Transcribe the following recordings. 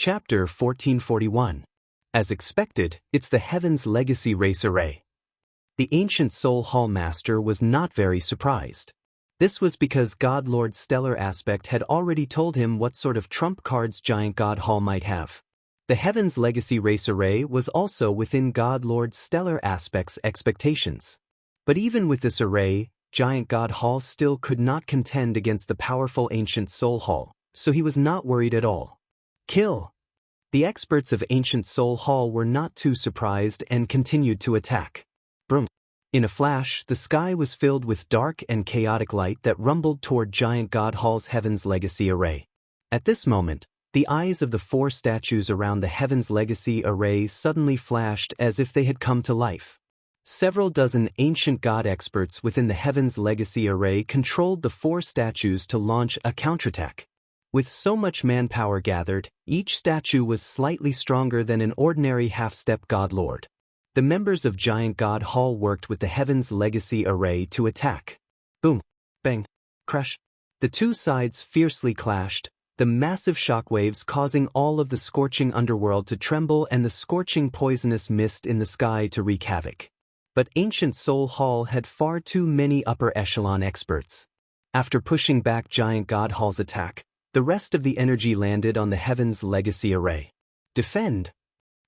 Chapter 1441. As expected, it's the Heaven's Legacy Race Array. The ancient Soul Hall Master was not very surprised. This was because God Lord's stellar aspect had already told him what sort of trump cards Giant God Hall might have. The Heaven's Legacy Race Array was also within God Lord's stellar aspect's expectations. But even with this array, Giant God Hall still could not contend against the powerful ancient Soul Hall, so he was not worried at all. Kill! The experts of ancient Soul Hall were not too surprised and continued to attack. Boom! In a flash, the sky was filled with dark and chaotic light that rumbled toward Giant God Hall's Heaven's Legacy Array. At this moment, the eyes of the 4 statues around the Heaven's Legacy Array suddenly flashed as if they had come to life. Several dozen ancient god experts within the Heaven's Legacy Array controlled the 4 statues to launch a counterattack. With so much manpower gathered, each statue was slightly stronger than an ordinary half-step God Lord. The members of Giant God Hall worked with the Heaven's Legacy Array to attack. Boom! Bang! Crash! The 2 sides fiercely clashed, the massive shockwaves causing all of the scorching underworld to tremble and the scorching poisonous mist in the sky to wreak havoc. But ancient Soul Hall had far too many upper echelon experts. After pushing back Giant God Hall's attack, the rest of the energy landed on the Heaven's Legacy Array. Defend!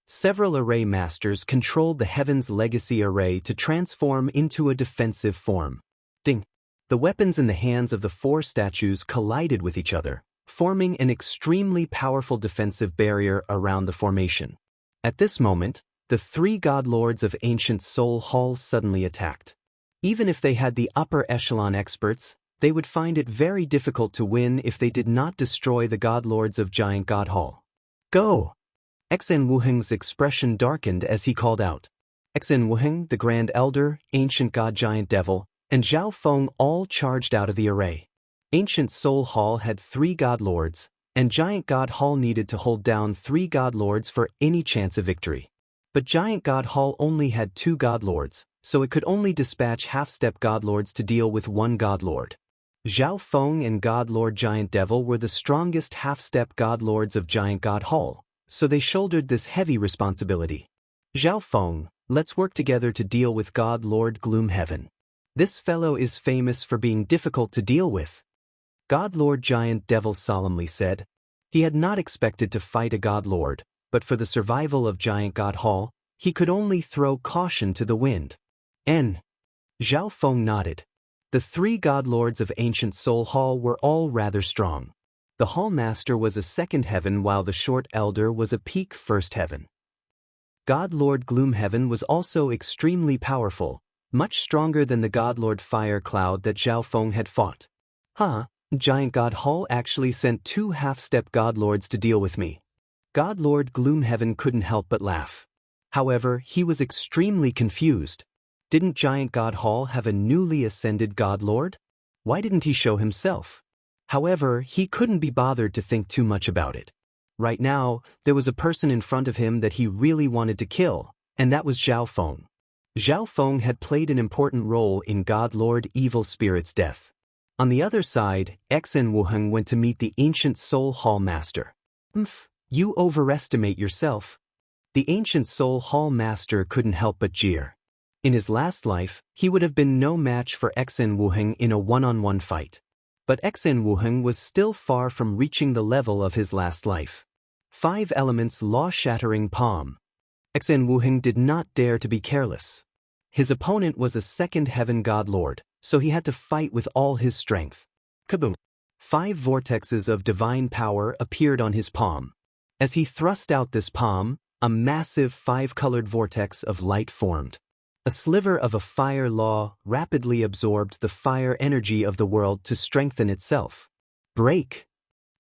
Several array masters controlled the Heaven's Legacy Array to transform into a defensive form. Ding! The weapons in the hands of the 4 statues collided with each other, forming an extremely powerful defensive barrier around the formation. At this moment, the 3 God Lords of ancient Soul Hall suddenly attacked. Even if they had the upper echelon experts, they would find it very difficult to win if they did not destroy the God Lords of Giant God Hall. Go! Xen Wuheng's expression darkened as he called out. Xen Wuheng, the Grand Elder, Ancient God Giant Devil, and Zhao Feng all charged out of the array. Ancient Soul Hall had 3 God Lords, and Giant God Hall needed to hold down 3 God Lords for any chance of victory. But Giant God Hall only had 2 God Lords, so it could only dispatch half-step God Lords to deal with 1 God Lord. Zhao Feng and God Lord Giant Devil were the strongest half-step God Lords of Giant God Hall, so they shouldered this heavy responsibility. Zhao Feng, let's work together to deal with God Lord Gloomhaven. This fellow is famous for being difficult to deal with. God Lord Giant Devil solemnly said. He had not expected to fight a God Lord, but for the survival of Giant God Hall, he could only throw caution to the wind. Zhao Feng nodded. The 3 God Lords of ancient Soul Hall were all rather strong. The Hall Master was a 2nd heaven while the Short Elder was a peak 1st heaven. God Lord Gloomhaven was also extremely powerful, much stronger than the God Lord Fire Cloud that Zhao Feng had fought. Giant God Hall actually sent 2 half-step God Lords to deal with me. God Lord Gloomhaven couldn't help but laugh. However, he was extremely confused. Didn't Giant God Hall have a newly ascended God Lord? Why didn't he show himself? However, he couldn't be bothered to think too much about it. Right now, there was a person in front of him that he really wanted to kill, and that was Zhao Feng. Zhao Feng had played an important role in God Lord Evil Spirit's death. On the other side, Xen Wuheng went to meet the ancient Soul Hall Master. You overestimate yourself. The ancient Soul Hall Master couldn't help but jeer. In his last life, he would have been no match for Xen Wuheng in a one-on-one fight. But Xen Wuheng was still far from reaching the level of his last life. 5 elements law-shattering palm. Xen Wuheng did not dare to be careless. His opponent was a 2nd heaven God Lord, so he had to fight with all his strength. Kaboom! 5 vortexes of divine power appeared on his palm. As he thrust out this palm, a massive 5-colored vortex of light formed. A sliver of a fire law rapidly absorbed the fire energy of the world to strengthen itself. Break!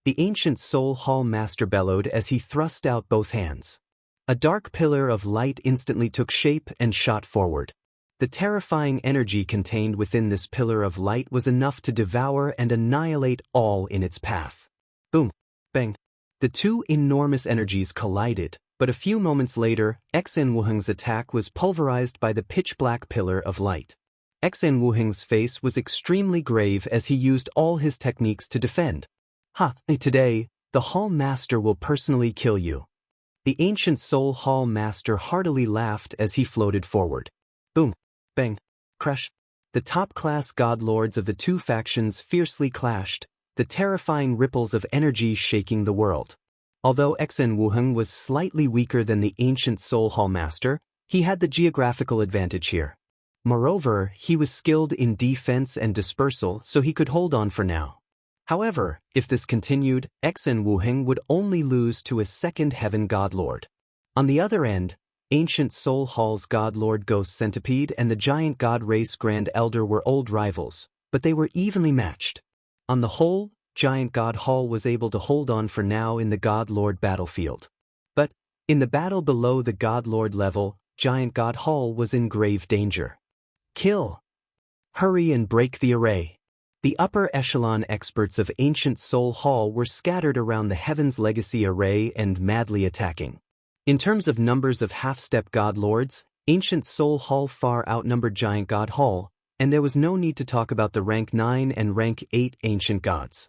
The ancient Soul Hall Master bellowed as he thrust out both hands. A dark pillar of light instantly took shape and shot forward. The terrifying energy contained within this pillar of light was enough to devour and annihilate all in its path. Boom! Bang! The 2 enormous energies collided. But a few moments later, Xen Wuheng's attack was pulverized by the pitch-black pillar of light. Xen Wuheng's face was extremely grave as he used all his techniques to defend. Today, The Hall Master will personally kill you." The ancient soul Hall Master heartily laughed as he floated forward. Boom, bang, crash. The top-class godlords of the two factions fiercely clashed, the terrifying ripples of energy shaking the world. Although Xen Wuheng was slightly weaker than the ancient soul Hall Master, he had the geographical advantage here. Moreover, he was skilled in defense and dispersal, so he could hold on for now. However, if this continued, Xen Wuheng would only lose to a second heaven godlord. On the other end, ancient Soul Hall's godlord Ghost Centipede and the giant god race Grand Elder were old rivals, but they were evenly matched. On the whole, Giant God Hall was able to hold on for now in the godlord battlefield. But, in the battle below the godlord level, Giant God Hall was in grave danger. Kill! Hurry and break the array. The upper echelon experts of Ancient Soul Hall were scattered around the Heaven's Legacy array and madly attacking. In terms of numbers of half-step godlords, Ancient Soul Hall far outnumbered Giant God Hall, and there was no need to talk about the rank 9 and rank 8 ancient gods.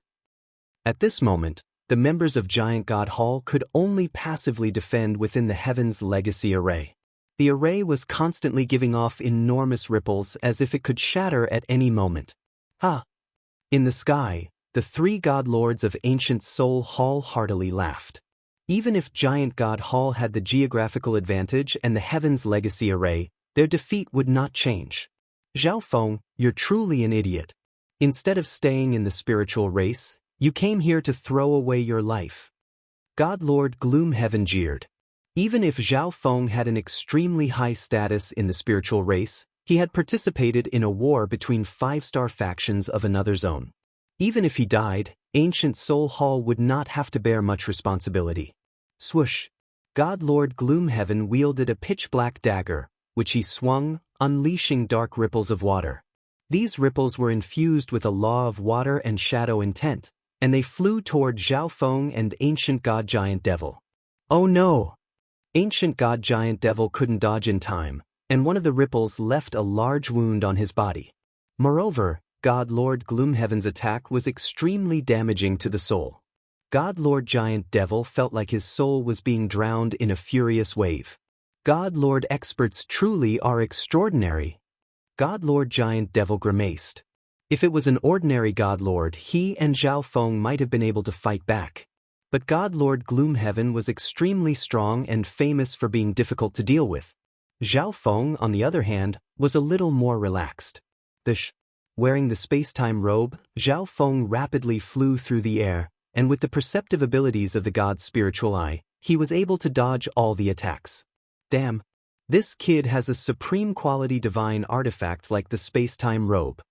At this moment, the members of Giant God Hall could only passively defend within the Heaven's Legacy array. The array was constantly giving off enormous ripples as if it could shatter at any moment. Ha! In the sky, the three godlords of Ancient Soul Hall heartily laughed. Even if Giant God Hall had the geographical advantage and the Heaven's Legacy array, their defeat would not change. Zhao Feng, you're truly an idiot. Instead of staying in the spiritual race, you came here to throw away your life. Godlord Gloomhaven jeered. Even if Zhao Feng had an extremely high status in the spiritual race, he had participated in a war between 5-star factions of another zone. Even if he died, Ancient Soul Hall would not have to bear much responsibility. Swoosh! Godlord Gloomhaven wielded a pitch-black dagger, which he swung, unleashing dark ripples of water. These ripples were infused with a law of water and shadow intent, and they flew toward Zhao Feng and Ancient God Giant Devil. Oh no! Ancient God Giant Devil couldn't dodge in time, and one of the ripples left a large wound on his body. Moreover, God Lord Gloomhaven's attack was extremely damaging to the soul. God Lord Giant Devil felt like his soul was being drowned in a furious wave. God Lord experts truly are extraordinary. God Lord Giant Devil grimaced. If it was an ordinary God Lord, he and Zhao Feng might have been able to fight back. But God Lord Gloomhaven was extremely strong and famous for being difficult to deal with. Zhao Feng, on the other hand, was a little more relaxed. Wearing the space-time robe, Zhao Feng rapidly flew through the air, and with the perceptive abilities of the god's spiritual eye, he was able to dodge all the attacks. Damn, this kid has a supreme quality divine artifact like the space-time robe.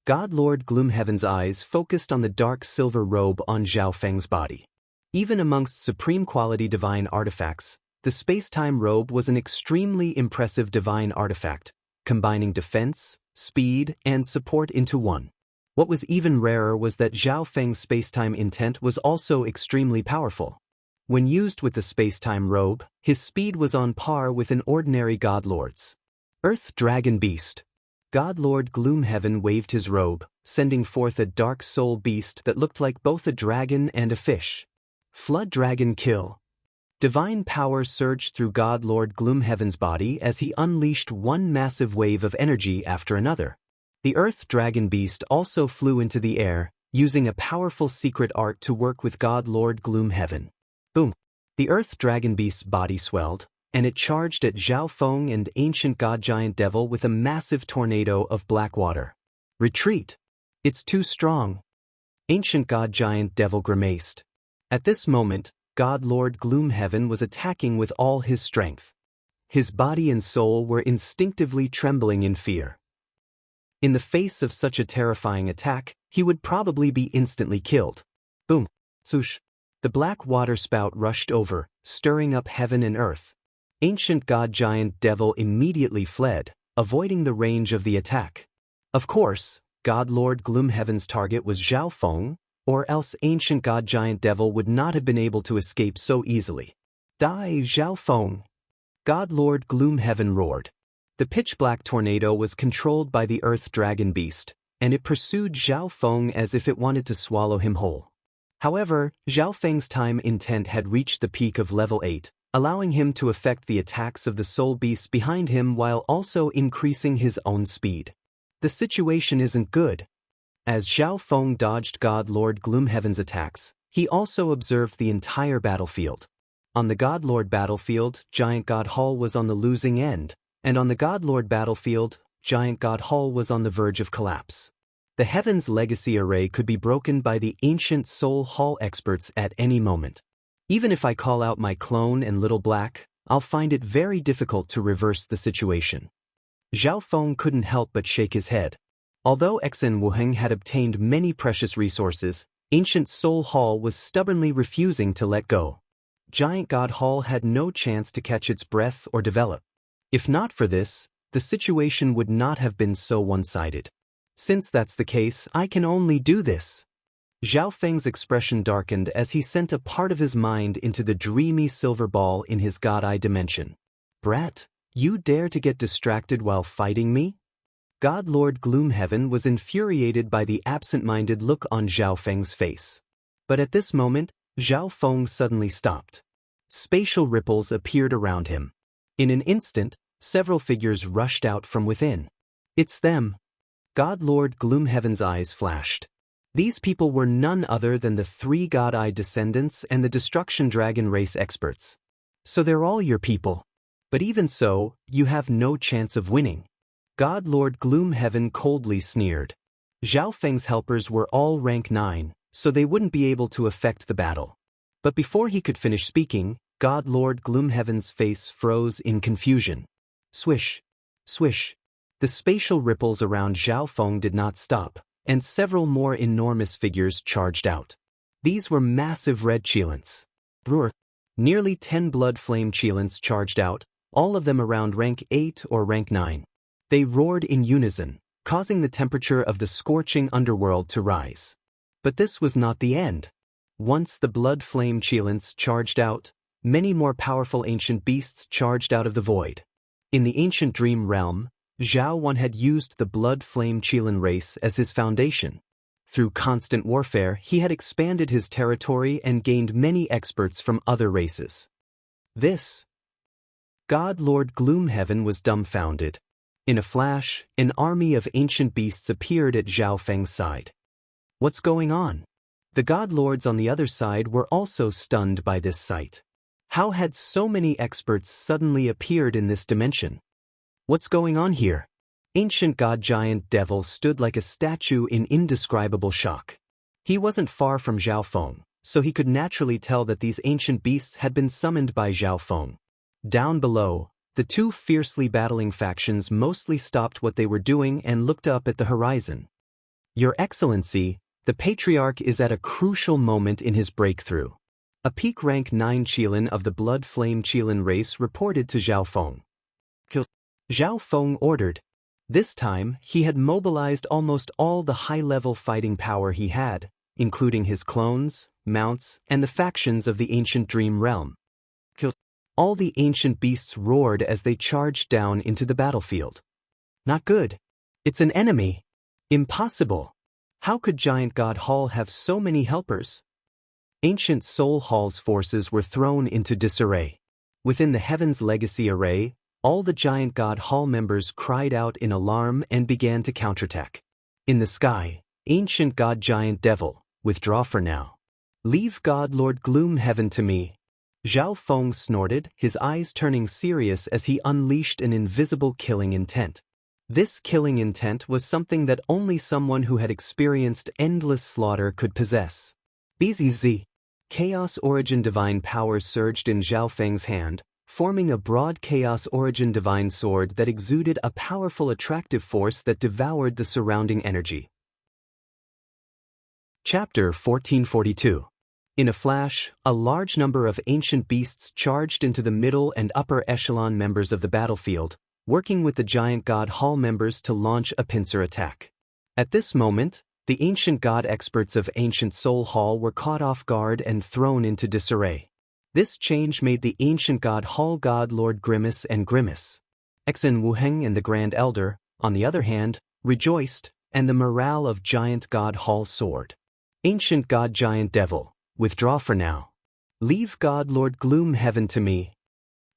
God Lord Gloomhaven's eyes focused on the dark silver robe on Zhao Feng's body. Even amongst supreme quality divine artifacts, the space-time robe was an extremely impressive divine artifact, combining defense, speed, and support into one. What was even rarer was that Zhao Feng's space-time intent was also extremely powerful. When used with the space-time robe, his speed was on par with an ordinary godlord's. Earth Dragon Beast. God Lord Gloomhaven waved his robe, sending forth a dark soul beast that looked like both a dragon and a fish. Flood Dragon Kill. Divine power surged through God Lord Gloomhaven's body as he unleashed one massive wave of energy after another. The Earth Dragon Beast also flew into the air, using a powerful secret art to work with God Lord Gloomhaven. Boom! The Earth Dragon Beast's body swelled, and it charged at Zhao Feng and Ancient God Giant Devil with a massive tornado of black water. Retreat! It's too strong. Ancient God Giant Devil grimaced. At this moment, God Lord Gloomhaven was attacking with all his strength. His body and soul were instinctively trembling in fear. In the face of such a terrifying attack, he would probably be instantly killed. Boom! Swoosh! The black water spout rushed over, stirring up heaven and earth. Ancient God Giant Devil immediately fled, avoiding the range of the attack. Of course, God Lord Gloomhaven's target was Zhao Feng, or else Ancient God Giant Devil would not have been able to escape so easily. Die, Zhao Feng! God Lord Gloomhaven roared. The pitch-black tornado was controlled by the Earth Dragon Beast, and it pursued Zhao Feng as if it wanted to swallow him whole. However, Zhao Feng's time intent had reached the peak of level 8, allowing him to affect the attacks of the soul beasts behind him while also increasing his own speed. The situation isn't good. As Zhao Feng dodged God Lord Gloomhaven's attacks, he also observed the entire battlefield. On the God Lord battlefield, Giant God Hall was on the losing end, and on the God Lord battlefield, Giant God Hall was on the verge of collapse. The Heaven's Legacy Array could be broken by the ancient Soul Hall experts at any moment. Even if I call out my clone and Little Black, I'll find it very difficult to reverse the situation. Zhao Feng couldn't help but shake his head. Although Xen Wuheng had obtained many precious resources, ancient Soul Hall was stubbornly refusing to let go. Giant God Hall had no chance to catch its breath or develop. If not for this, the situation would not have been so one-sided. Since that's the case, I can only do this. Zhao Feng's expression darkened as he sent a part of his mind into the dreamy silver ball in his God-eye dimension. Brat, you dare to get distracted while fighting me? God Lord Gloomhaven was infuriated by the absent-minded look on Zhao Feng's face. But at this moment, Zhao Feng suddenly stopped. Spatial ripples appeared around him. In an instant, several figures rushed out from within. It's them. God Lord Gloomhaven's eyes flashed. These people were none other than the 3 God-Eye descendants and the Destruction Dragon race experts. So they're all your people. But even so, you have no chance of winning. God Lord Gloomhaven coldly sneered. Zhao Feng's helpers were all rank 9, so they wouldn't be able to affect the battle. But before he could finish speaking, God Lord Gloomhaven's face froze in confusion. Swish, swish. The spatial ripples around Zhao Feng did not stop, and several more enormous figures charged out. These were massive red Cheelants. Brr. Nearly 10 blood flame Cheelants charged out, all of them around rank 8 or rank 9. They roared in unison, causing the temperature of the scorching underworld to rise. But this was not the end. Once the blood flame Cheelants charged out, many more powerful ancient beasts charged out of the void. In the ancient dream realm, Zhao Wan had used the blood flame Cheelan race as his foundation. Through constant warfare, he had expanded his territory and gained many experts from other races. This. God Lord Gloomhaven was dumbfounded. In a flash, an army of ancient beasts appeared at Zhao Feng's side. What's going on? The God Lords on the other side were also stunned by this sight. How had so many experts suddenly appeared in this dimension? What's going on here? Ancient God Giant Devil stood like a statue in indescribable shock. He wasn't far from Zhao Feng, so he could naturally tell that these ancient beasts had been summoned by Zhao Feng. Down below, the 2 fiercely battling factions mostly stopped what they were doing and looked up at the horizon. Your Excellency, the Patriarch is at a crucial moment in his breakthrough. A peak rank 9 Cheelan of the blood flame Cheelan race reported to Zhao Feng. Zhao Feng ordered. This time, he had mobilized almost all the high-level fighting power he had, including his clones, mounts, and the factions of the ancient dream realm. All the ancient beasts roared as they charged down into the battlefield. Not good. It's an enemy. Impossible. How could Giant God Hall have so many helpers? Ancient Soul Hall's forces were thrown into disarray. Within the Heaven's Legacy Array, all the Giant God Hall members cried out in alarm and began to counterattack. In the sky, Ancient God Giant Devil, withdraw for now. Leave God Lord Gloomhaven to me. Zhao Feng snorted, his eyes turning serious as he unleashed an invisible killing intent. This killing intent was something that only someone who had experienced endless slaughter could possess. BZZ. Chaos Origin Divine Power surged in Zhao Feng's hand, forming a broad Chaos Origin Divine Sword that exuded a powerful attractive force that devoured the surrounding energy. Chapter 1442. In a flash, a large number of ancient beasts charged into the middle and upper echelon members of the battlefield, working with the Giant God Hall members to launch a pincer attack. At this moment, the ancient god experts of Ancient Soul Hall were caught off guard and thrown into disarray. This change made the ancient God Hall God Lord Grimace and Grimace. Xen Wuheng and the Grand Elder, on the other hand, rejoiced, and the morale of Giant God Hall soared. Ancient God Giant Devil, withdraw for now. Leave God Lord Gloom Heaven to me.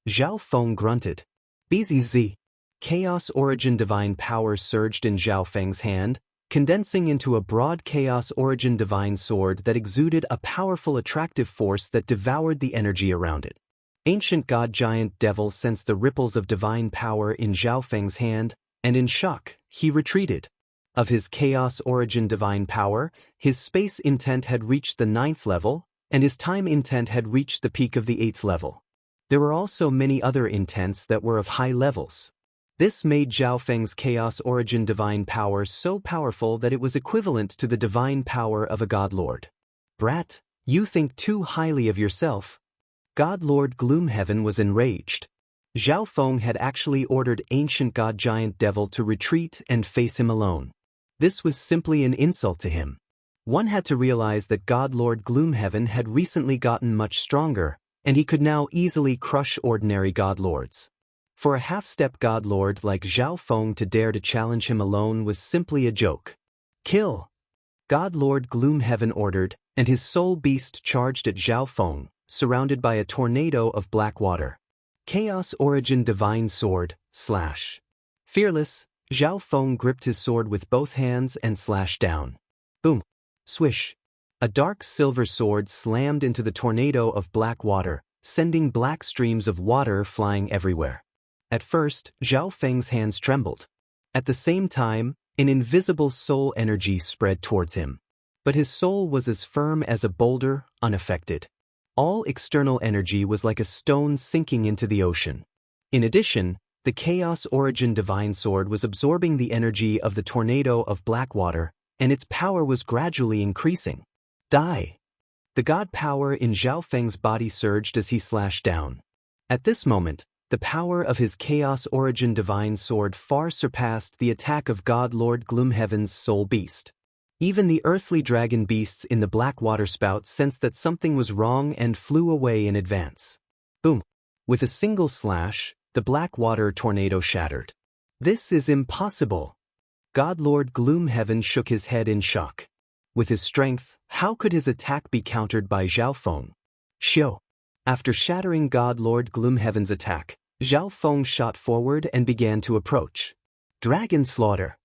Zhao Feng grunted. BZZ. Chaos Origin Divine Power surged in Zhao Feng's hand, condensing into a broad Chaos Origin Divine Sword that exuded a powerful attractive force that devoured the energy around it. Ancient God Giant Devil sensed the ripples of divine power in Zhao Feng's hand, and in shock, he retreated. Of his Chaos Origin Divine Power, his space intent had reached the 9th level, and his time intent had reached the peak of the 8th level. There were also many other intents that were of high levels. This made Zhao Feng's Chaos Origin Divine Power so powerful that it was equivalent to the divine power of a God Lord. Brat, you think too highly of yourself. God Lord Gloomheaven was enraged. Zhao Feng had actually ordered Ancient God Giant Devil to retreat and face him alone. This was simply an insult to him. One had to realize that God Lord Gloomheaven had recently gotten much stronger, and he could now easily crush ordinary God Lords. For a half-step God Lord like Zhao Feng to dare to challenge him alone was simply a joke. Kill! God Lord Gloomheaven ordered, and his soul beast charged at Zhao Feng, surrounded by a tornado of black water. Chaos Origin Divine Sword, slash. Fearless, Zhao Feng gripped his sword with both hands and slashed down. Boom! Swish! A dark silver sword slammed into the tornado of black water, sending black streams of water flying everywhere. At first, Zhao Feng's hands trembled. At the same time, an invisible soul energy spread towards him. But his soul was as firm as a boulder, unaffected. All external energy was like a stone sinking into the ocean. In addition, the Chaos Origin Divine Sword was absorbing the energy of the tornado of black water, and its power was gradually increasing. Die! The god power in Zhao Feng's body surged as he slashed down. At this moment, the power of his Chaos Origin Divine Sword far surpassed the attack of God Lord Gloomheaven's soul beast. Even the earthly dragon beasts in the black water spout sensed that something was wrong and flew away in advance. Boom! With a single slash, the black water tornado shattered. This is impossible! God Lord Gloomheaven shook his head in shock. With his strength, how could his attack be countered by Zhao Feng? Xiao! After shattering God Lord Gloomheaven's attack, Zhao Feng shot forward and began to approach. Dragon Slaughter!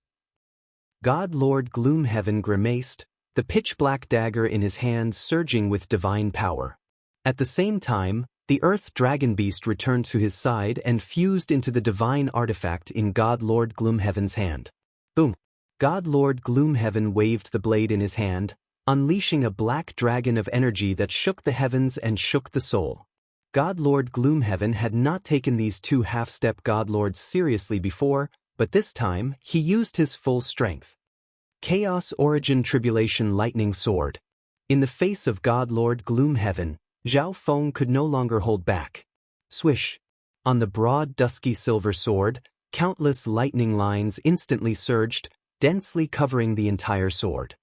God Lord Gloomheaven grimaced, the pitch-black dagger in his hand surging with divine power. At the same time, the Earth Dragon Beast returned to his side and fused into the divine artifact in God Lord Gloomheaven's hand. Boom! God Lord Gloomheaven waved the blade in his hand, unleashing a black dragon of energy that shook the heavens and shook the soul. God Lord Gloomheaven had not taken these two half-step God Lords seriously before, but this time, he used his full strength. Chaos Origin Tribulation Lightning Sword. In the face of God Lord Gloomheaven, Zhao Feng could no longer hold back. Swish! On the broad dusky silver sword, countless lightning lines instantly surged, densely covering the entire sword.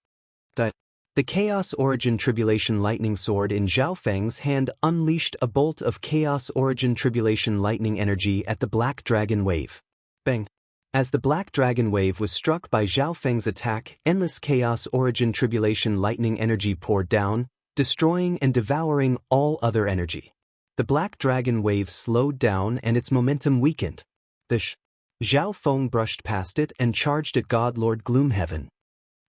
The Chaos Origin Tribulation Lightning Sword in Zhao Feng's hand unleashed a bolt of Chaos Origin Tribulation Lightning energy at the Black Dragon Wave. Bang! As the Black Dragon Wave was struck by Zhao Feng's attack, endless Chaos Origin Tribulation Lightning energy poured down, destroying and devouring all other energy. The Black Dragon Wave slowed down and its momentum weakened. Zhao Feng brushed past it and charged at God Lord Gloomheaven.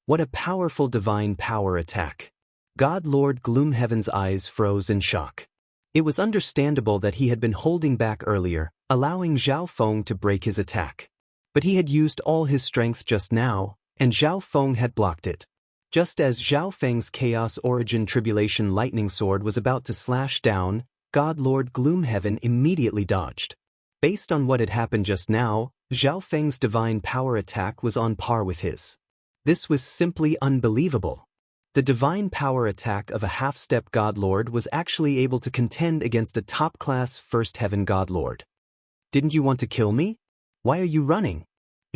What a powerful divine power attack! God Lord Gloomheaven's eyes froze in shock. It was understandable that he had been holding back earlier, allowing Zhao Feng to break his attack. But he had used all his strength just now, and Zhao Feng had blocked it. Just as Zhao Feng's Chaos Origin Tribulation Lightning Sword was about to slash down, God Lord Gloomheaven immediately dodged. Based on what had happened just now, Zhao Feng's divine power attack was on par with his. This was simply unbelievable. The divine power attack of a half-step God Lord was actually able to contend against a top-class First Heaven God Lord. Didn't you want to kill me? Why are you running?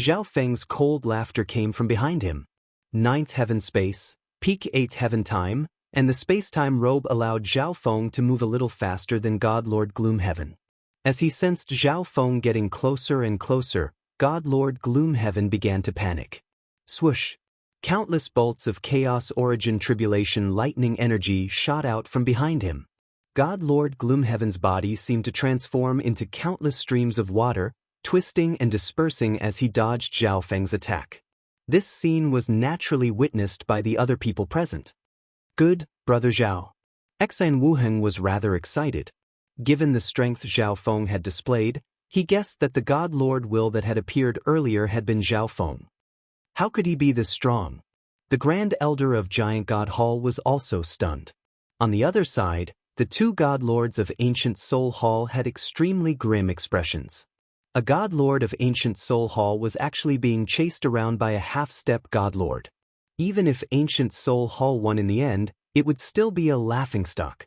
Zhao Feng's cold laughter came from behind him. 9th Heaven Space, peak 8th Heaven Time, and the space-time robe allowed Zhao Feng to move a little faster than God Lord Gloomheaven. As he sensed Zhao Feng getting closer and closer, God Lord Gloomheaven began to panic. Swoosh! Countless bolts of chaos origin tribulation lightning energy shot out from behind him. God Lord Gloomhaven's body seemed to transform into countless streams of water, twisting and dispersing as he dodged Zhao Feng's attack. This scene was naturally witnessed by the other people present. Good, Brother Zhao. Xan Wuheng was rather excited. Given the strength Zhao Feng had displayed, he guessed that the God Lord will that had appeared earlier had been Zhao Feng. How could he be this strong? The Grand Elder of Giant God Hall was also stunned. On the other side, the two God Lords of Ancient Soul Hall had extremely grim expressions. A God Lord of Ancient Soul Hall was actually being chased around by a half-step God Lord. Even if Ancient Soul Hall won in the end, it would still be a laughingstock.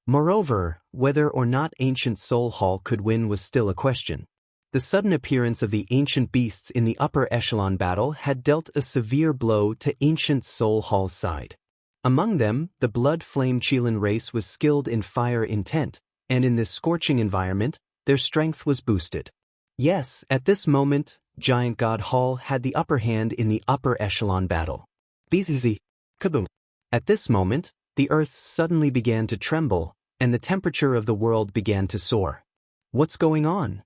Moreover, whether or not Ancient Soul Hall could win was still a question. The sudden appearance of the ancient beasts in the upper echelon battle had dealt a severe blow to Ancient Soul Hall's side. Among them, the Blood Flame Qilin race was skilled in fire intent, and in this scorching environment, their strength was boosted. Yes, at this moment, Giant God Hall had the upper hand in the upper echelon battle. Bzz. Kaboom. At this moment, the earth suddenly began to tremble, and the temperature of the world began to soar. What's going on?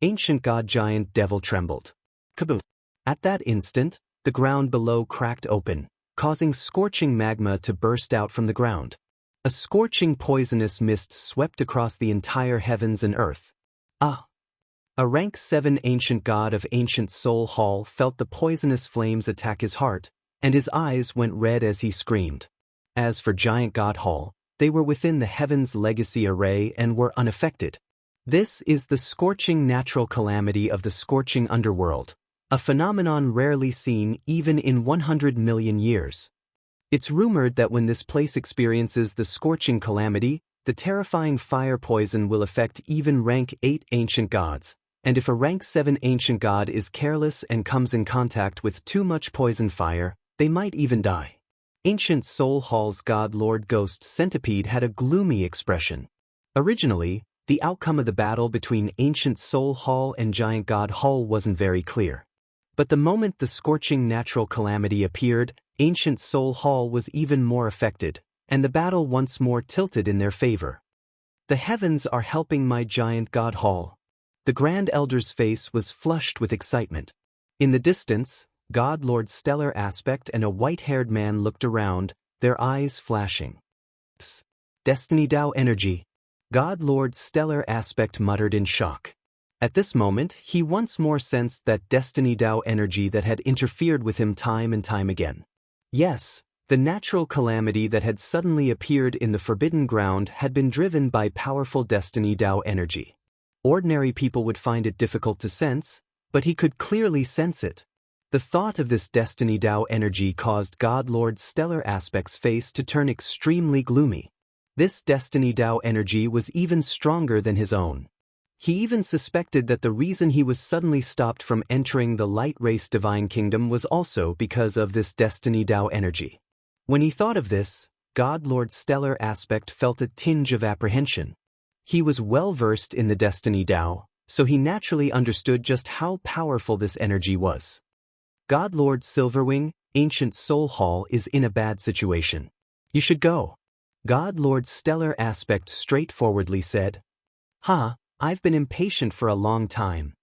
Ancient God Giant Devil trembled. Kaboom! At that instant, the ground below cracked open, causing scorching magma to burst out from the ground. A scorching poisonous mist swept across the entire heavens and earth. A rank 7 ancient god of Ancient Soul Hall felt the poisonous flames attack his heart, and his eyes went red as he screamed. As for Giant God Hall, they were within the Heaven's Legacy array and were unaffected. This is the scorching natural calamity of the scorching underworld, a phenomenon rarely seen even in 100 million years. It's rumored that when this place experiences the scorching calamity, the terrifying fire poison will affect even rank 8 ancient gods, and if a rank 7 ancient god is careless and comes in contact with too much poison fire, they might even die. Ancient Soul Hall's God Lord Ghost Centipede had a gloomy expression. Originally, the outcome of the battle between Ancient Soul Hall and Giant God Hall wasn't very clear. But the moment the scorching natural calamity appeared, Ancient Soul Hall was even more affected, and the battle once more tilted in their favor. The heavens are helping my Giant God Hall. The Grand Elder's face was flushed with excitement. In the distance, God Lord Stellar Aspect and a white-haired man looked around, their eyes flashing. Psst. Destiny Dao energy. God Lord Stellar Aspect muttered in shock. At this moment, he once more sensed that Destiny Dao energy that had interfered with him time and time again. Yes, the natural calamity that had suddenly appeared in the Forbidden Ground had been driven by powerful Destiny Dao energy. Ordinary people would find it difficult to sense, but he could clearly sense it. The thought of this Destiny Dao energy caused God Lord Stellar Aspect's face to turn extremely gloomy. This Destiny Dao energy was even stronger than his own. He even suspected that the reason he was suddenly stopped from entering the Light Race Divine Kingdom was also because of this Destiny Dao energy. When he thought of this, God Lord Stellar Aspect felt a tinge of apprehension. He was well versed in the Destiny Dao, so he naturally understood just how powerful this energy was. God Lord Silverwing, Ancient Soul Hall is in a bad situation. You should go. God Lord Stellar Aspect straightforwardly said. I've been impatient for a long time.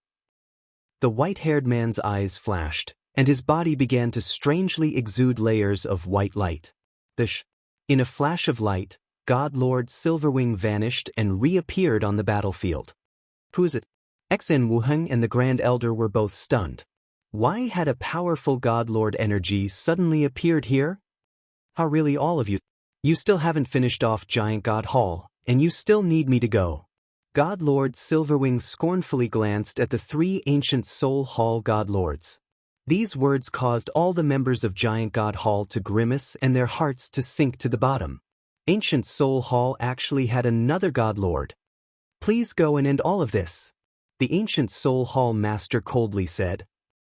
The white-haired man's eyes flashed, and his body began to strangely exude layers of white light. In a flash of light, God Lord Silverwing vanished and reappeared on the battlefield. Who is it? Xen Wuheng and the Grand Elder were both stunned. Why had a powerful God Lord energy suddenly appeared here? How really all of you? You still haven't finished off Giant God Hall, and you still need me to go. God Lord Silverwing scornfully glanced at the 3 Ancient Soul Hall God Lords. These words caused all the members of Giant God Hall to grimace and their hearts to sink to the bottom. Ancient Soul Hall actually had another God Lord. Please go and end all of this. The Ancient Soul Hall Master coldly said.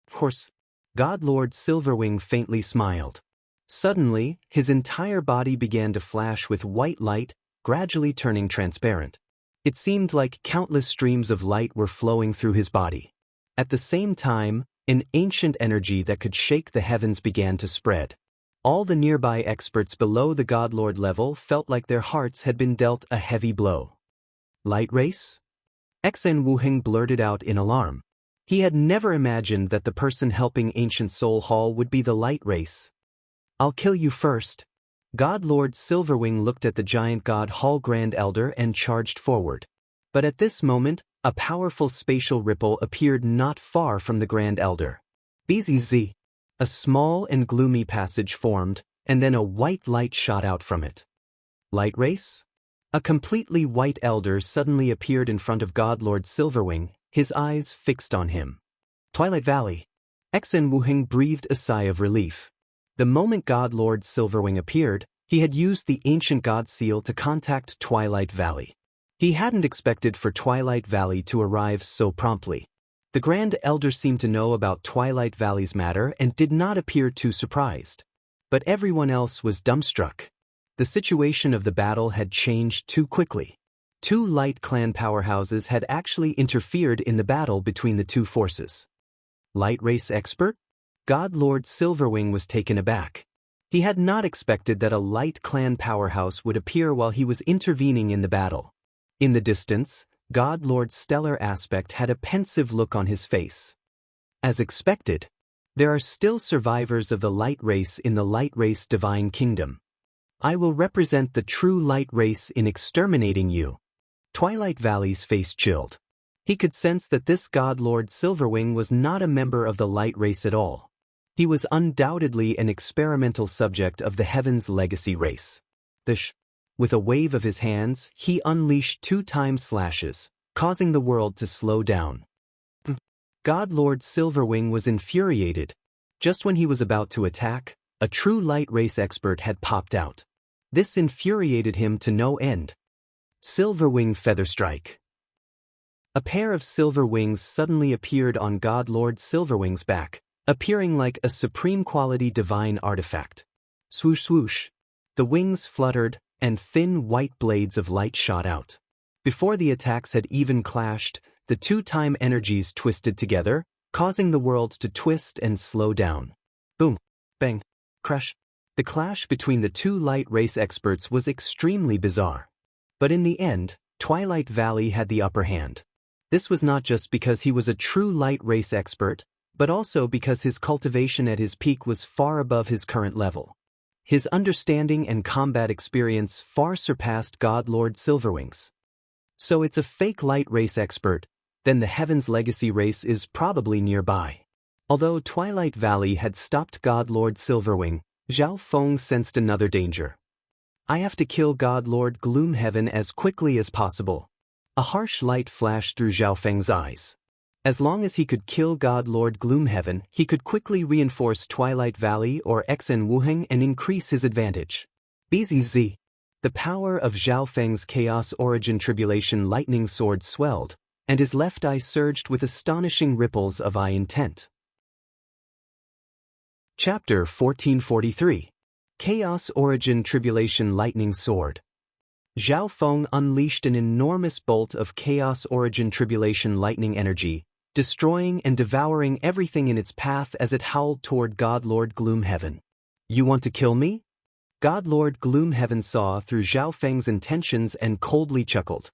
Of course. God Lord Silverwing faintly smiled. Suddenly, his entire body began to flash with white light, gradually turning transparent. It seemed like countless streams of light were flowing through his body. At the same time, An ancient energy that could shake the heavens began to spread. All the nearby experts below the Godlord level felt like their hearts had been dealt a heavy blow. Light race? Xen Wuheng blurted out in alarm. He had never imagined that the person helping Ancient Soul Hall would be the light race. I'll kill you first. Godlord Silverwing looked at the giant God Hall Grand Elder and charged forward. But at this moment, a powerful spatial ripple appeared not far from the Grand Elder. BZZ. A small and gloomy passage formed, and then a white light shot out from it. Light race? A completely white elder suddenly appeared in front of Godlord Silverwing, his eyes fixed on him. Twilight Valley. Xen Wuheng breathed a sigh of relief. The moment Godlord Silverwing appeared, he had used the ancient God seal to contact Twilight Valley. He hadn't expected for Twilight Valley to arrive so promptly. The Grand Elder seemed to know about Twilight Valley's matter and did not appear too surprised. But everyone else was dumbstruck. The situation of the battle had changed too quickly. Two Light Clan powerhouses had actually interfered in the battle between the two forces. Light race expert? Godlord Silverwing was taken aback. He had not expected that a Light Clan powerhouse would appear while he was intervening in the battle. In the distance, Godlord's stellar aspect had a pensive look on his face. As expected, there are still survivors of the light race in the light race divine kingdom. I will represent the true light race in exterminating you. Twilight Valley's face chilled. He could sense that this Godlord Silverwing was not a member of the light race at all. He was undoubtedly an experimental subject of the Heaven's Legacy race. With a wave of his hands, he unleashed 2 time slashes, causing the world to slow down. Godlord Silverwing was infuriated. Just when he was about to attack, a true light race expert had popped out. This infuriated him to no end. Silverwing Featherstrike. A pair of silver wings suddenly appeared on Godlord Silverwing's back, appearing like a supreme quality divine artifact. Swoosh swoosh. The wings fluttered, and thin white blades of light shot out. Before the attacks had even clashed, the 2 time energies twisted together, causing the world to twist and slow down. Boom, bang, crash. The clash between the 2 light race experts was extremely bizarre. But in the end, Twilight Valley had the upper hand. This was not just because he was a true light race expert, but also because his cultivation at his peak was far above his current level. His understanding and combat experience far surpassed Godlord Silverwing's. So it's a fake light race expert, then the Heaven's Legacy race is probably nearby. Although Twilight Valley had stopped Godlord Silverwing, Zhao Feng sensed another danger. I have to kill Godlord Gloomhaven as quickly as possible. A harsh light flashed through Zhao Feng's eyes. As long as he could kill Godlord Gloomhaven, he could quickly reinforce Twilight Valley or Xen Wuheng and increase his advantage. BZZ. The power of Zhao Feng's Chaos Origin Tribulation Lightning Sword swelled, and his left eye surged with astonishing ripples of eye intent. Chapter 1443. Chaos Origin Tribulation Lightning Sword. Zhao Feng unleashed an enormous bolt of Chaos Origin Tribulation lightning energy, destroying and devouring everything in its path as it howled toward Godlord Gloomhaven. You want to kill me? Godlord Gloomhaven saw through Zhao Feng's intentions and coldly chuckled.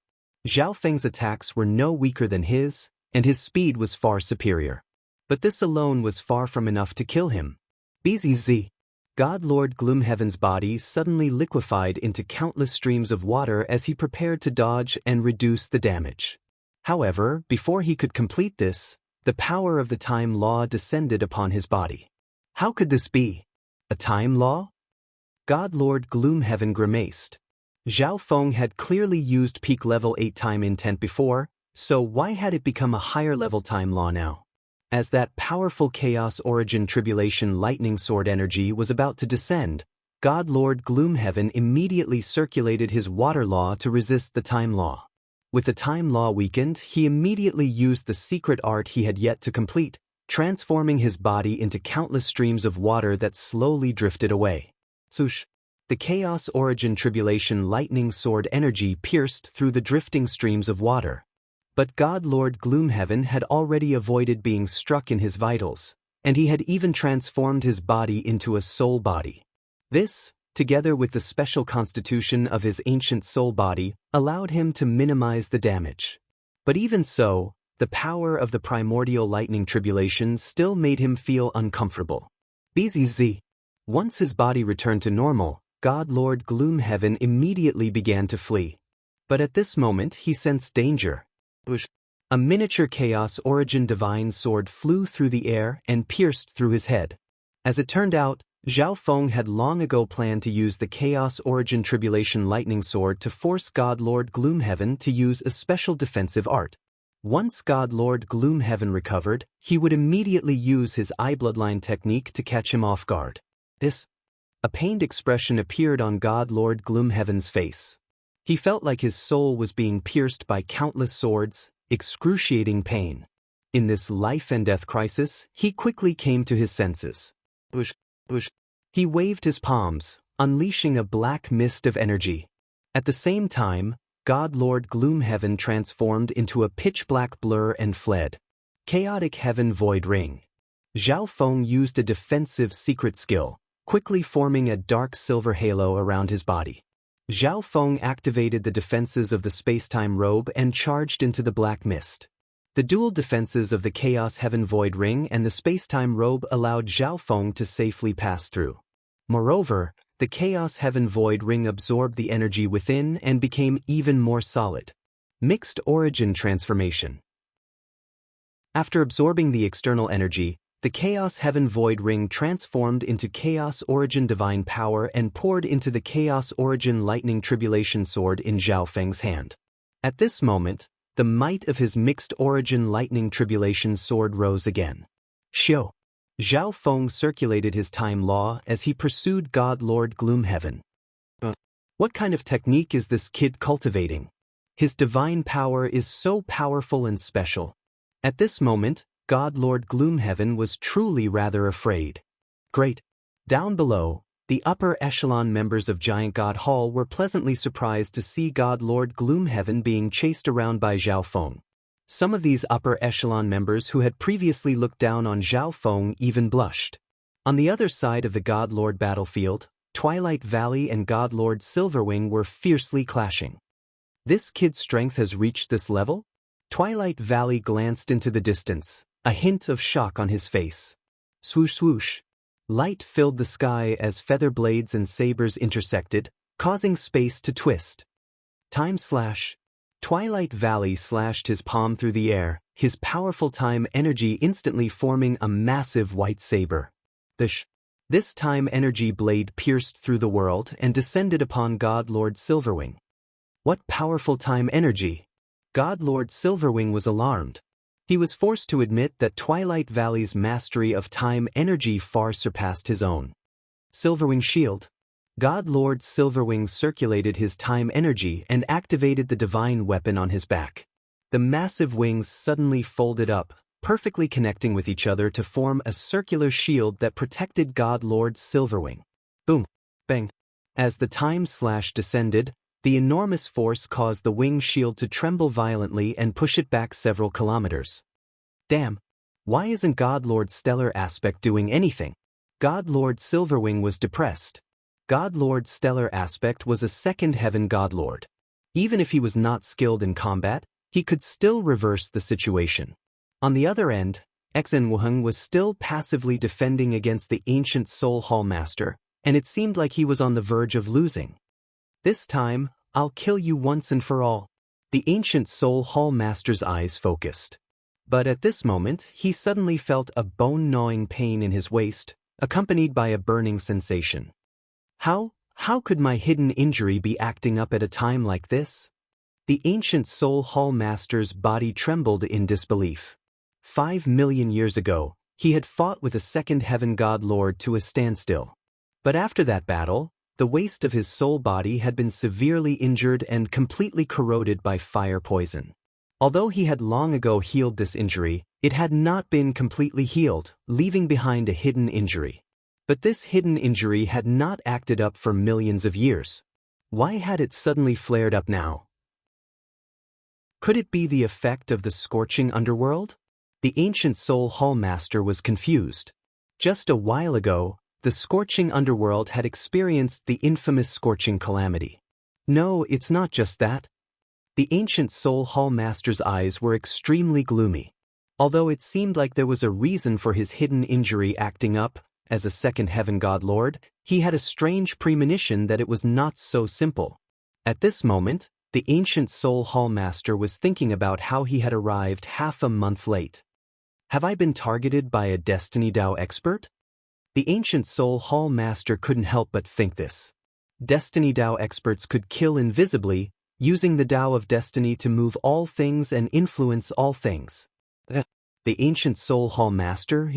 Zhao Feng's attacks were no weaker than his, and his speed was far superior. But this alone was far from enough to kill him. BZZ. Godlord Gloomhaven's body suddenly liquefied into countless streams of water as he prepared to dodge and reduce the damage. However, before he could complete this, the power of the time law descended upon his body. How could this be? A time law? Godlord Gloomhaven grimaced. Zhao Feng had clearly used peak level 8 time intent before, so why had it become a higher level time law now? As that powerful Chaos Origin Tribulation Lightning Sword energy was about to descend, Godlord Gloomhaven immediately circulated his water law to resist the time law. With the time law weakened, he immediately used the secret art he had yet to complete, transforming his body into countless streams of water that slowly drifted away. Swoosh! The Chaos Origin Tribulation Lightning Sword energy pierced through the drifting streams of water. But God Lord Gloomhaven had already avoided being struck in his vitals, and he had even transformed his body into a soul body. This, together with the special constitution of his ancient soul body, allowed him to minimize the damage. But even so, the power of the primordial lightning tribulation still made him feel uncomfortable. BZZ. Once his body returned to normal, God Lord Gloomhaven immediately began to flee. But at this moment he sensed danger. A miniature Chaos Origin divine sword flew through the air and pierced through his head. As it turned out, Zhao Feng had long ago planned to use the Chaos Origin Tribulation Lightning Sword to force God Lord Gloomhaven to use a special defensive art. Once God Lord Gloomhaven recovered, he would immediately use his eye bloodline technique to catch him off guard. A pained expression appeared on God Lord Gloomhaven's face. He felt like his soul was being pierced by countless swords, excruciating pain. In this life and death crisis, he quickly came to his senses. He waved his palms, unleashing a black mist of energy. At the same time, God Lord Gloomhaven transformed into a pitch-black blur and fled. Chaotic Heaven Void Ring. Zhao Feng used a defensive secret skill, quickly forming a dark silver halo around his body. Zhao Feng activated the defenses of the space-time robe and charged into the black mist. The dual defenses of the Chaos Heaven Void Ring and the space-time robe allowed Zhao Feng to safely pass through. Moreover, the Chaos Heaven Void Ring absorbed the energy within and became even more solid. Mixed Origin Transformation. After absorbing the external energy, the Chaos Heaven Void Ring transformed into Chaos Origin Divine Power and poured into the Chaos Origin Lightning Tribulation Sword in Zhao Feng's hand. At this moment, the might of his Mixed Origin Lightning Tribulation Sword rose again. Xiu. Zhao Feng circulated his time law as he pursued God Lord Gloomhaven. What kind of technique is this kid cultivating? His divine power is so powerful and special. At this moment, God Lord Gloomhaven was truly rather afraid. Great. Down below, the upper echelon members of Giant God Hall were pleasantly surprised to see God Lord Gloomhaven being chased around by Zhao Feng. Some of these upper echelon members who had previously looked down on Zhao Feng even blushed. On the other side of the God Lord battlefield, Twilight Valley and God Lord Silverwing were fiercely clashing. This kid's strength has reached this level? Twilight Valley glanced into the distance, a hint of shock on his face. Swoosh swoosh. Light filled the sky as feather blades and sabers intersected, causing space to twist. Time slash. Twilight Valley slashed his palm through the air, his powerful time energy instantly forming a massive white saber. This time energy blade pierced through the world and descended upon God Lord Silverwing. What powerful time energy! God Lord Silverwing was alarmed. He was forced to admit that Twilight Valley's mastery of time energy far surpassed his own. Silverwing Shield. God Lord Silverwing circulated his time energy and activated the divine weapon on his back. The massive wings suddenly folded up, perfectly connecting with each other to form a circular shield that protected God Lord Silverwing. Boom! Bang! As the time slash descended, the enormous force caused the wing shield to tremble violently and push it back several kilometers. Damn! Why isn't God Lord Stellar Aspect doing anything? God Lord Silverwing was depressed. God Lord Stellar Aspect was a second heaven God Lord. Even if he was not skilled in combat, he could still reverse the situation. On the other end, Xen Wuheng was still passively defending against the ancient Soul Hall Master, and it seemed like he was on the verge of losing. This time, I'll kill you once and for all. The ancient Soul Hall Master's eyes focused. But at this moment, he suddenly felt a bone-gnawing pain in his waist, accompanied by a burning sensation. How could my hidden injury be acting up at a time like this? The ancient Soul Hall Master's body trembled in disbelief. 5 million years ago, he had fought with a second heaven God Lord to a standstill. But after that battle, the waist of his soul body had been severely injured and completely corroded by fire poison. Although he had long ago healed this injury, it had not been completely healed, leaving behind a hidden injury. But this hidden injury had not acted up for millions of years. Why had it suddenly flared up now? Could it be the effect of the scorching underworld? The ancient soul hall master was confused. Just a while ago, the scorching underworld had experienced the infamous scorching calamity. No, it's not just that. The ancient soul hall master's eyes were extremely gloomy. Although it seemed like there was a reason for his hidden injury acting up, as a second heaven god lord, he had a strange premonition that it was not so simple. At this moment, the ancient soul hall master was thinking about how he had arrived half a month late. Have I been targeted by a Destiny Dao expert? The ancient soul hall master couldn't help but think this. Destiny Dao experts could kill invisibly, using the Dao of Destiny to move all things and influence all things. The ancient soul hall master,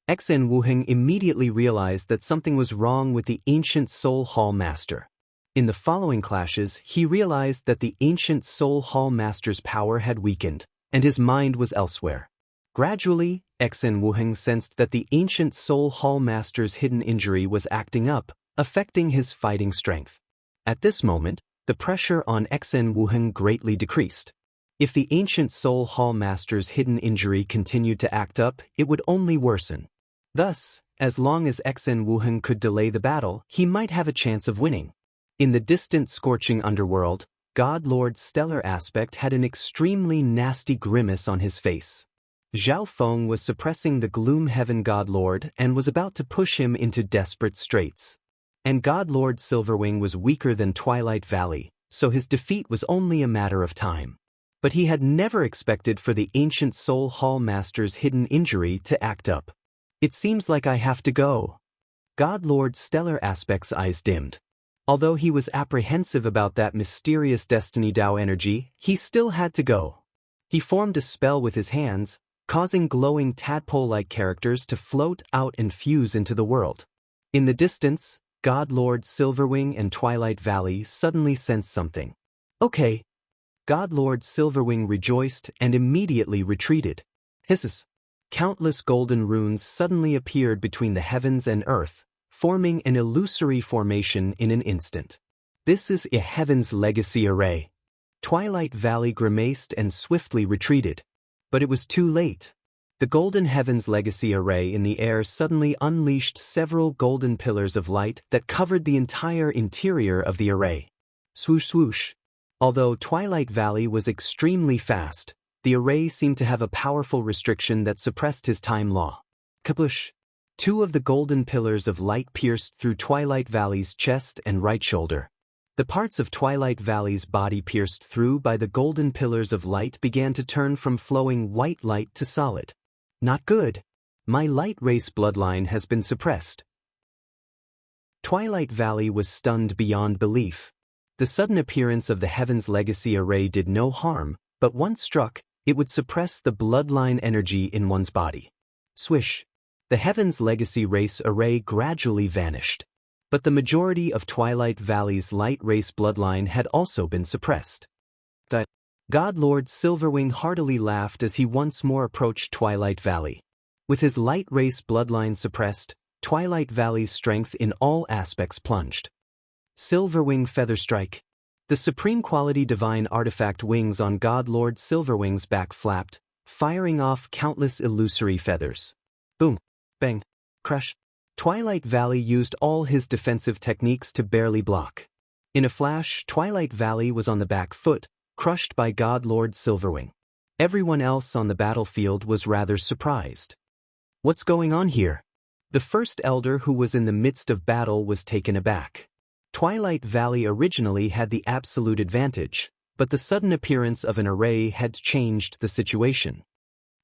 Xen Wuheng immediately realized that something was wrong with the ancient soul hall master. In the following clashes, he realized that the ancient soul hall master's power had weakened, and his mind was elsewhere. Gradually, Xen Wuheng sensed that the ancient soul hall master's hidden injury was acting up, affecting his fighting strength. At this moment, the pressure on Xen Wuheng greatly decreased. If the ancient soul hall master's hidden injury continued to act up, it would only worsen. Thus, as long as Xen Wuheng could delay the battle, he might have a chance of winning. In the distant scorching underworld, God Lord's stellar aspect had an extremely nasty grimace on his face. Zhao Feng was suppressing the Gloom Heaven God Lord and was about to push him into desperate straits. And God Lord Silverwing was weaker than Twilight Valley, so his defeat was only a matter of time. But he had never expected for the ancient soul hall master's hidden injury to act up. It seems like I have to go. God Lord Stellar Aspect's eyes dimmed. Although he was apprehensive about that mysterious Destiny Dao energy, he still had to go. He formed a spell with his hands, causing glowing tadpole-like characters to float out and fuse into the world. In the distance, God Lord Silverwing and Twilight Valley suddenly sensed something. Okay. God Lord Silverwing rejoiced and immediately retreated. Hisses. Countless golden runes suddenly appeared between the heavens and earth, forming an illusory formation in an instant. This is a Heaven's Legacy array. Twilight Valley grimaced and swiftly retreated. But it was too late. The Golden Heaven's Legacy array in the air suddenly unleashed several golden pillars of light that covered the entire interior of the array. Swoosh swoosh. Although Twilight Valley was extremely fast, the array seemed to have a powerful restriction that suppressed his time law. Kabush. Two of the golden pillars of light pierced through Twilight Valley's chest and right shoulder. The parts of Twilight Valley's body pierced through by the golden pillars of light began to turn from flowing white light to solid. Not good. My light race bloodline has been suppressed. Twilight Valley was stunned beyond belief. The sudden appearance of the Heaven's Legacy array did no harm, but once struck, it would suppress the bloodline energy in one's body. Swish. The Heaven's Legacy race array gradually vanished. But the majority of Twilight Valley's light race bloodline had also been suppressed. The God Lord Silverwing heartily laughed as he once more approached Twilight Valley. With his light race bloodline suppressed, Twilight Valley's strength in all aspects plunged. Silverwing Feather Strike. The supreme quality divine artifact wings on God Lord Silverwing's back flapped, firing off countless illusory feathers. Boom. Bang. Crush. Twilight Valley used all his defensive techniques to barely block. In a flash, Twilight Valley was on the back foot, crushed by God Lord Silverwing. Everyone else on the battlefield was rather surprised. What's going on here? The first elder who was in the midst of battle was taken aback. Twilight Valley originally had the absolute advantage, but the sudden appearance of an array had changed the situation.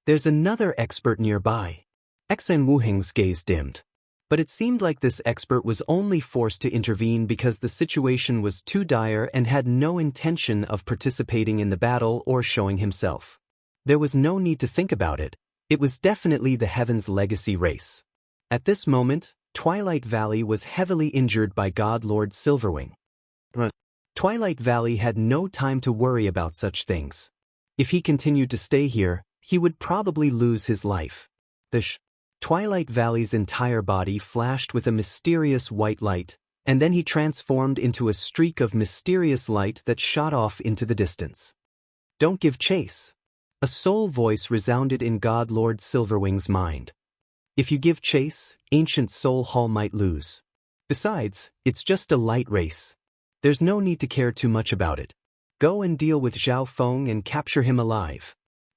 There's another expert nearby. Xen Wuheng's gaze dimmed. But it seemed like this expert was only forced to intervene because the situation was too dire and had no intention of participating in the battle or showing himself. There was no need to think about it. It was definitely the Heaven's Legacy race. At this moment, Twilight Valley was heavily injured by God Lord Silverwing. Twilight Valley had no time to worry about such things. If he continued to stay here, he would probably lose his life. Twilight Valley's entire body flashed with a mysterious white light, and then he transformed into a streak of mysterious light that shot off into the distance. Don't give chase. A soul voice resounded in God Lord Silverwing's mind. If you give chase, ancient soul hall might lose. Besides, it's just a light race. There's no need to care too much about it. Go and deal with Zhao Feng and capture him alive.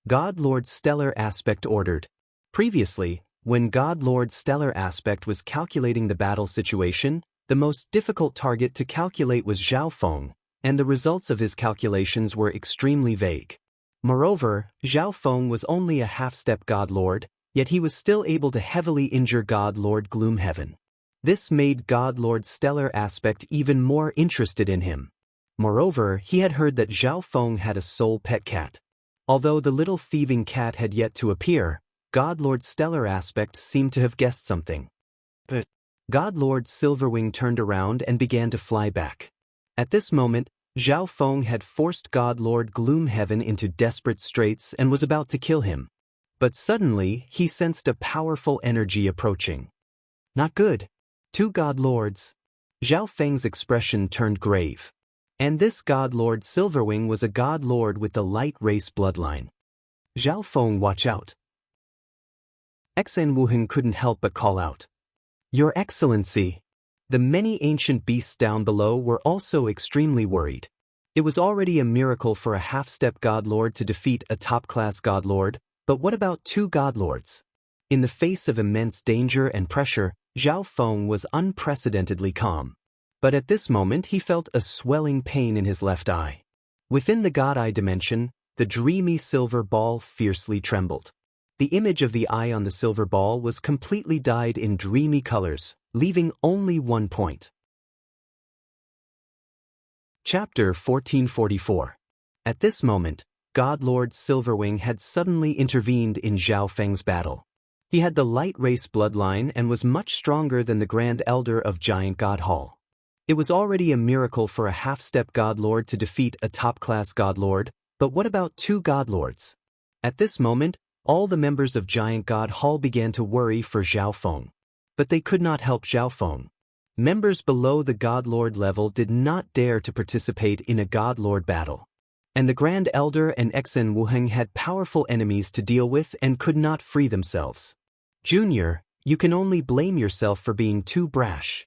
God Lord Stellar Aspect ordered. Previously, when God Lord Stellar Aspect was calculating the battle situation, the most difficult target to calculate was Zhao Feng, and the results of his calculations were extremely vague. Moreover, Zhao Feng was only a half-step God Lord, yet he was still able to heavily injure God Lord Gloomhaven. This made God Lord Stellar Aspect even more interested in him. Moreover, he had heard that Zhao Feng had a soul pet cat. Although the little thieving cat had yet to appear, God Lord Stellar Aspect seemed to have guessed something. But God Lord Silverwing turned around and began to fly back. At this moment, Zhao Feng had forced God Lord Gloomhaven into desperate straits and was about to kill him. But suddenly, he sensed a powerful energy approaching. Not good. Two God Lords. Zhao Feng's expression turned grave. And this God Lord Silverwing was a God Lord with the light race bloodline. Zhao Feng, watch out. Xen Wuhan couldn't help but call out. Your Excellency. The many ancient beasts down below were also extremely worried. It was already a miracle for a half-step God Lord to defeat a top-class God Lord, but what about two God Lords? In the face of immense danger and pressure, Zhao Feng was unprecedentedly calm. But at this moment he felt a swelling pain in his left eye. Within the God Eye dimension, the dreamy silver ball fiercely trembled. The image of the eye on the silver ball was completely dyed in dreamy colors, leaving only one point. Chapter 1444. At this moment, God Lord Silverwing had suddenly intervened in Zhao Feng's battle. He had the light race bloodline and was much stronger than the Grand Elder of Giant God Hall. It was already a miracle for a half-step God Lord to defeat a top-class God Lord, but what about two God Lords? At this moment, all the members of Giant God Hall began to worry for Zhao Feng. But they could not help Zhao Feng. Members below the God Lord level did not dare to participate in a God Lord battle. And the Grand Elder and Xen Wuheng had powerful enemies to deal with and could not free themselves. Junior, you can only blame yourself for being too brash.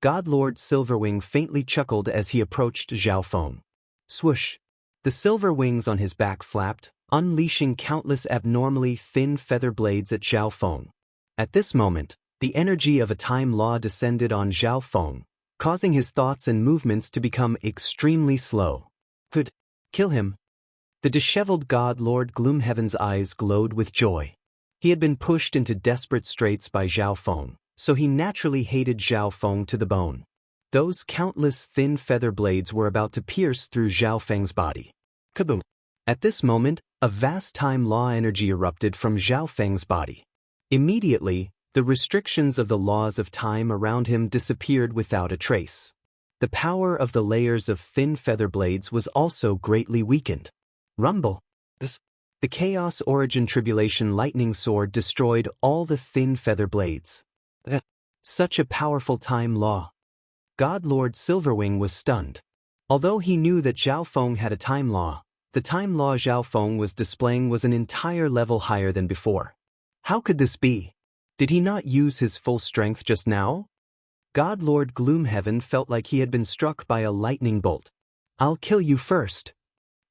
God Lord Silverwing faintly chuckled as he approached Zhao Feng. Swoosh! The silver wings on his back flapped, unleashing countless abnormally thin feather blades at Zhao Feng. At this moment, the energy of a time law descended on Zhao Feng, causing his thoughts and movements to become extremely slow. Could kill him. The disheveled God Lord Gloomhaven's eyes glowed with joy. He had been pushed into desperate straits by Zhao Feng, so he naturally hated Zhao Feng to the bone. Those countless thin feather blades were about to pierce through Zhao Feng's body. Kaboom! At this moment, a vast time law energy erupted from Zhao Feng's body. Immediately, the restrictions of the laws of time around him disappeared without a trace. The power of the layers of thin feather blades was also greatly weakened. Rumble! The Chaos Origin Tribulation Lightning Sword destroyed all the thin feather blades. Such a powerful time law. God Lord Silverwing was stunned. Although he knew that Zhao Feng had a time law, the time law Zhao Feng was displaying was an entire level higher than before. How could this be? Did he not use his full strength just now? God Lord Gloomhaven felt like he had been struck by a lightning bolt. I'll kill you first.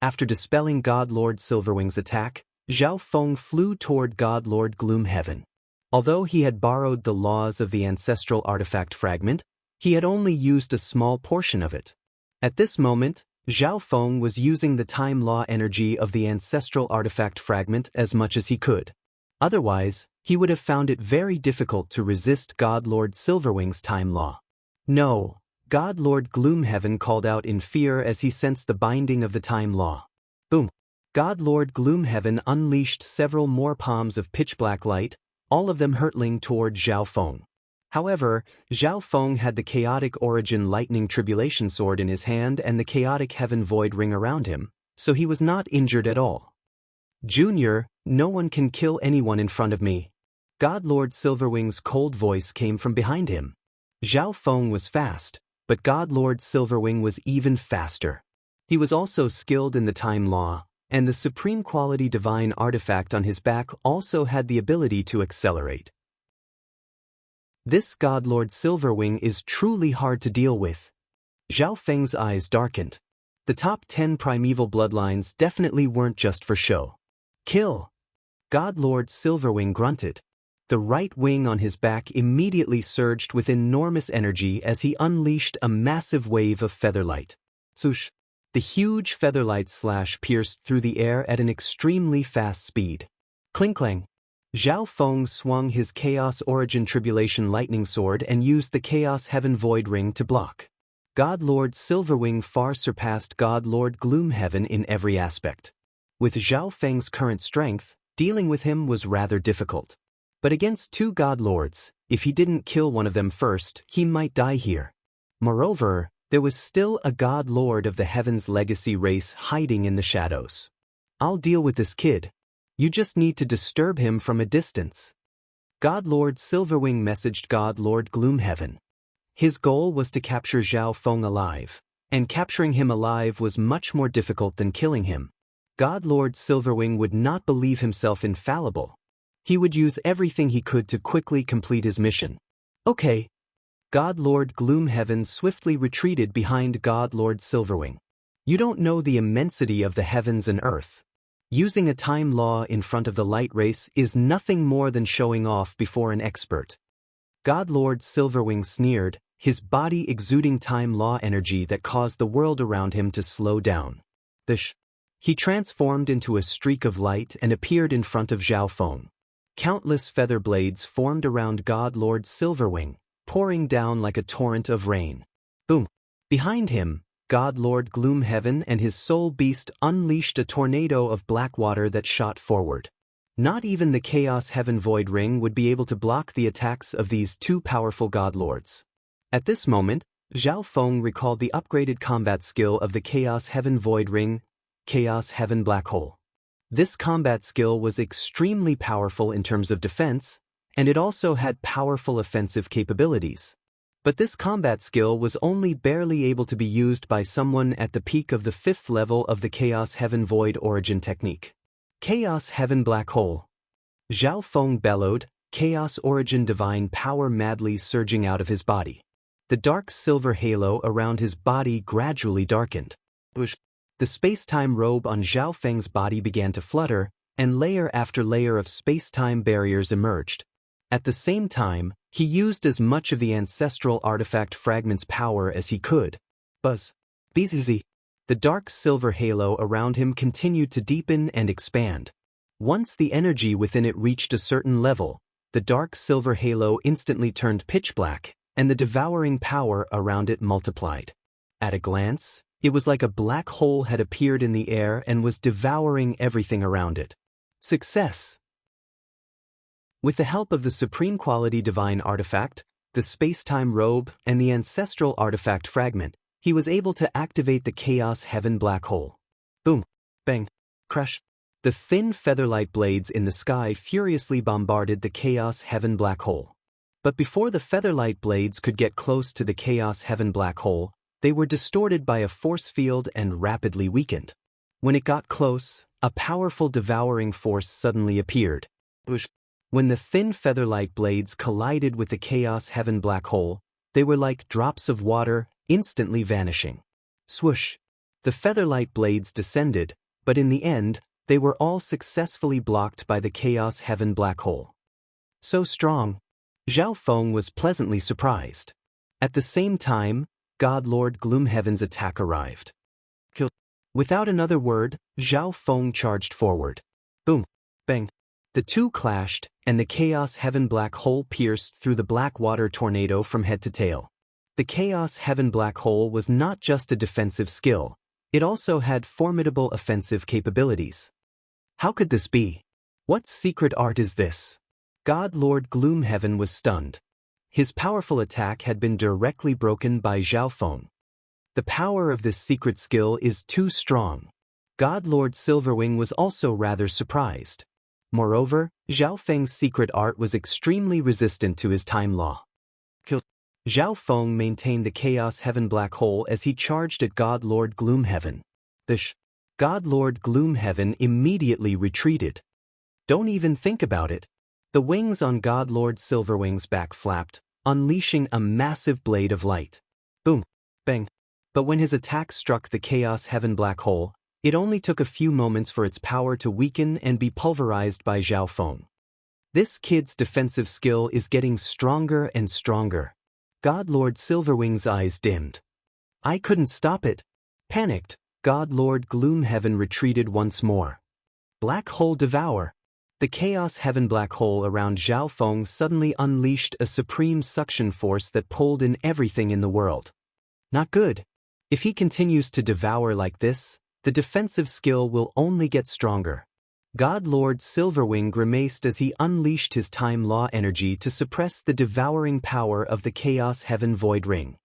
After dispelling God Lord Silverwing's attack, Zhao Feng flew toward God Lord Gloomhaven. Although he had borrowed the laws of the ancestral artifact fragment, he had only used a small portion of it. At this moment, Zhao Feng was using the time law energy of the ancestral artifact fragment as much as he could. Otherwise, he would have found it very difficult to resist God Lord Silverwing's time law. No, God Lord Gloomhaven called out in fear as he sensed the binding of the time law. Boom! God Lord Gloomhaven unleashed several more palms of pitch-black light, all of them hurtling toward Zhao Feng. However, Zhao Feng had the Chaotic Origin Lightning Tribulation Sword in his hand and the Chaotic Heaven Void Ring around him, so he was not injured at all. Junior, no one can kill anyone in front of me. God Lord Silverwing's cold voice came from behind him. Zhao Feng was fast, but God Lord Silverwing was even faster. He was also skilled in the time law, and the supreme quality divine artifact on his back also had the ability to accelerate. This godlord Silverwing is truly hard to deal with. Zhao Feng's eyes darkened. The top 10 primeval bloodlines definitely weren't just for show. Kill! Godlord Silverwing grunted. The right wing on his back immediately surged with enormous energy as he unleashed a massive wave of featherlight. Swoosh! The huge featherlight slash pierced through the air at an extremely fast speed. Clink-clang! Zhao Feng swung his Chaos Origin Tribulation Lightning Sword and used the Chaos Heaven Void Ring to block. Godlord Silverwing far surpassed Godlord Gloomheaven in every aspect. With Zhao Feng's current strength, dealing with him was rather difficult. But against two godlords, if he didn't kill one of them first, he might die here. Moreover, there was still a godlord of the Heaven's Legacy race hiding in the shadows. I'll deal with this kid. You just need to disturb him from a distance. Godlord Silverwing messaged Godlord Gloomheaven. His goal was to capture Zhao Feng alive, and capturing him alive was much more difficult than killing him. Godlord Silverwing would not believe himself infallible. He would use everything he could to quickly complete his mission. Okay. Godlord Gloomheaven swiftly retreated behind Godlord Silverwing. You don't know the immensity of the heavens and earth. Using a time law in front of the light race is nothing more than showing off before an expert. Godlord Silverwing sneered, his body exuding time law energy that caused the world around him to slow down. He transformed into a streak of light and appeared in front of Zhao Feng. Countless feather blades formed around Godlord Silverwing, pouring down like a torrent of rain. Boom! Behind him, Godlord Gloomheaven and his soul beast unleashed a tornado of black water that shot forward. Not even the Chaos Heaven Void Ring would be able to block the attacks of these two powerful godlords. At this moment, Zhao Feng recalled the upgraded combat skill of the Chaos Heaven Void Ring, Chaos Heaven Black Hole. This combat skill was extremely powerful in terms of defense, and it also had powerful offensive capabilities. But this combat skill was only barely able to be used by someone at the peak of the 5th level of the Chaos Heaven Void Origin technique. Chaos Heaven Black Hole. Zhao Feng bellowed, Chaos Origin Divine Power madly surging out of his body. The dark silver halo around his body gradually darkened. The space-time robe on Zhao Feng's body began to flutter, and layer after layer of space-time barriers emerged. At the same time, he used as much of the ancestral artifact fragment's power as he could. Buzz. Bzz. The dark silver halo around him continued to deepen and expand. Once the energy within it reached a certain level, the dark silver halo instantly turned pitch black, and the devouring power around it multiplied. At a glance, it was like a black hole had appeared in the air and was devouring everything around it. Success! With the help of the supreme quality divine artifact, the space-time robe, and the ancestral artifact fragment, he was able to activate the Chaos Heaven Black Hole. Boom! Bang! Crash! The thin featherlight blades in the sky furiously bombarded the Chaos Heaven Black Hole. But before the featherlight blades could get close to the Chaos Heaven Black Hole, they were distorted by a force field and rapidly weakened. When it got close, a powerful devouring force suddenly appeared. When the thin featherlight blades collided with the Chaos Heaven Black Hole, they were like drops of water, instantly vanishing. Swoosh! The featherlight blades descended, but in the end, they were all successfully blocked by the Chaos Heaven Black Hole. So strong! Zhao Feng was pleasantly surprised. At the same time, Godlord Gloomheaven's attack arrived. Kill! Without another word, Zhao Feng charged forward. Boom! Bang! The two clashed, and the Chaos Heaven Black Hole pierced through the black water tornado from head to tail. The Chaos Heaven Black Hole was not just a defensive skill, it also had formidable offensive capabilities. How could this be? What secret art is this? Godlord Gloomheaven was stunned. His powerful attack had been directly broken by Zhao Feng. The power of this secret skill is too strong. Godlord Silverwing was also rather surprised. Moreover, Zhao Feng's secret art was extremely resistant to his time law. Zhao Feng maintained the Chaos Heaven Black Hole as he charged at Godlord Gloomheaven. God Lord Gloomhaven immediately retreated. Don't even think about it. The wings on God Lord Silverwing's back flapped, unleashing a massive blade of light. Boom. Bang. But when his attack struck the Chaos Heaven black hole, it only took a few moments for its power to weaken and be pulverized by Zhao Feng. This kid's defensive skill is getting stronger and stronger. God Lord Silverwing's eyes dimmed. I couldn't stop it. Panicked, God Lord Gloomhaven retreated once more. Black Hole Devour. The Chaos Heaven black hole around Zhao Feng suddenly unleashed a supreme suction force that pulled in everything in the world. Not good. If he continues to devour like this, the defensive skill will only get stronger. God Lord Silverwing grimaced as he unleashed his Time Law energy to suppress the devouring power of the Chaos Heaven Void Ring.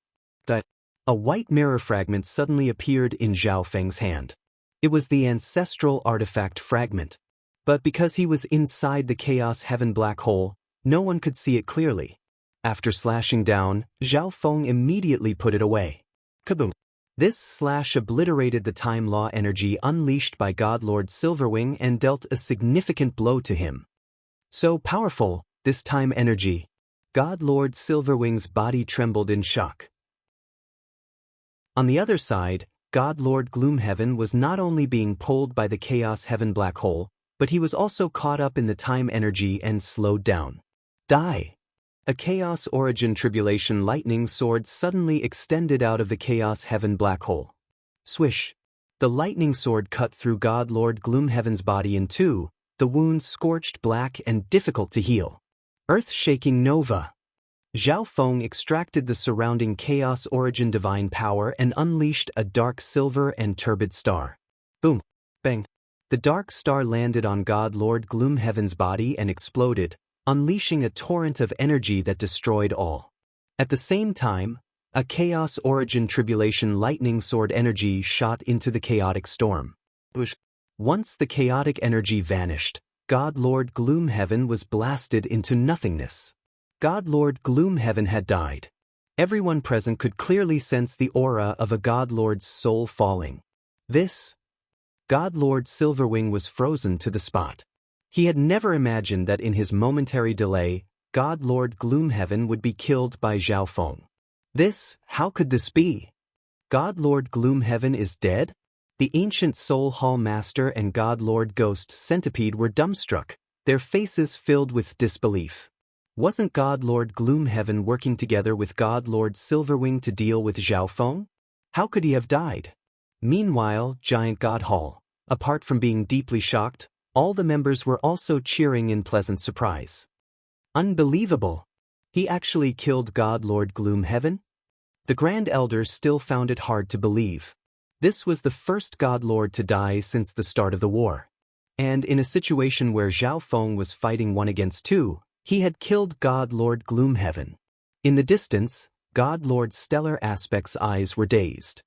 A white mirror fragment suddenly appeared in Zhao Feng's hand. It was the ancestral artifact fragment. But because he was inside the Chaos Heaven black hole, no one could see it clearly. After slashing down, Zhao Feng immediately put it away. Kaboom! This slash obliterated the Time Law energy unleashed by God Lord Silverwing and dealt a significant blow to him. So powerful, this time energy. God Lord Silverwing's body trembled in shock. On the other side, God Lord Gloomhaven was not only being pulled by the Chaos Heaven black hole, but he was also caught up in the time energy and slowed down. Die! A Chaos Origin Tribulation lightning sword suddenly extended out of the Chaos Heaven black hole. Swish! The lightning sword cut through God Lord Gloomhaven's body in two, the wound scorched black and difficult to heal. Earth-shaking nova! Zhao Feng extracted the surrounding Chaos Origin divine power and unleashed a dark silver and turbid star. Boom! Bang! The dark star landed on God Lord Gloomhaven's body and exploded, unleashing a torrent of energy that destroyed all. At the same time, a Chaos Origin Tribulation lightning sword energy shot into the chaotic storm. Once the chaotic energy vanished, God Lord Gloomhaven was blasted into nothingness. God Lord Gloomhaven had died. Everyone present could clearly sense the aura of a God Lord's soul falling. God Lord Silverwing was frozen to the spot. He had never imagined that in his momentary delay, God Lord Gloomhaven would be killed by Zhao Feng. How could this be? God Lord Gloomhaven is dead? The ancient Soul Hall Master and God Lord Ghost Centipede were dumbstruck, their faces filled with disbelief. Wasn't God Lord Gloomhaven working together with God Lord Silverwing to deal with Zhao Feng? How could he have died? Meanwhile, Giant God Hall. Apart from being deeply shocked, all the members were also cheering in pleasant surprise. Unbelievable! He actually killed God Lord Gloomhaven? The Grand Elder still found it hard to believe. This was the first God Lord to die since the start of the war. And in a situation where Zhao Feng was fighting 1 against 2, he had killed God Lord Gloomhaven. In the distance, God Lord Stellar Aspect's eyes were dazed.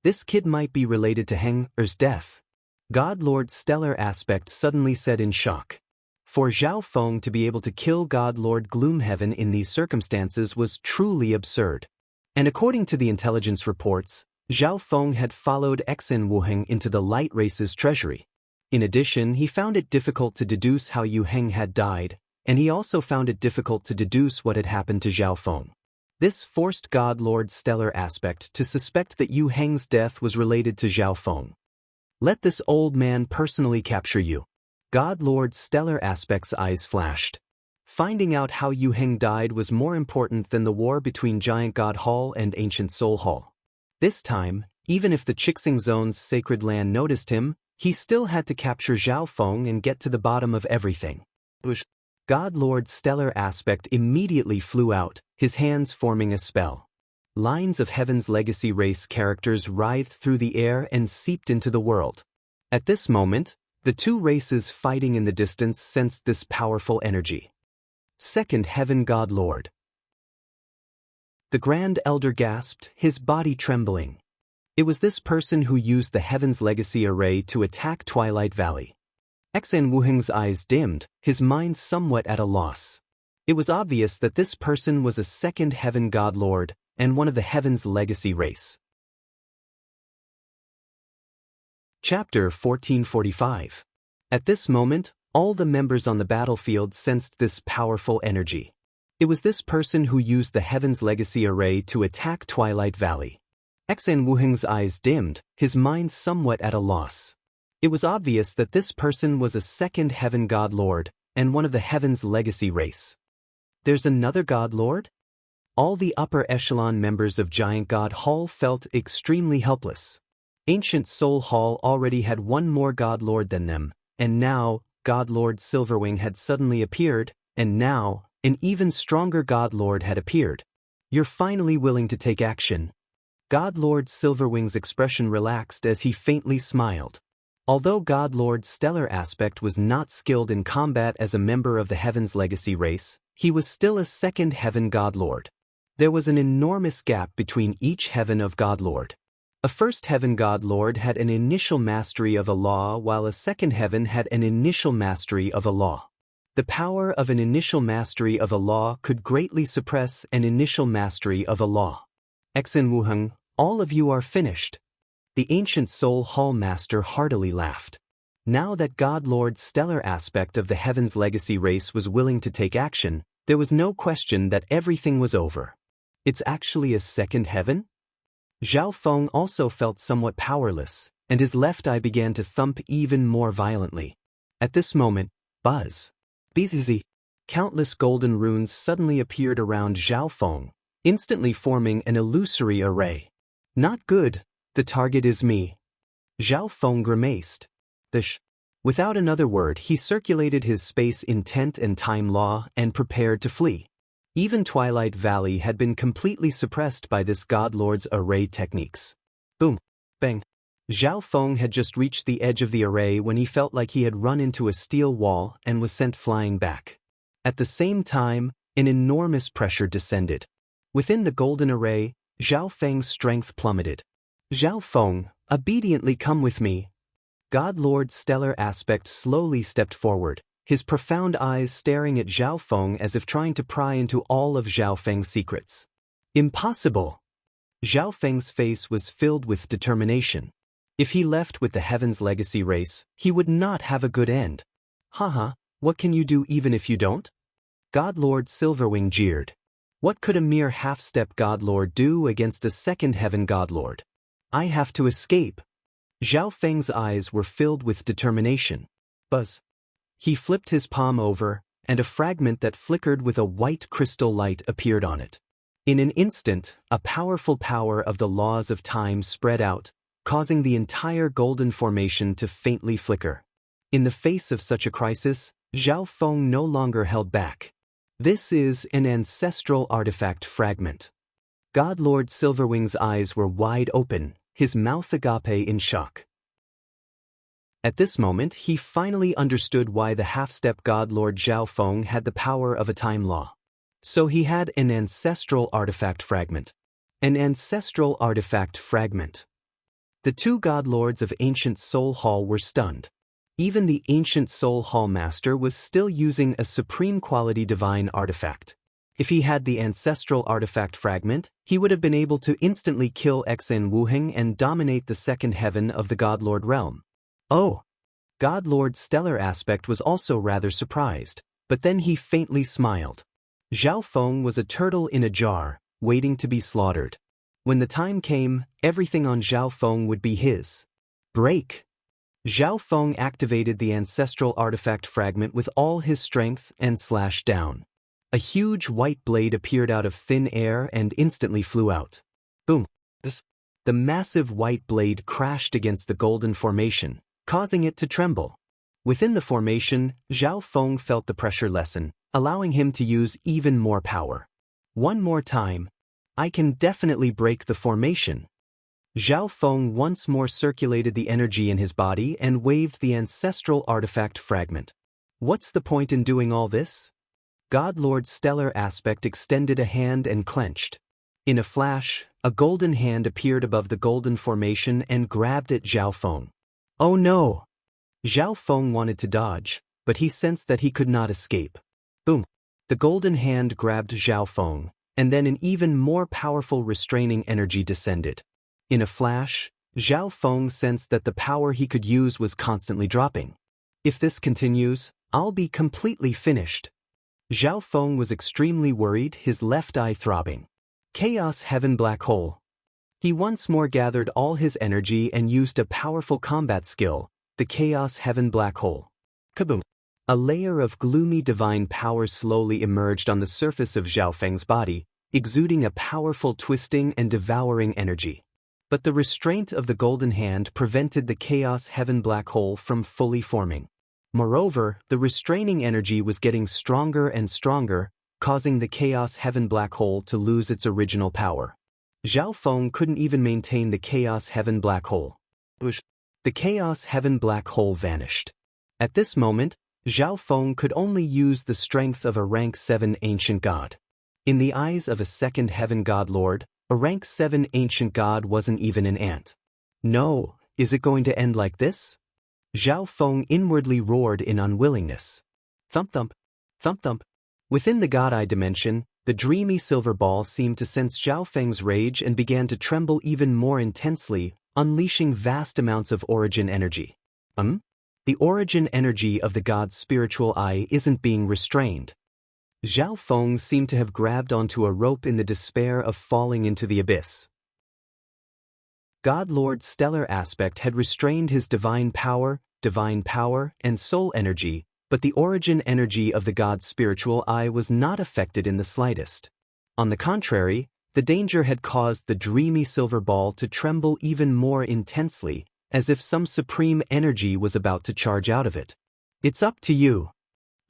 This kid might be related to Heng Er's death. God Lord Stellar Aspect suddenly said in shock. For Zhao Feng to be able to kill God Lord Gloomhaven in these circumstances was truly absurd. And according to the intelligence reports, Zhao Feng had followed Xen Wuheng into the Light Race's treasury. In addition, he found it difficult to deduce how Yu Heng had died, and he also found it difficult to deduce what had happened to Zhao Feng. This forced God Lord Stellar Aspect to suspect that Yu Heng's death was related to Zhao Feng. Let this old man personally capture you. God Lord Stellar Aspect's eyes flashed. Finding out how Yu Heng died was more important than the war between Giant God Hall and Ancient Soul Hall. This time, even if the Chixing Zone's sacred land noticed him, he still had to capture Zhao Feng and get to the bottom of everything. God Lord Stellar Aspect immediately flew out, his hands forming a spell. Lines of Heaven's Legacy race characters writhed through the air and seeped into the world. At this moment, the two races fighting in the distance sensed this powerful energy. Second Heaven God Lord. The Grand Elder gasped, his body trembling. It was this person who used the Heaven's Legacy array to attack Twilight Valley. Xen Wuheng's eyes dimmed, his mind somewhat at a loss. It was obvious that this person was a second Heaven God Lord, and one of the Heaven's Legacy race. Chapter 1445. At this moment, all the members on the battlefield sensed this powerful energy. It was this person who used the Heaven's Legacy Array to attack Twilight Valley. Xan Wuheng's eyes dimmed, his mind somewhat at a loss. It was obvious that this person was a second Heaven God Lord, and one of the Heaven's Legacy race. There's another God Lord? All the upper echelon members of Giant God Hall felt extremely helpless. Ancient Soul Hall already had one more God Lord than them, and now, God Lord Silverwing had suddenly appeared, and now, an even stronger God Lord had appeared. You're finally willing to take action. God Lord Silverwing's expression relaxed as he faintly smiled. Although God Lord Stellar Aspect was not skilled in combat as a member of the Heaven's Legacy race, he was still a second Heaven God Lord. There was an enormous gap between each Heaven of God Lord. A first Heaven God Lord had an initial mastery of a law while a second Heaven had an initial mastery of a law. The power of an initial mastery of a law could greatly suppress an initial mastery of a law. Xen Wuheng, all of you are finished. The Ancient Soul Hall Master heartily laughed. Now that God Lord Stellar Aspect of the Heaven's Legacy race was willing to take action, there was no question that everything was over. It's actually a second Heaven? Zhao Feng also felt somewhat powerless, and his left eye began to thump even more violently. At this moment, buzz. Bzz. Countless golden runes suddenly appeared around Zhao Feng, instantly forming an illusory array. Not good, the target is me. Zhao Feng grimaced. Without another word, he circulated his space intent and time law and prepared to flee. Even Twilight Valley had been completely suppressed by this God Lord's array techniques. Boom. Bang. Zhao Feng had just reached the edge of the array when he felt like he had run into a steel wall and was sent flying back. At the same time, an enormous pressure descended. Within the golden array, Zhao Feng's strength plummeted. Zhao Feng, obediently come with me. God Lord Stellar Aspect slowly stepped forward, his profound eyes staring at Zhao Feng as if trying to pry into all of Zhao Feng's secrets. Impossible! Zhao Feng's face was filled with determination. If he left with the Heaven's Legacy race, he would not have a good end. Haha, what can you do even if you don't? God Lord Silverwing jeered. What could a mere half-step God Lord do against a second Heaven God Lord? I have to escape. Zhao Feng's eyes were filled with determination. Buzz. He flipped his palm over, and a fragment that flickered with a white crystal light appeared on it. In an instant, a powerful power of the laws of time spread out, causing the entire golden formation to faintly flicker. In the face of such a crisis, Zhao Feng no longer held back. This is an ancestral artifact fragment. God Lord Silverwing's eyes were wide open, his mouth agape in shock. At this moment, he finally understood why the half-step God Lord Zhao Feng had the power of a time law. So he had an ancestral artifact fragment. An ancestral artifact fragment. The two God Lords of Ancient Soul Hall were stunned. Even the Ancient Soul Hall Master was still using a supreme quality divine artifact. If he had the ancestral artifact fragment, he would have been able to instantly kill Xen Wuheng and dominate the second heaven of the God Lord realm. Oh! God Lord Stellar Aspect was also rather surprised, but then he faintly smiled. Zhao Feng was a turtle in a jar, waiting to be slaughtered. When the time came, everything on Zhao Feng would be his. Break! Zhao Feng activated the ancestral artifact fragment with all his strength and slashed down. A huge white blade appeared out of thin air and instantly flew out. Boom! The massive white blade crashed against the golden formation, causing it to tremble. Within the formation, Zhao Feng felt the pressure lessen, allowing him to use even more power. One more time. I can definitely break the formation. Zhao Feng once more circulated the energy in his body and waved the ancestral artifact fragment. What's the point in doing all this? God Lord Stellar Aspect extended a hand and clenched. In a flash, a golden hand appeared above the golden formation and grabbed at Zhao Feng. Oh no! Zhao Feng wanted to dodge, but he sensed that he could not escape. Boom! The golden hand grabbed Zhao Feng, and then an even more powerful restraining energy descended. In a flash, Zhao Feng sensed that the power he could use was constantly dropping. If this continues, I'll be completely finished. Zhao Feng was extremely worried, his left eye throbbing. Chaos Heaven Black Hole. He once more gathered all his energy and used a powerful combat skill, the Chaos Heaven Black Hole. Kaboom! A layer of gloomy divine power slowly emerged on the surface of Zhao Feng's body, exuding a powerful twisting and devouring energy. But the restraint of the golden hand prevented the Chaos Heaven Black Hole from fully forming. Moreover, the restraining energy was getting stronger and stronger, causing the Chaos Heaven Black Hole to lose its original power. Zhao Feng couldn't even maintain the Chaos Heaven Black Hole. The Chaos Heaven Black Hole vanished. At this moment, Zhao Feng could only use the strength of a rank 7 ancient god. In the eyes of a second heaven god lord, a rank 7 ancient god wasn't even an ant. No, is it going to end like this? Zhao Feng inwardly roared in unwillingness. Thump thump, thump thump. Within the god-eye dimension, the dreamy silver ball seemed to sense Zhao Feng's rage and began to tremble even more intensely, unleashing vast amounts of origin energy. The origin energy of the god's spiritual eye isn't being restrained. Zhao Feng seemed to have grabbed onto a rope in the despair of falling into the abyss. God Lord's stellar aspect had restrained his divine power, and soul energy, but the origin energy of the god's spiritual eye was not affected in the slightest. On the contrary, the danger had caused the dreamy silver ball to tremble even more intensely, as if some supreme energy was about to charge out of it. It's up to you.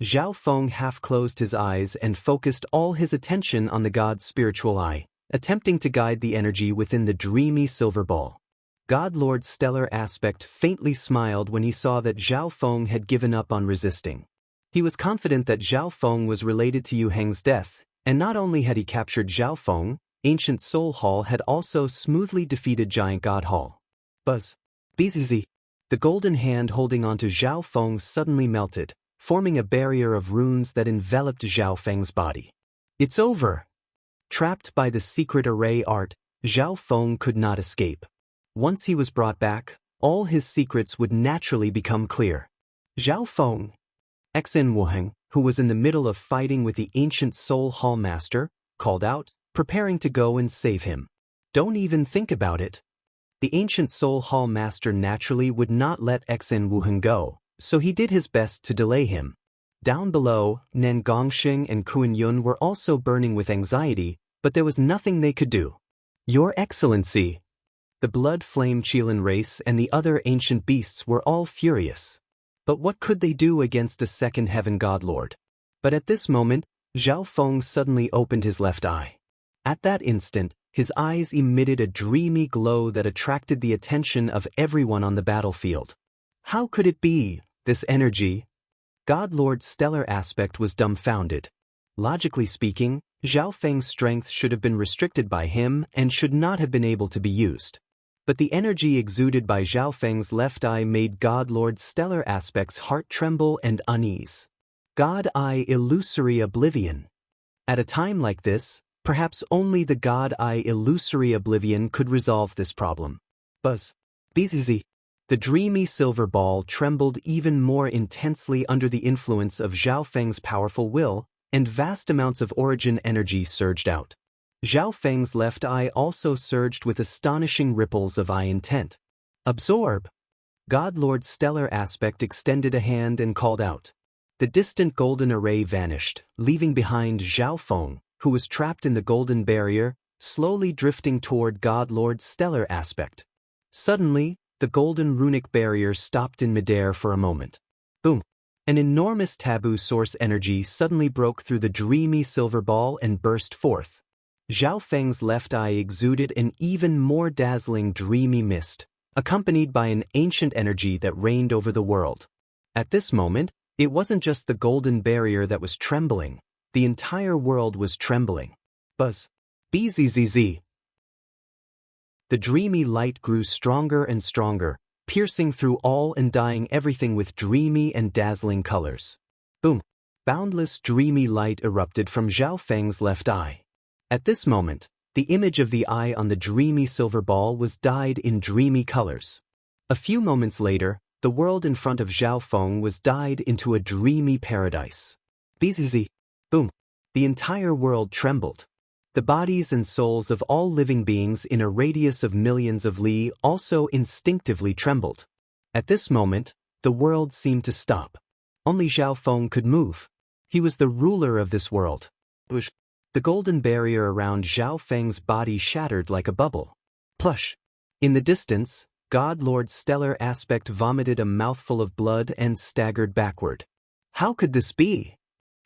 Zhao Feng half closed his eyes and focused all his attention on the god's spiritual eye, attempting to guide the energy within the dreamy silver ball. God Lord's stellar aspect faintly smiled when he saw that Zhao Feng had given up on resisting. He was confident that Zhao Feng was related to Yu Heng's death, and not only had he captured Zhao Feng, Ancient Soul Hall had also smoothly defeated Giant God Hall. Buzz. Bzz. The golden hand holding onto Zhao Feng suddenly melted, forming a barrier of runes that enveloped Zhao Feng's body. It's over. Trapped by the secret array art, Zhao Feng could not escape. Once he was brought back, all his secrets would naturally become clear. Zhao Feng. Xen Wuheng, who was in the middle of fighting with the ancient Soul Hall Master, called out, preparing to go and save him. Don't even think about it. The ancient Soul Hall Master naturally would not let Xen Wuheng go, so he did his best to delay him. Down below, Nen Gongxing and Kuan Yun were also burning with anxiety, but there was nothing they could do. Your Excellency. The Blood Flame Qilin race and the other ancient beasts were all furious. But what could they do against a second heaven god lord? But at this moment, Zhao Feng suddenly opened his left eye. At that instant, his eyes emitted a dreamy glow that attracted the attention of everyone on the battlefield. How could it be, this energy? God Lord's stellar aspect was dumbfounded. Logically speaking, Zhao Feng's strength should have been restricted by him and should not have been able to be used. But the energy exuded by Zhao Feng's left eye made God Lord's stellar aspect's heart tremble and unease. God Eye Illusory Oblivion. At a time like this, perhaps only the God Eye Illusory Oblivion could resolve this problem. Buzz. Bzz. The dreamy silver ball trembled even more intensely under the influence of Zhao Feng's powerful will, and vast amounts of origin energy surged out. Zhao Feng's left eye also surged with astonishing ripples of eye intent. Absorb! God Lord's stellar aspect extended a hand and called out. The distant golden array vanished, leaving behind Zhao Feng, who was trapped in the golden barrier, slowly drifting toward God Lord's stellar aspect. Suddenly, the golden runic barrier stopped in midair for a moment. Boom! An enormous taboo source energy suddenly broke through the dreamy silver ball and burst forth. Zhao Feng's left eye exuded an even more dazzling dreamy mist, accompanied by an ancient energy that reigned over the world. At this moment, it wasn't just the golden barrier that was trembling, the entire world was trembling. Buzz. Bzzz. The dreamy light grew stronger and stronger, piercing through all and dyeing everything with dreamy and dazzling colors. Boom! Boundless dreamy light erupted from Zhao Feng's left eye. At this moment, The image of the eye on the dreamy silver ball was dyed in dreamy colors. A few moments later, the world in front of Zhao Feng was dyed into a dreamy paradise. Bzz. Boom. The entire world trembled. The bodies and souls of all living beings in a radius of millions of li also instinctively trembled. At this moment, the world seemed to stop. Only Zhao Feng could move. He was the ruler of this world. The golden barrier around Zhao Feng's body shattered like a bubble. Plush. In the distance, God Lord Stellar Aspect vomited a mouthful of blood and staggered backward. How could this be?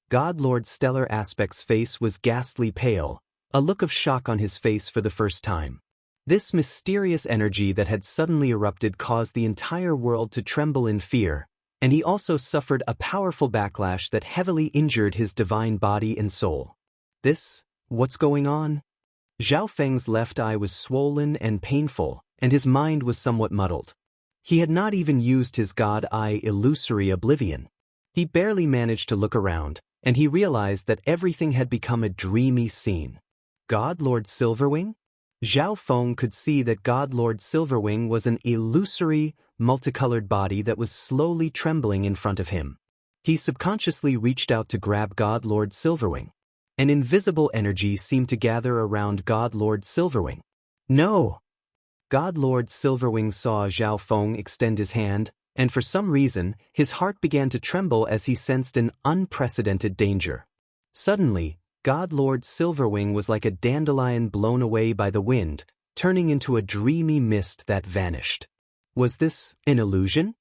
God Lord Stellar Aspect's face was ghastly pale, a look of shock on his face for the first time. This mysterious energy that had suddenly erupted caused the entire world to tremble in fear, and he also suffered a powerful backlash that heavily injured his divine body and soul. What's going on? Zhao Feng's left eye was swollen and painful, and his mind was somewhat muddled. He had not even used his God Eye illusory oblivion. He barely managed to look around, and he realized that everything had become a dreamy scene. God Lord Silverwing? Zhao Feng could see that God Lord Silverwing was an illusory, multicolored body that was slowly trembling in front of him. He subconsciously reached out to grab God Lord Silverwing. An invisible energy seemed to gather around God Lord Silverwing. No! God Lord Silverwing saw Zhao Feng extend his hand, and for some reason, his heart began to tremble as he sensed an unprecedented danger. Suddenly, God Lord Silverwing was like a dandelion blown away by the wind, turning into a dreamy mist that vanished. Was this an illusion?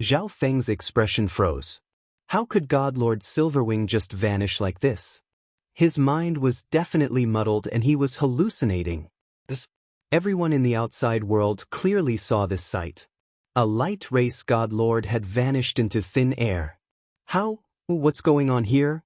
Zhao Feng's expression froze. How could God Lord Silverwing just vanish like this? His mind was definitely muddled and he was hallucinating. Everyone in the outside world clearly saw this sight. A light race God Lord had vanished into thin air. What's going on here?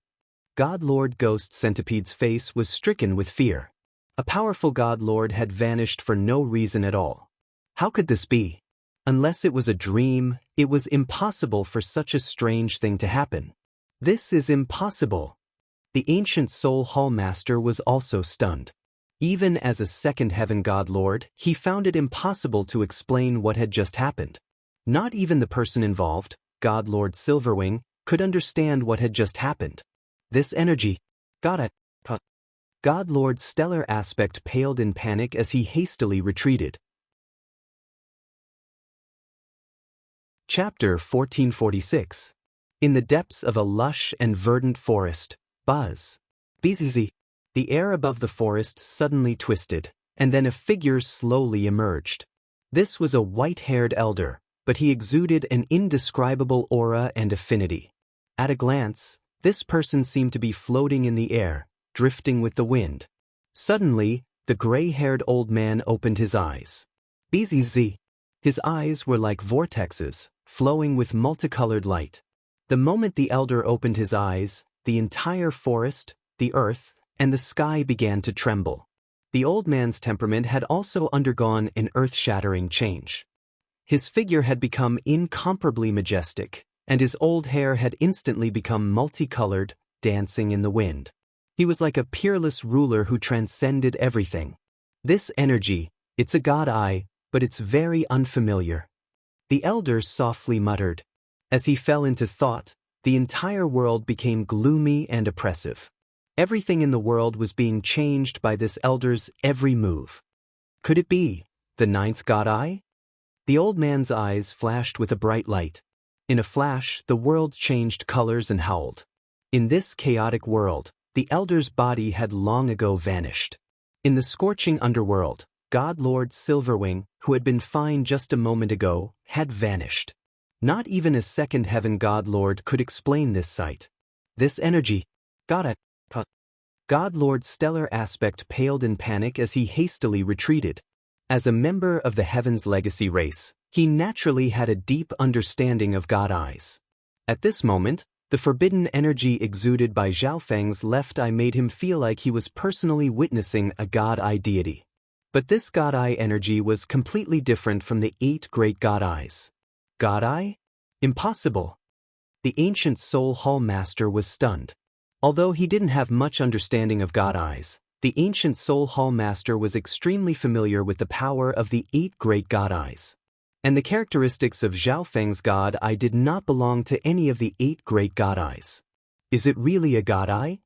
God Lord Ghost Centipede's face was stricken with fear. A powerful God Lord had vanished for no reason at all. How could this be? Unless it was a dream, it was impossible for such a strange thing to happen. This is impossible. The ancient Soul Hall Master was also stunned. Even as a second heaven God Lord, he found it impossible to explain what had just happened. Not even the person involved, God Lord Silverwing, could understand what had just happened. This energy, God Lord Stellar Aspect paled in panic as he hastily retreated. Chapter 1446. In the depths of a lush and verdant forest, Buzz. Bzz. The air above the forest suddenly twisted, and then a figure slowly emerged. This was a white-haired elder, but he exuded an indescribable aura and affinity. At a glance, this person seemed to be floating in the air, drifting with the wind. Suddenly, the gray-haired old man opened his eyes. Bzz. His eyes were like vortexes, flowing with multicolored light. The moment the elder opened his eyes, the entire forest, the earth, and the sky began to tremble. The old man's temperament had also undergone an earth-shattering change. His figure had become incomparably majestic, and his old hair had instantly become multicolored, dancing in the wind. He was like a peerless ruler who transcended everything. This energy, it's a God Eye, but it's very unfamiliar. The elder softly muttered. As he fell into thought, the entire world became gloomy and oppressive. Everything in the world was being changed by this elder's every move. Could it be the ninth God Eye? The old man's eyes flashed with a bright light. In a flash, the world changed colors and howled. In this chaotic world, the elder's body had long ago vanished. In the scorching underworld, God Lord Silverwing, who had been fine just a moment ago, had vanished. Not even a second heaven God Lord could explain this sight. This energy, God Lord Stellar Aspect paled in panic as he hastily retreated. As a member of the Heaven's Legacy race, he naturally had a deep understanding of God Eyes. At this moment, the forbidden energy exuded by Zhao Feng's left eye made him feel like he was personally witnessing a God Eye deity. But this God Eye energy was completely different from the 8 great God Eyes. God Eye? Impossible. The ancient Soul Hall Master was stunned. Although he didn't have much understanding of God Eyes, The ancient Soul Hall Master was extremely familiar with the power of the 8 great God Eyes. And the characteristics of Zhao Feng's God Eye did not belong to any of the 8 great God Eyes. Is it really a God Eye?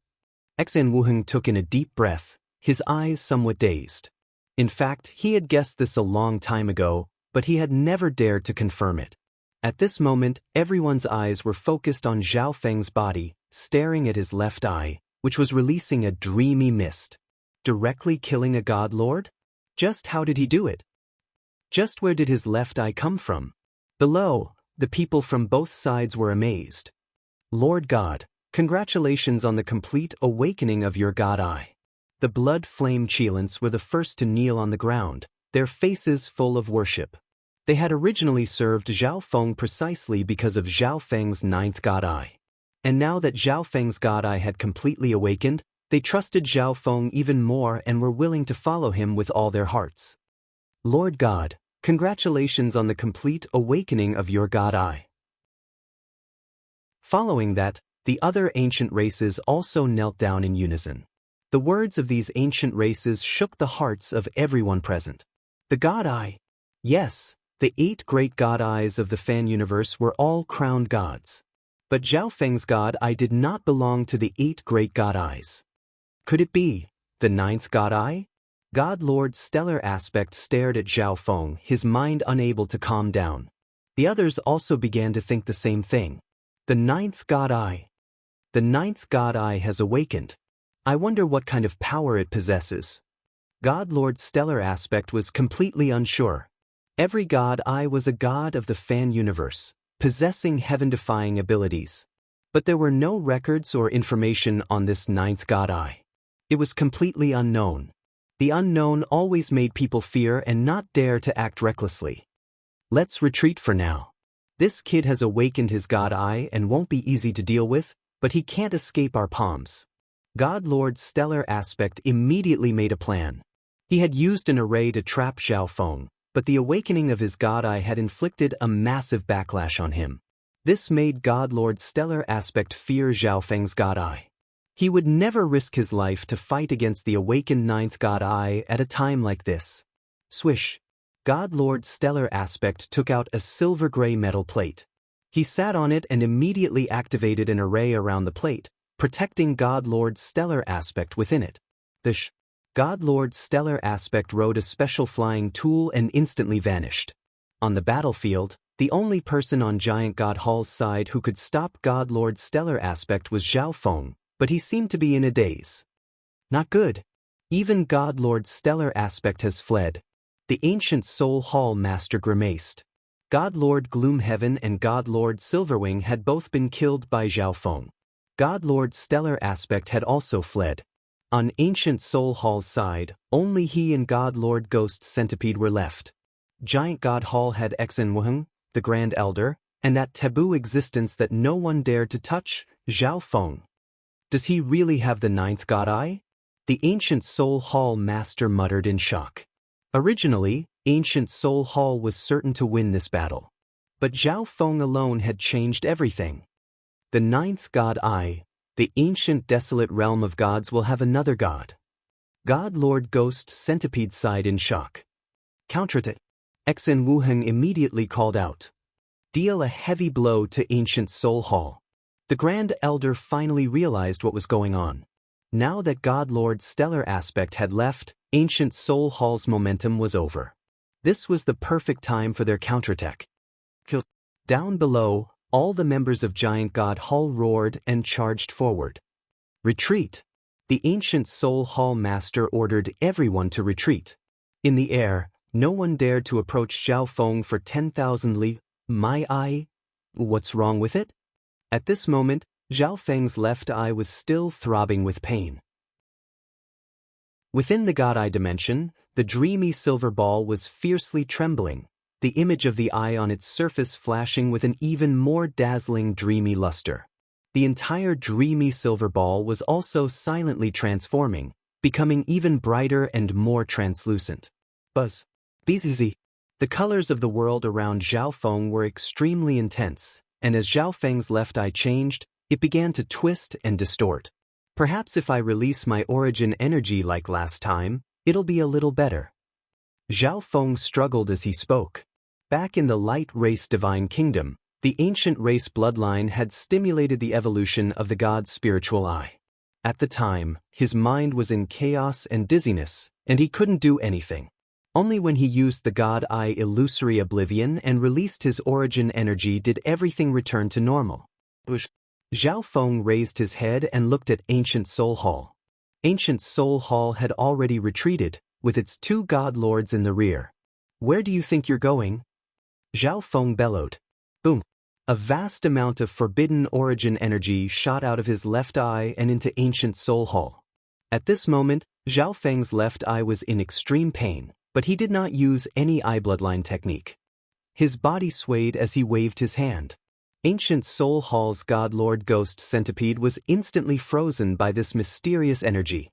Xan Wuheng took in a deep breath, his eyes somewhat dazed. In fact, he had guessed this a long time ago, but he had never dared to confirm it. At this moment, everyone's eyes were focused on Zhao Feng's body, staring at his left eye, which was releasing a dreamy mist. Directly killing a God Lord? Just how did he do it? Just where did his left eye come from? Below, the people from both sides were amazed. Lord God, congratulations on the complete awakening of your God Eye. The blood flame Qilins were the first to kneel on the ground, their faces full of worship. They had originally served Zhao Feng precisely because of Zhao Feng's 9th God Eye. And now that Zhao Feng's God Eye had completely awakened, they trusted Zhao Feng even more and were willing to follow him with all their hearts. Lord God, congratulations on the complete awakening of your God Eye. Following that, the other ancient races also knelt down in unison. The words of these ancient races shook the hearts of everyone present. The God Eye. Yes, the 8 great God Eyes of the Fan universe were all crowned gods. But Zhao Feng's God Eye did not belong to the 8 great God Eyes. Could it be the 9th God Eye? God Lord's stellar aspect stared at Zhao Feng, his mind unable to calm down. The others also began to think the same thing. The 9th God Eye. The 9th God Eye has awakened. I wonder what kind of power it possesses. God Lord's stellar aspect was completely unsure. Every God Eye was a god of the Fan universe, possessing heaven-defying abilities. But there were no records or information on this 9th God Eye. It was completely unknown. The unknown always made people fear and not dare to act recklessly. Let's retreat for now. This kid has awakened his God Eye and won't be easy to deal with, but he can't escape our palms. God Lord's stellar aspect immediately made a plan. He had used an array to trap Zhao Feng, but the awakening of his God Eye had inflicted a massive backlash on him. This made God Lord's stellar aspect fear Zhao Feng's God Eye. He would never risk his life to fight against the awakened 9th God Eye at a time like this. Swish! God Lord's stellar aspect took out a silver-gray metal plate. He sat on it and immediately activated an array around the plate, protecting God Lord's stellar aspect within it. God Lord's stellar aspect rode a special flying tool and instantly vanished. On the battlefield, the only person on Giant God Hall's side who could stop God Lord's stellar aspect was Zhao Feng, but he seemed to be in a daze. Not good. Even God Lord's stellar aspect has fled. The ancient Soul Hall Master grimaced. God Lord Gloomhaven and God Lord Silverwing had both been killed by Zhao Feng. God Lord's stellar aspect had also fled. On ancient Soul Hall's side, only he and God Lord Ghost Centipede were left. Giant God Hall had Xen Wuheng, the Grand Elder, and that taboo existence that no one dared to touch, Zhao Feng. Does he really have the 9th God Eye? The ancient Soul Hall Master muttered in shock. Originally, ancient Soul Hall was certain to win this battle. But Zhao Feng alone had changed everything. The 9th God Eye, the ancient desolate realm of gods, will have another god. God Lord Ghost Centipede sighed in shock. Counterattack. Xen Wuheng immediately called out. Deal a heavy blow to ancient Soul Hall. The Grand Elder finally realized what was going on. Now that God Lord's stellar aspect had left, ancient Soul Hall's momentum was over. This was the perfect time for their counterattack. Down below, all the members of Giant God Hall roared and charged forward. Retreat! The ancient Soul Hall Master ordered everyone to retreat. In the air, no one dared to approach Zhao Feng for 10,000 li. My eye? What's wrong with it? At this moment, Zhao Feng's left eye was still throbbing with pain. Within the God Eye dimension, the dreamy silver ball was fiercely trembling, the image of the eye on its surface flashing with an even more dazzling dreamy luster. The entire dreamy silver ball was also silently transforming, becoming even brighter and more translucent. Buzz. BZZ. The colors of the world around Zhao Feng were extremely intense, and as Zhao Feng's left eye changed, it began to twist and distort. Perhaps if I release my origin energy like last time, it'll be a little better. Zhao Feng struggled as he spoke. Back in the light race divine kingdom, the ancient race bloodline had stimulated the evolution of the god's spiritual eye. At the time, his mind was in chaos and dizziness, and he couldn't do anything. Only when he used the god eye illusory oblivion and released his origin energy did everything return to normal. Zhao Feng raised his head and looked at Ancient Soul Hall. Ancient Soul Hall had already retreated, with its two god lords in the rear. Where do you think you're going? Zhao Feng bellowed. Boom! A vast amount of forbidden origin energy shot out of his left eye and into Ancient Soul Hall. At this moment, Zhao Feng's left eye was in extreme pain, but he did not use any eye bloodline technique. His body swayed as he waved his hand. Ancient Soul Hall's God Lord Ghost Centipede was instantly frozen by this mysterious energy.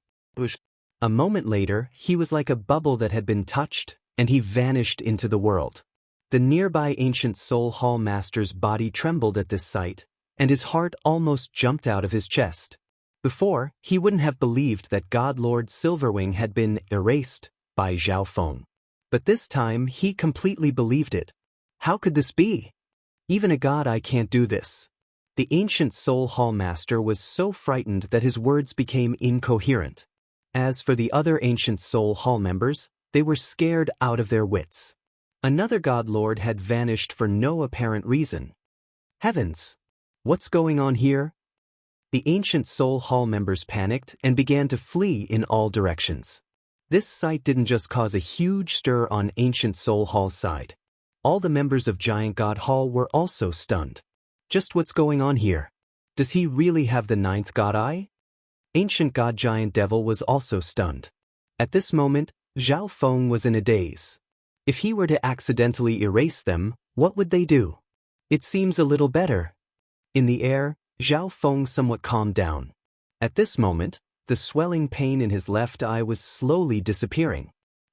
A moment later, he was like a bubble that had been touched, and he vanished into the world. The nearby Ancient Soul Hall Master's body trembled at this sight, and his heart almost jumped out of his chest. Before, he wouldn't have believed that God Lord Silverwing had been erased by Zhao Feng. But this time, he completely believed it. How could this be? Even a god eye can't do this. The Ancient Soul Hall Master was so frightened that his words became incoherent. As for the other Ancient Soul Hall members, they were scared out of their wits. Another god lord had vanished for no apparent reason. Heavens! What's going on here? The Ancient Soul Hall members panicked and began to flee in all directions. This sight didn't just cause a huge stir on Ancient Soul Hall's side. All the members of Giant God Hall were also stunned. Just what's going on here? Does he really have the ninth god eye? Ancient God Giant Devil was also stunned. At this moment, Zhao Feng was in a daze. If he were to accidentally erase them, what would they do? It seems a little better. In the air, Zhao Feng somewhat calmed down. At this moment, the swelling pain in his left eye was slowly disappearing.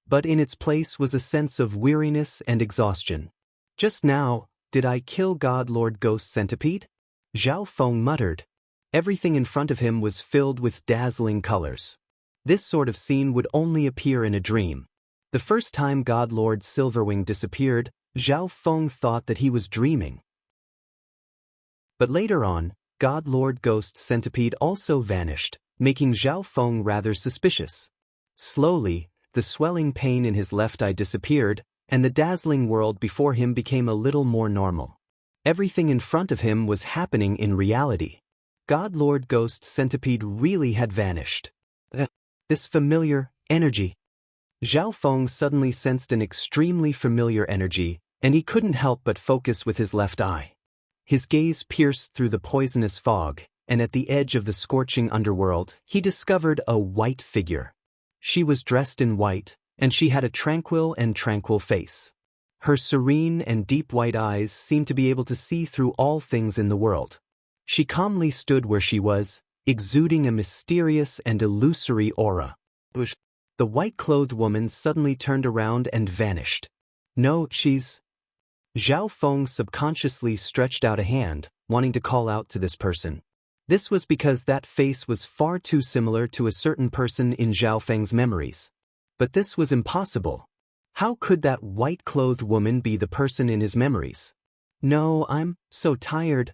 But in its place was a sense of weariness and exhaustion. Just now, did I kill God Lord Ghost Centipede? Zhao Feng muttered. Everything in front of him was filled with dazzling colors. This sort of scene would only appear in a dream. The first time God Lord Silverwing disappeared, Zhao Feng thought that he was dreaming. But later on, God Lord Ghost Centipede also vanished, making Zhao Feng rather suspicious. Slowly, the swelling pain in his left eye disappeared, and the dazzling world before him became a little more normal. Everything in front of him was happening in reality. God Lord Ghost Centipede really had vanished. This familiar energy. Zhao Feng suddenly sensed an extremely familiar energy, and he couldn't help but focus with his left eye. His gaze pierced through the poisonous fog, and at the edge of the scorching underworld, he discovered a white figure. She was dressed in white, and she had a tranquil face. Her serene and deep white eyes seemed to be able to see through all things in the world. She calmly stood where she was, exuding a mysterious and illusory aura. The white-clothed woman suddenly turned around and vanished. No, she's... Zhao Feng subconsciously stretched out a hand, wanting to call out to this person. This was because that face was far too similar to a certain person in Zhao Feng's memories. But this was impossible. How could that white-clothed woman be the person in his memories? No, I'm so tired.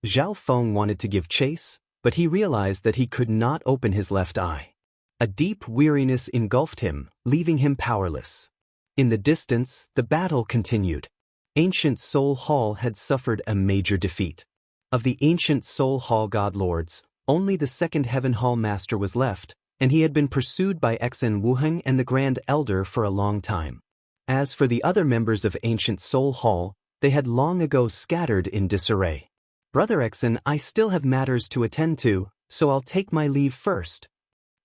Zhao Feng wanted to give chase, but he realized that he could not open his left eye. A deep weariness engulfed him, leaving him powerless. In the distance, the battle continued. Ancient Soul Hall had suffered a major defeat. Of the Ancient Soul Hall God Lords, only the Second Heaven Hall Master was left, and he had been pursued by Exen Wuheng and the Grand Elder for a long time. As for the other members of Ancient Soul Hall, they had long ago scattered in disarray. Brother Exen, I still have matters to attend to, so I'll take my leave first.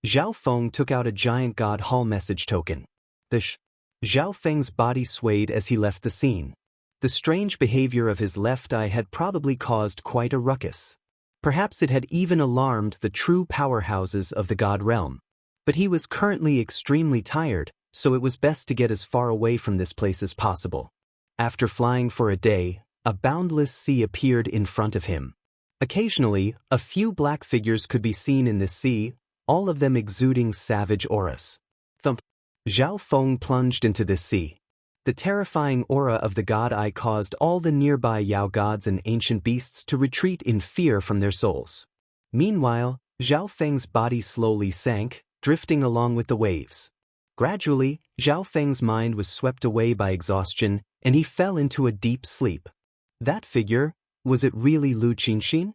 Zhao Feng took out a giant God Hall message token. Zhao Feng's body swayed as he left the scene. The strange behavior of his left eye had probably caused quite a ruckus. Perhaps it had even alarmed the true powerhouses of the God realm. But he was currently extremely tired, so it was best to get as far away from this place as possible. After flying for a day, a boundless sea appeared in front of him. Occasionally, a few black figures could be seen in this sea, all of them exuding savage auras. Thump. Zhao Feng plunged into this sea. The terrifying aura of the god eye caused all the nearby Yao gods and ancient beasts to retreat in fear from their souls. Meanwhile, Zhao Feng's body slowly sank, drifting along with the waves. Gradually, Zhao Feng's mind was swept away by exhaustion, and he fell into a deep sleep. That figure, was it really Lu Qinxin?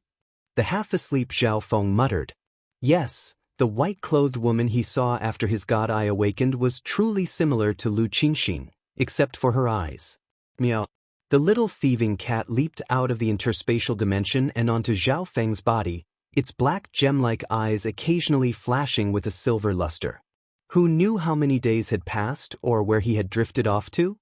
The half-asleep Zhao Feng muttered. Yes, the white-clothed woman he saw after his god eye awakened was truly similar to Lu Qinxin, except for her eyes. Meow. The little thieving cat leaped out of the interspatial dimension and onto Zhao Feng's body, its black gem-like eyes occasionally flashing with a silver luster. Who knew how many days had passed or where he had drifted off to?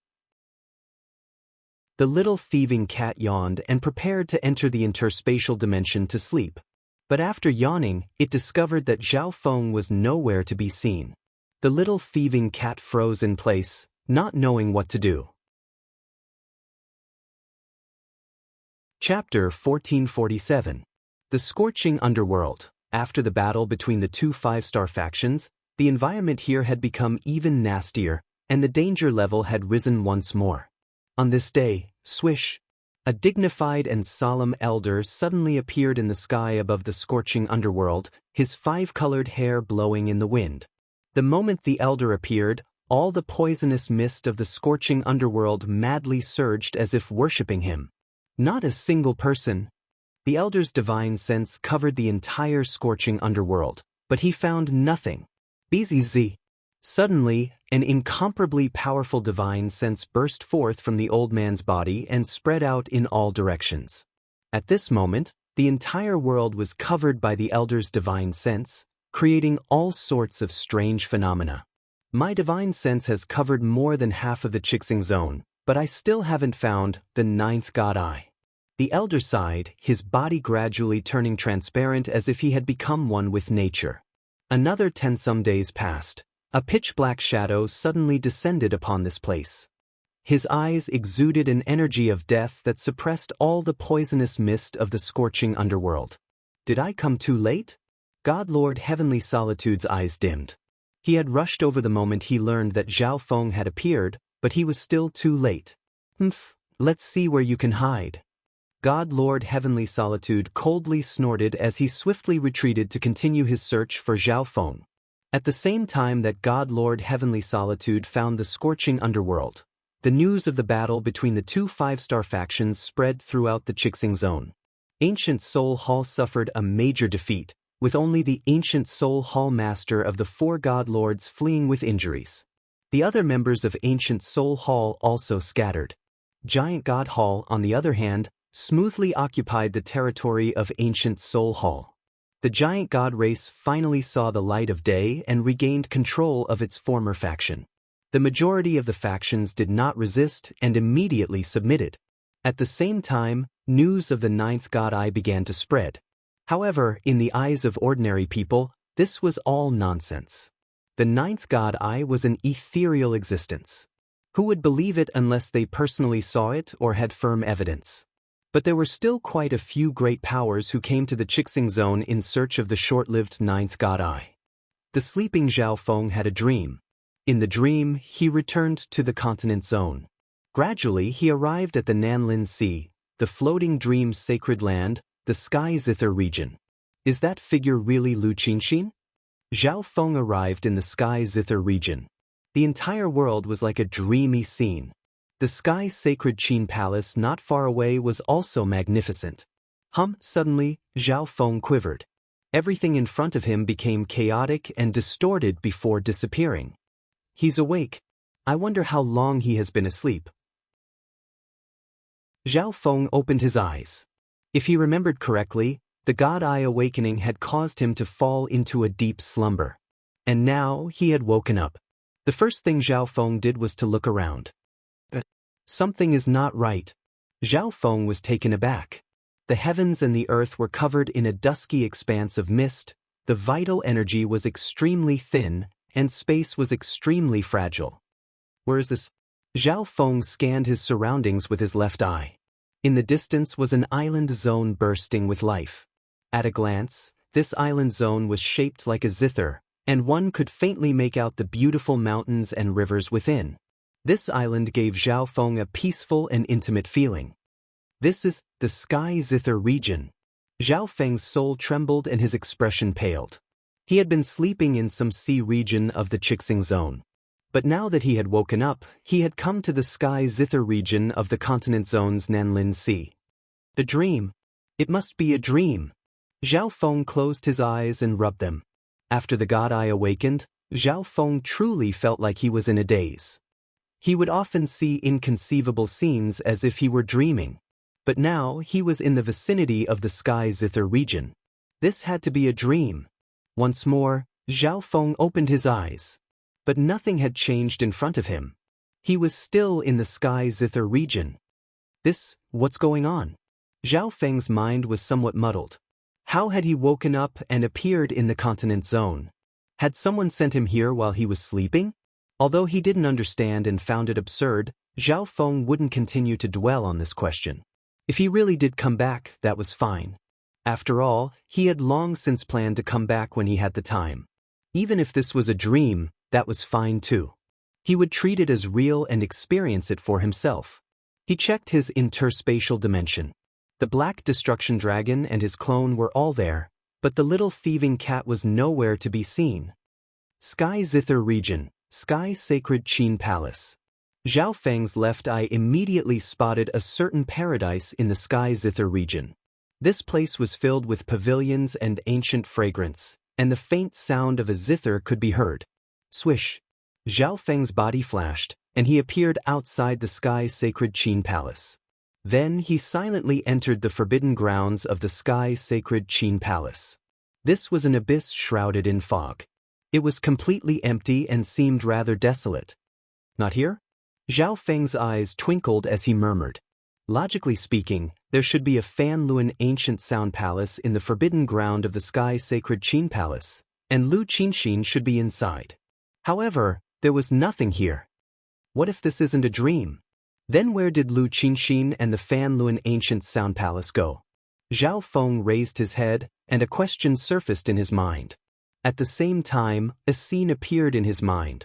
The little thieving cat yawned and prepared to enter the interspatial dimension to sleep. But after yawning, it discovered that Zhao Feng was nowhere to be seen. The little thieving cat froze in place, not knowing what to do. Chapter 1447. The Scorching Underworld. After the battle between the two five-star factions, the environment here had become even nastier, and the danger level had risen once more. On this day, swish, a dignified and solemn elder suddenly appeared in the sky above the scorching underworld, his five-colored hair blowing in the wind. The moment the elder appeared, all the poisonous mist of the scorching underworld madly surged as if worshipping him. Not a single person. The elder's divine sense covered the entire scorching underworld, but he found nothing. Bzz. Suddenly, an incomparably powerful divine sense burst forth from the old man's body and spread out in all directions. At this moment, the entire world was covered by the elder's divine sense, creating all sorts of strange phenomena. My divine sense has covered more than half of the Chixing zone, but I still haven't found the ninth god eye. The elder sighed, his body gradually turning transparent as if he had become one with nature. Another 10-some days passed. A pitch-black shadow suddenly descended upon this place. His eyes exuded an energy of death that suppressed all the poisonous mist of the scorching underworld. Did I come too late? God Lord Heavenly Solitude's eyes dimmed. He had rushed over the moment he learned that Zhao Feng had appeared, but he was still too late. Let's see where you can hide. God Lord Heavenly Solitude coldly snorted as he swiftly retreated to continue his search for Zhao Feng. At the same time that God Lord Heavenly Solitude found the scorching underworld, the news of the battle between the two five-star factions spread throughout the Chixing zone. Ancient Soul Hall suffered a major defeat, with only the Ancient Soul Hall master of the four God Lords fleeing with injuries. The other members of Ancient Soul Hall also scattered. Giant God Hall, on the other hand, smoothly occupied the territory of Ancient Soul Hall. The giant god race finally saw the light of day and regained control of its former faction. The majority of the factions did not resist and immediately submitted. At the same time, news of the ninth god eye began to spread. However, in the eyes of ordinary people, this was all nonsense. The ninth god eye was an ethereal existence. Who would believe it unless they personally saw it or had firm evidence? But there were still quite a few great powers who came to the Chixing zone in search of the short-lived ninth god eye. The sleeping Zhao Feng had a dream. In the dream, he returned to the continent zone. Gradually, he arrived at the Nanlin Sea, the floating dream's sacred land, the Sky Zither region. Is that figure really Lu Qinxin? Zhao Feng arrived in the Sky Zither region. The entire world was like a dreamy scene. The Sky Sacred Qin Palace not far away was also magnificent. Suddenly, Zhao Feng quivered. Everything in front of him became chaotic and distorted before disappearing. He's awake. I wonder how long he has been asleep. Zhao Feng opened his eyes. If he remembered correctly, the God Eye awakening had caused him to fall into a deep slumber. And now he had woken up. The first thing Zhao Feng did was to look around. Something is not right. Zhao Feng was taken aback. The heavens and the earth were covered in a dusky expanse of mist, the vital energy was extremely thin, and space was extremely fragile. Where is this? Zhao Feng scanned his surroundings with his left eye. In the distance was an island zone bursting with life. At a glance, this island zone was shaped like a zither, and one could faintly make out the beautiful mountains and rivers within. This island gave Zhao Feng a peaceful and intimate feeling. This is the Sky Zither region. Zhao Feng's soul trembled and his expression paled. He had been sleeping in some sea region of the Chixing zone. But now that he had woken up, he had come to the Sky Zither region of the continent zone's Nanlin Sea. A dream. It must be a dream. Zhao Feng closed his eyes and rubbed them. After the god eye awakened, Zhao Feng truly felt like he was in a daze. He would often see inconceivable scenes as if he were dreaming. But now he was in the vicinity of the Sky Zither region. This had to be a dream. Once more, Zhao Feng opened his eyes. But nothing had changed in front of him. He was still in the Sky Zither region. What's going on? Zhao Feng's mind was somewhat muddled. How had he woken up and appeared in the continent zone? Had someone sent him here while he was sleeping? Although he didn't understand and found it absurd, Zhao Feng wouldn't continue to dwell on this question. If he really did come back, that was fine. After all, he had long since planned to come back when he had the time. Even if this was a dream, that was fine too. He would treat it as real and experience it for himself. He checked his interspatial dimension. The black destruction dragon and his clone were all there, but the little thieving cat was nowhere to be seen. Sky Zither region, Sky Sacred Qin Palace. Zhao Feng's left eye immediately spotted a certain paradise in the Sky Zither region. This place was filled with pavilions and ancient fragrance, and the faint sound of a zither could be heard. Swish! Zhao Feng's body flashed, and he appeared outside the Sky Sacred Qin Palace. Then he silently entered the forbidden grounds of the Sky Sacred Qin Palace. This was an abyss shrouded in fog. It was completely empty and seemed rather desolate. Not here? Zhao Feng's eyes twinkled as he murmured. Logically speaking, there should be a Fanluan ancient sound palace in the forbidden ground of the Sky Sacred Qin Palace, and Lu Qinxin should be inside. However, there was nothing here. What if this isn't a dream? Then where did Lu Qinxin and the Fanluan ancient sound palace go? Zhao Feng raised his head, and a question surfaced in his mind. At the same time, a scene appeared in his mind.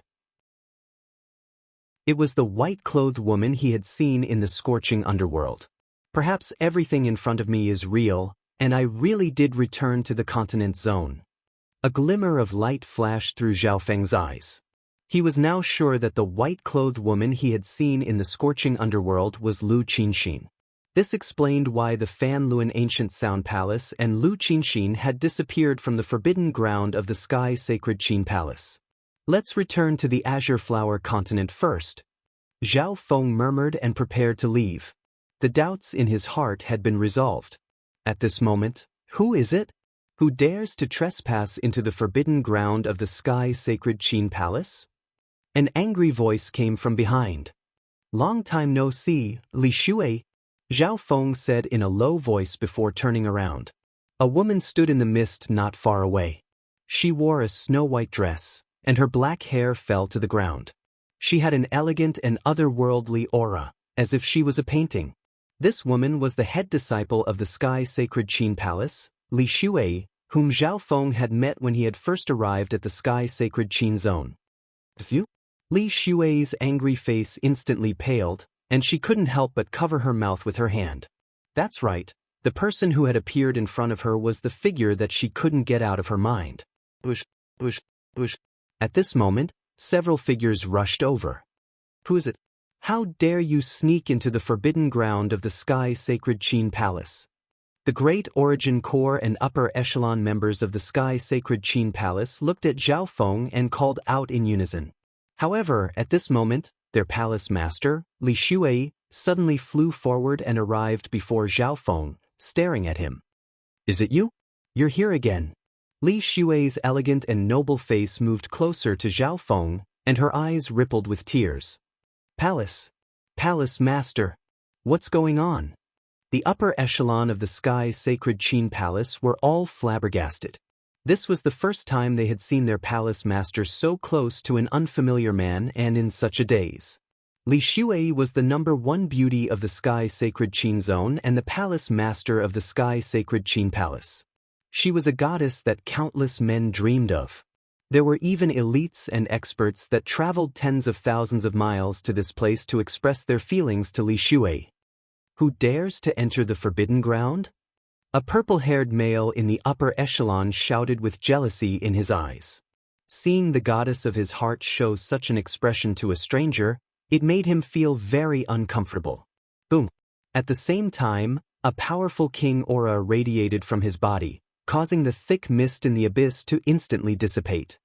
It was the white-clothed woman he had seen in the scorching underworld. Perhaps everything in front of me is real, and I really did return to the continent zone. A glimmer of light flashed through Zhao Feng's eyes. He was now sure that the white-clothed woman he had seen in the scorching underworld was Lu Qinxin. This explained why the Fanluan ancient sound palace and Lu Qinxin had disappeared from the forbidden ground of the Sky Sacred Qin Palace. Let's return to the Azure Flower continent first. Zhao Feng murmured and prepared to leave. The doubts in his heart had been resolved. At this moment, who is it? Who dares to trespass into the forbidden ground of the Sky Sacred Qin Palace? An angry voice came from behind. Long time no see, Li Shui, Zhao Feng said in a low voice before turning around. A woman stood in the mist not far away. She wore a snow-white dress, and her black hair fell to the ground. She had an elegant and otherworldly aura, as if she was a painting. This woman was the head disciple of the Sky Sacred Qin Palace, Li Shui, whom Zhao Feng had met when he had first arrived at the Sky Sacred Qin Zone. Li Shui's angry face instantly paled, and she couldn't help but cover her mouth with her hand. That's right, the person who had appeared in front of her was the figure that she couldn't get out of her mind. Bush. At this moment, several figures rushed over. Who is it? How dare you sneak into the forbidden ground of the Sky Sacred Qin Palace? The Great Origin Corps and upper echelon members of the Sky Sacred Qin Palace looked at Zhao Feng and called out in unison. However, at this moment, their palace master, Li Shui, suddenly flew forward and arrived before Zhao Feng, staring at him. Is it you? You're here again. Li Shui's elegant and noble face moved closer to Zhao Feng, and her eyes rippled with tears. Palace master. What's going on? The upper echelon of the Sky Sacred Qin Palace were all flabbergasted. This was the first time they had seen their palace master so close to an unfamiliar man and in such a daze. Li Shui was the #1 beauty of the Sky Sacred Qin Zone and the palace master of the Sky Sacred Qin Palace. She was a goddess that countless men dreamed of. There were even elites and experts that traveled tens of thousands of miles to this place to express their feelings to Li Shui. Who dares to enter the forbidden ground? A purple-haired male in the upper echelon shouted with jealousy in his eyes. Seeing the goddess of his heart show such an expression to a stranger, it made him feel very uncomfortable. Boom! At the same time, a powerful king aura radiated from his body, causing the thick mist in the abyss to instantly dissipate.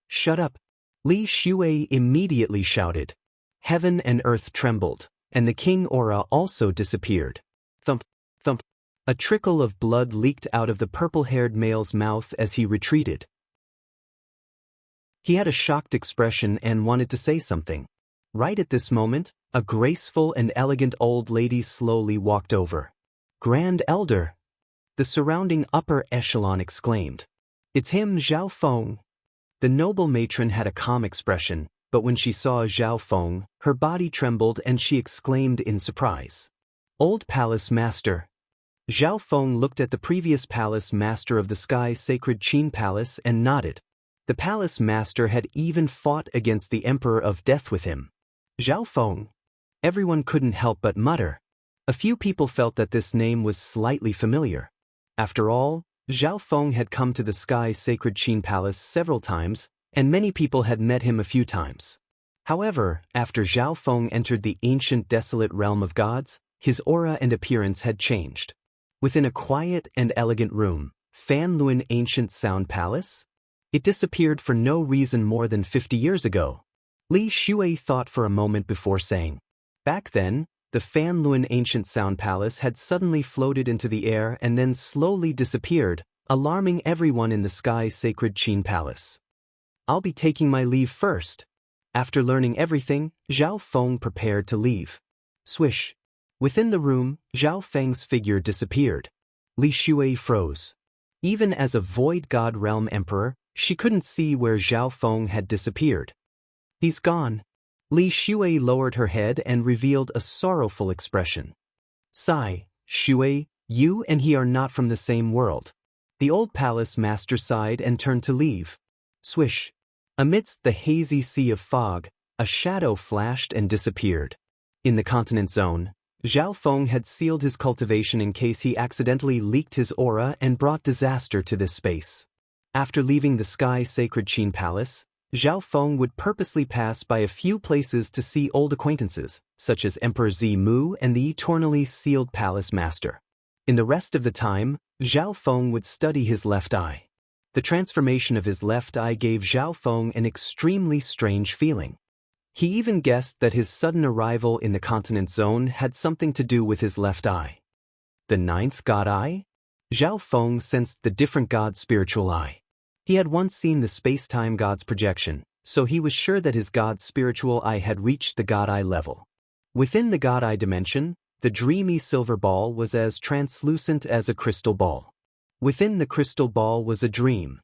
Shut up! Li Shui immediately shouted. Heaven and earth trembled, and the king aura also disappeared. Thump, thump. A trickle of blood leaked out of the purple-haired male's mouth as he retreated. He had a shocked expression and wanted to say something. Right at this moment, a graceful and elegant old lady slowly walked over. Grand Elder! The surrounding upper echelon exclaimed. It's him, Zhao Feng. The noble matron had a calm expression, but when she saw Zhao Feng, her body trembled and she exclaimed in surprise. Old Palace Master. Zhao Feng looked at the previous palace master of the Sky Sacred Qin Palace and nodded. The palace master had even fought against the Emperor of Death with him. Zhao Feng. Everyone couldn't help but mutter. A few people felt that this name was slightly familiar. After all, Zhao Feng had come to the Sky Sacred Qin Palace several times, and many people had met him a few times. However, after Zhao Feng entered the ancient desolate realm of gods, his aura and appearance had changed. Within a quiet and elegant room, Fan Luan Ancient Sound Palace? It disappeared for no reason more than 50 years ago. Li Shui thought for a moment before saying. Back then, the Fan Luan Ancient Sound Palace had suddenly floated into the air and then slowly disappeared, alarming everyone in the Sky Sacred Qin Palace. I'll be taking my leave first. After learning everything, Zhao Feng prepared to leave. Swish. Within the room, Zhao Feng's figure disappeared. Li Shui froze. Even as a void god realm emperor, she couldn't see where Zhao Feng had disappeared. He's gone. Li Shui lowered her head and revealed a sorrowful expression. Sigh, Shui, you and he are not from the same world. The old palace master sighed and turned to leave. Swish. Amidst the hazy sea of fog, a shadow flashed and disappeared. In the continent zone, Zhao Feng had sealed his cultivation in case he accidentally leaked his aura and brought disaster to this space. After leaving the Sky Sacred Qin Palace, Zhao Feng would purposely pass by a few places to see old acquaintances, such as Emperor Zi Mu and the eternally sealed palace master. In the rest of the time, Zhao Feng would study his left eye. The transformation of his left eye gave Zhao Feng an extremely strange feeling. He even guessed that his sudden arrival in the continent zone had something to do with his left eye. The 9th god eye? Zhao Feng sensed the different god's spiritual eye. He had once seen the space-time god's projection, so he was sure that his god's spiritual eye had reached the god eye level. Within the god eye dimension, the dreamy silver ball was as translucent as a crystal ball. Within the crystal ball was a dream.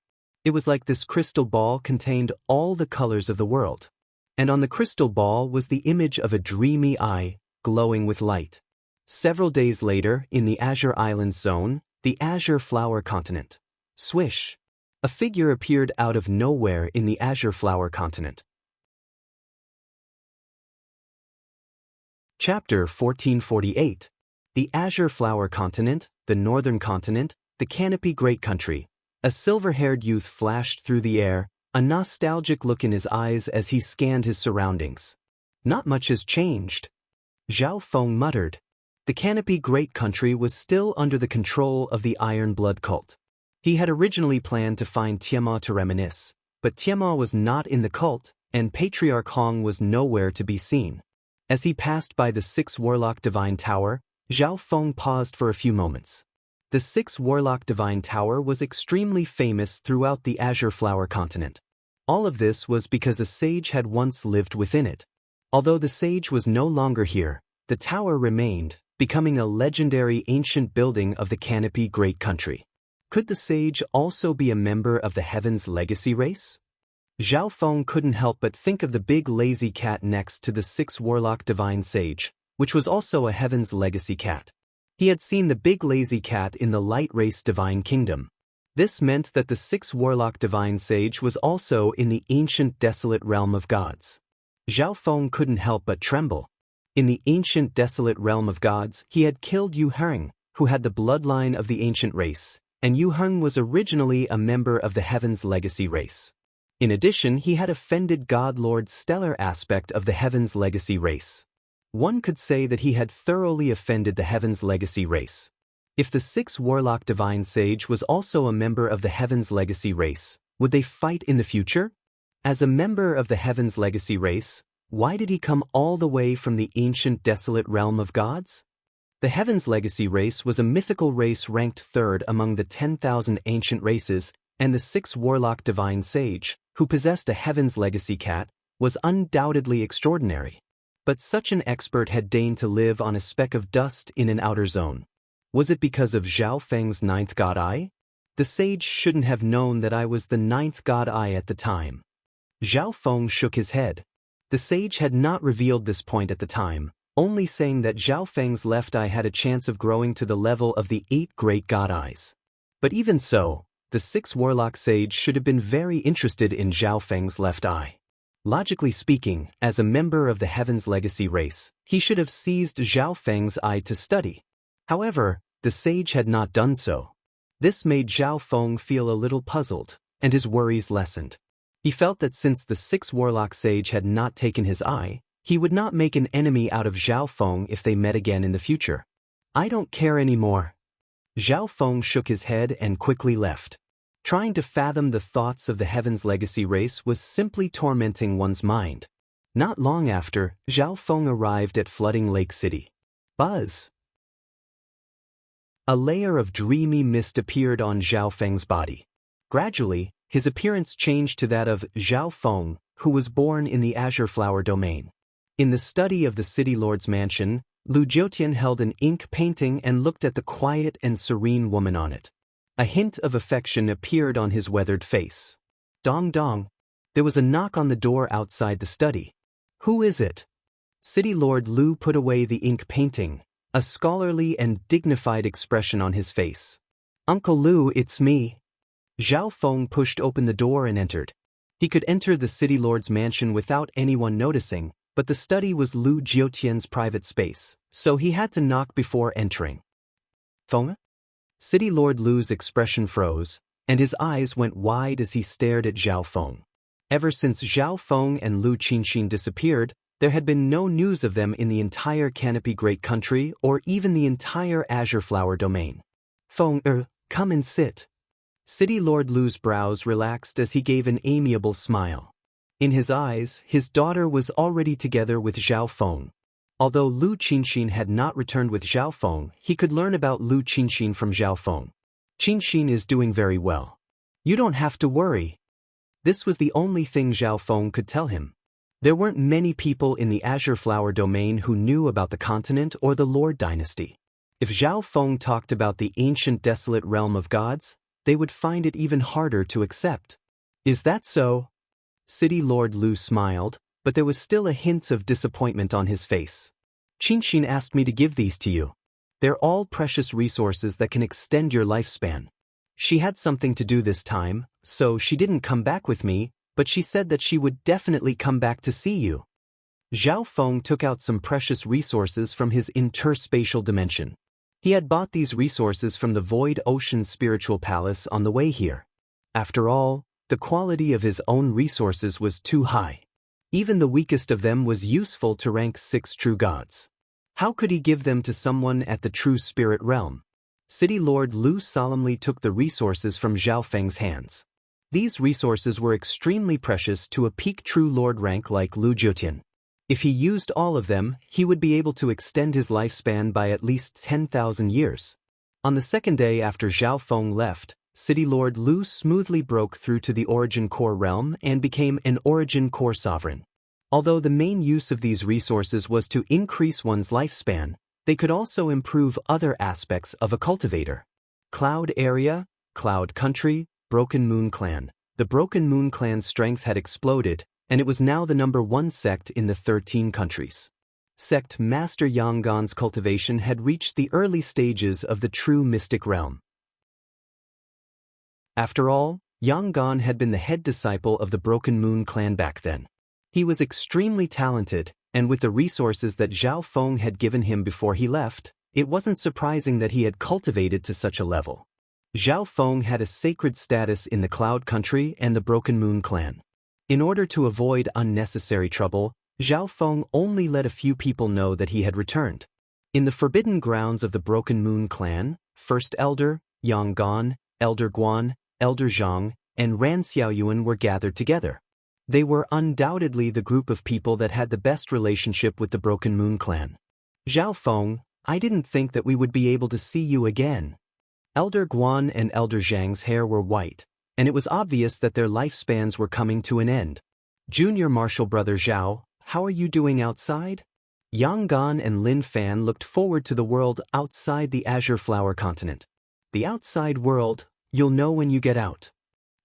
It was like this crystal ball contained all the colors of the world. And on the crystal ball was the image of a dreamy eye, glowing with light. Several days later, in the Azure Islands zone, the Azure Flower Continent. Swish! A figure appeared out of nowhere in the Azure Flower Continent. Chapter 1448. The Azure Flower Continent, the Northern Continent, the Canopy Great Country. A silver-haired youth flashed through the air, a nostalgic look in his eyes as he scanned his surroundings. Not much has changed. Zhao Feng muttered. The Canopy Great Country was still under the control of the Iron Blood cult. He had originally planned to find Tiamat to reminisce, but Tiamat was not in the cult, and Patriarch Hong was nowhere to be seen. As he passed by the 6 Warlock Divine Tower, Zhao Feng paused for a few moments. The 6 Warlock Divine Tower was extremely famous throughout the Azure Flower Continent. All of this was because a sage had once lived within it. Although the sage was no longer here, the tower remained, becoming a legendary ancient building of the Canopy Great Country. Could the sage also be a member of the Heaven's Legacy race? Zhao Feng couldn't help but think of the big lazy cat next to the 6 warlock divine sage, which was also a Heaven's legacy cat. He had seen the big lazy cat in the light race divine kingdom. This meant that the 6 warlock divine sage was also in the ancient desolate realm of gods. Zhao Feng couldn't help but tremble. In the ancient desolate realm of gods, he had killed Yu Heng, who had the bloodline of the ancient race, and Yu Heng was originally a member of the Heaven's legacy race. In addition, he had offended God Lord's stellar aspect of the Heaven's legacy race. One could say that he had thoroughly offended the Heaven's legacy race. If the 6 warlock divine sage was also a member of the Heaven's legacy race, would they fight in the future? As a member of the Heaven's legacy race, why did he come all the way from the ancient desolate realm of gods? The Heaven's legacy race was a mythical race ranked third among the 10,000 ancient races, and the 6 warlock divine sage, who possessed a Heaven's legacy cat, was undoubtedly extraordinary. But such an expert had deigned to live on a speck of dust in an outer zone. Was it because of Zhao Feng's 9th god eye? The sage shouldn't have known that I was the 9th god eye at the time. Zhao Feng shook his head. The sage had not revealed this point at the time, only saying that Zhao Feng's left eye had a chance of growing to the level of the 8 great god eyes. But even so, the 6 warlock sage should have been very interested in Zhao Feng's left eye. Logically speaking, as a member of the Heaven's legacy race, he should have seized Zhao Feng's eye to study. However, the sage had not done so. This made Zhao Feng feel a little puzzled, and his worries lessened. He felt that since the 6 warlock sage had not taken his eye, he would not make an enemy out of Zhao Feng if they met again in the future. I don't care anymore. Zhao Feng shook his head and quickly left. Trying to fathom the thoughts of the Heaven's legacy race was simply tormenting one's mind. Not long after, Zhao Feng arrived at Flooding Lake City. Buzz! A layer of dreamy mist appeared on Zhao Feng's body. Gradually, his appearance changed to that of Zhao Feng, who was born in the Azure Flower domain. In the study of the city lord's mansion, Lu Jiutian held an ink painting and looked at the quiet and serene woman on it. A hint of affection appeared on his weathered face. Dong dong. There was a knock on the door outside the study. Who is it? City Lord Lu put away the ink painting, a scholarly and dignified expression on his face. Uncle Lu, it's me. Zhao Feng pushed open the door and entered. He could enter the city lord's mansion without anyone noticing, but the study was Lu Jiutian's private space, so he had to knock before entering. Feng? City Lord Lu's expression froze, and his eyes went wide as he stared at Zhao Feng. Ever since Zhao Feng and Lu Qinxin disappeared, there had been no news of them in the entire Canopy Great Country or even the entire Azure Flower domain. Feng, come and sit. City Lord Lu's brows relaxed as he gave an amiable smile. In his eyes, his daughter was already together with Zhao Feng. Although Lu Qinxin had not returned with Zhao Feng, he could learn about Lu Qinxin from Zhao Feng. Qinxin is doing very well. You don't have to worry. This was the only thing Zhao Feng could tell him. There weren't many people in the Azure Flower domain who knew about the continent or the Lord dynasty. If Zhao Feng talked about the ancient desolate realm of gods, they would find it even harder to accept. Is that so? City Lord Lu smiled, but there was still a hint of disappointment on his face. Qinxin asked me to give these to you. They're all precious resources that can extend your lifespan. She had something to do this time, so she didn't come back with me, but she said that she would definitely come back to see you. Zhao Feng took out some precious resources from his interspatial dimension. He had bought these resources from the Void Ocean Spiritual Palace on the way here. After all, the quality of his own resources was too high. Even the weakest of them was useful to rank 6 true gods. How could he give them to someone at the true spirit realm? City Lord Lu solemnly took the resources from Zhao Feng's hands. These resources were extremely precious to a peak true lord rank like Lu Jiutian. If he used all of them, he would be able to extend his lifespan by at least 10,000 years. On the second day after Zhao Feng left, City Lord Lu smoothly broke through to the Origin Core realm and became an Origin Core sovereign. Although the main use of these resources was to increase one's lifespan, they could also improve other aspects of a cultivator. Cloud Area, Cloud Country, Broken Moon Clan. The Broken Moon clan's strength had exploded, and it was now the #1 sect in the 13 countries. Sect Master Yanggan's cultivation had reached the early stages of the true mystic realm. After all, Yanggan had been the head disciple of the Broken Moon clan back then. He was extremely talented, and with the resources that Zhao Feng had given him before he left, it wasn't surprising that he had cultivated to such a level. Zhao Feng had a sacred status in the Cloud Country and the Broken Moon clan. In order to avoid unnecessary trouble, Zhao Feng only let a few people know that he had returned. In the forbidden grounds of the Broken Moon clan, First Elder, Yanggan, Elder Guan, Elder Zhang, and Ran Xiaoyuan were gathered together. They were undoubtedly the group of people that had the best relationship with the Broken Moon clan. Zhao Feng, I didn't think that we would be able to see you again. Elder Guan and Elder Zhang's hair were white, and it was obvious that their lifespans were coming to an end. Junior Martial Brother Zhao, how are you doing outside? Yang Gan and Lin Fan looked forward to the world outside the Azure Flower Continent. The outside world, you'll know when you get out.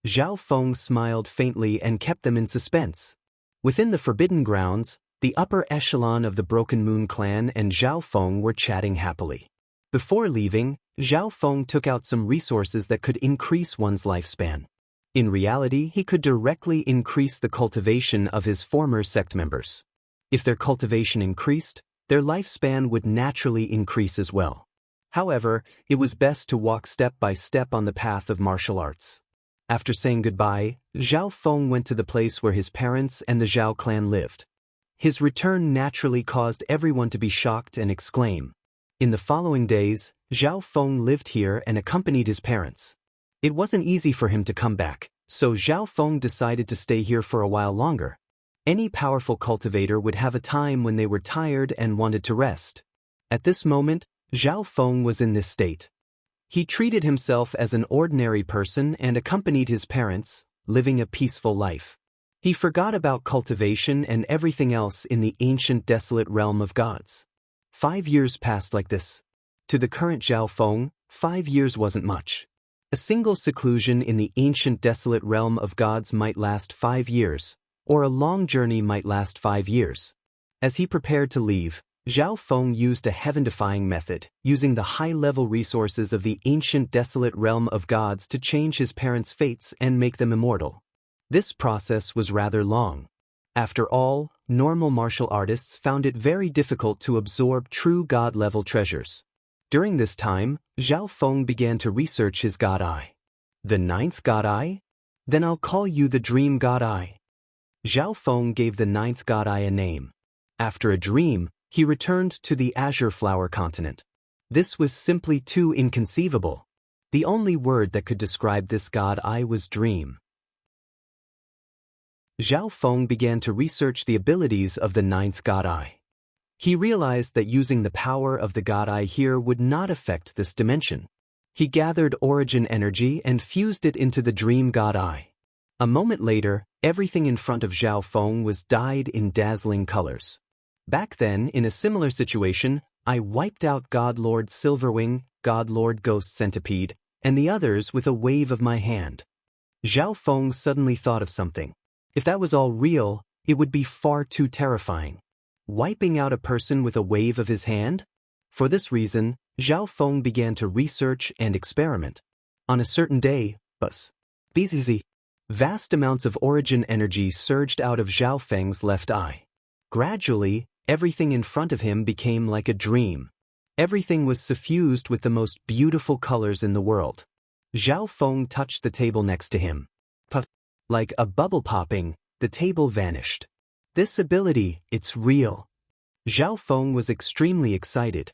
Zhao Feng smiled faintly and kept them in suspense. Within the forbidden grounds, the upper echelon of the Broken Moon clan and Zhao Feng were chatting happily. Before leaving, Zhao Feng took out some resources that could increase one's lifespan. In reality, he could directly increase the cultivation of his former sect members. If their cultivation increased, their lifespan would naturally increase as well. However, it was best to walk step by step on the path of martial arts. After saying goodbye, Zhao Feng went to the place where his parents and the Zhao clan lived. His return naturally caused everyone to be shocked and exclaim. In the following days, Zhao Feng lived here and accompanied his parents. It wasn't easy for him to come back, so Zhao Feng decided to stay here for a while longer. Any powerful cultivator would have a time when they were tired and wanted to rest. At this moment, Zhao Feng was in this state. He treated himself as an ordinary person and accompanied his parents, living a peaceful life. He forgot about cultivation and everything else in the ancient desolate realm of gods. 5 years passed like this. To the current Zhao Feng, 5 years wasn't much. A single seclusion in the ancient desolate realm of gods might last 5 years, or a long journey might last 5 years. As he prepared to leave, Zhao Feng used a heaven-defying method, using the high-level resources of the ancient desolate realm of gods to change his parents' fates and make them immortal. This process was rather long. After all, normal martial artists found it very difficult to absorb true god-level treasures. During this time, Zhao Feng began to research his God Eye. The 9th God Eye? Then I'll call you the Dream God Eye. Zhao Feng gave the 9th God Eye a name. After a dream, he returned to the Azure Flower Continent. This was simply too inconceivable. The only word that could describe this God Eye was dream. Zhao Feng began to research the abilities of the 9th God Eye. He realized that using the power of the God Eye here would not affect this dimension. He gathered origin energy and fused it into the Dream God Eye. A moment later, everything in front of Zhao Feng was dyed in dazzling colors. Back then, in a similar situation, I wiped out God Lord Silverwing, God Lord Ghost Centipede, and the others with a wave of my hand. Zhao Feng suddenly thought of something. If that was all real, it would be far too terrifying. Wiping out a person with a wave of his hand? For this reason, Zhao Feng began to research and experiment. On a certain day, vast amounts of origin energy surged out of Zhao Feng's left eye. Gradually, everything in front of him became like a dream. Everything was suffused with the most beautiful colors in the world. Zhao Feng touched the table next to him. Like a bubble popping, the table vanished. This ability, it's real. Zhao Feng was extremely excited.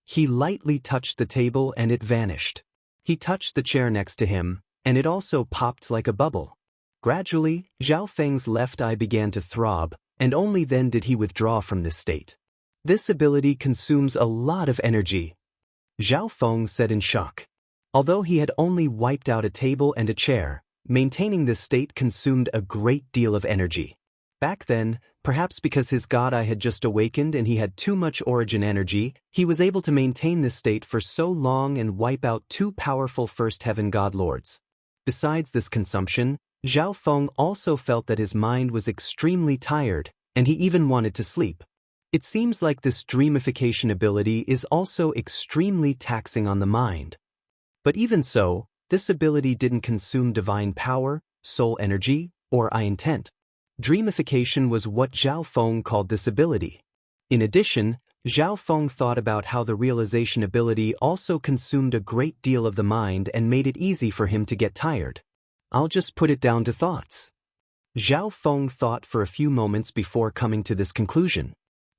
He lightly touched the table and it vanished. He touched the chair next to him, and it also popped like a bubble. Gradually, Zhao Feng's left eye began to throb, and only then did he withdraw from this state. This ability consumes a lot of energy. Zhao Feng said in shock. Although he had only wiped out a table and a chair, maintaining this state consumed a great deal of energy. Back then, perhaps because his God Eye had just awakened and he had too much origin energy, he was able to maintain this state for so long and wipe out 2 powerful First Heaven God Lords. Besides this consumption, Zhao Feng also felt that his mind was extremely tired, and he even wanted to sleep. It seems like this dreamification ability is also extremely taxing on the mind. But even so, this ability didn't consume divine power, soul energy, or I intent. Dreamification was what Zhao Feng called this ability. In addition, Zhao Feng thought about how the realization ability also consumed a great deal of the mind and made it easy for him to get tired. I'll just put it down to thoughts. Zhao Feng thought for a few moments before coming to this conclusion.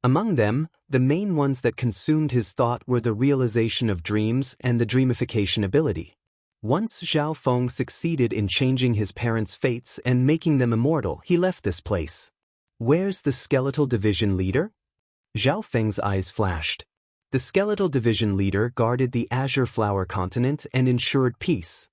Among them, the main ones that consumed his thought were the realization of dreams and the dreamification ability. Once Zhao Feng succeeded in changing his parents' fates and making them immortal, he left this place. Where's the skeletal division leader? Zhao Feng's eyes flashed. The skeletal division leader guarded the Azure Flower continent and ensured peace.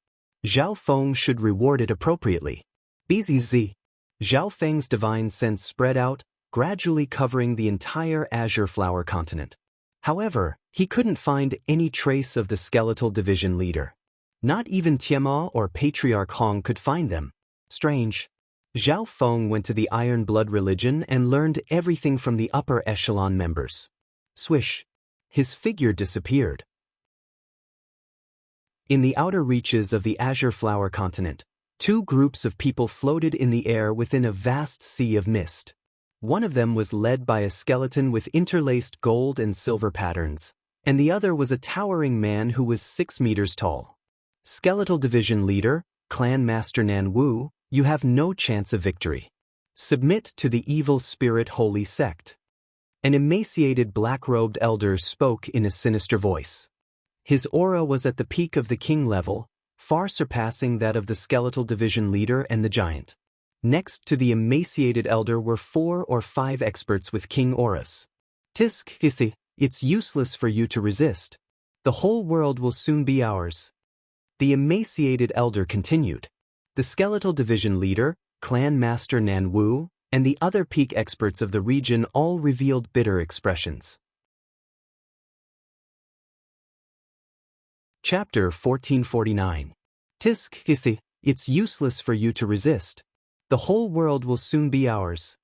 Zhao Feng should reward it appropriately. BZZ. Zhao Feng's divine sense spread out, gradually covering the entire Azure Flower continent. However, he couldn't find any trace of the skeletal division leader. Not even Tianma or Patriarch Hong could find them. Strange. Zhao Feng went to the Iron Blood religion and learned everything from the upper echelon members. Swish. His figure disappeared. In the outer reaches of the Azure Flower continent, two groups of people floated in the air within a vast sea of mist. One of them was led by a skeleton with interlaced gold and silver patterns, and the other was a towering man who was 6 meters tall. Skeletal Division Leader, Clan Master Nan Wu, you have no chance of victory. Submit to the evil spirit holy sect. An emaciated black-robed elder spoke in a sinister voice. His aura was at the peak of the king level, far surpassing that of the skeletal division leader and the giant. Next to the emaciated elder were 4 or 5 experts with king auras. Tisk, Kissy, it's useless for you to resist. The whole world will soon be ours. The emaciated elder continued. The skeletal division leader, Clan Master Nan Wu, and the other peak experts of the region all revealed bitter expressions. Chapter 1449. Tisk, Kissy, it's useless for you to resist. The whole world will soon be ours.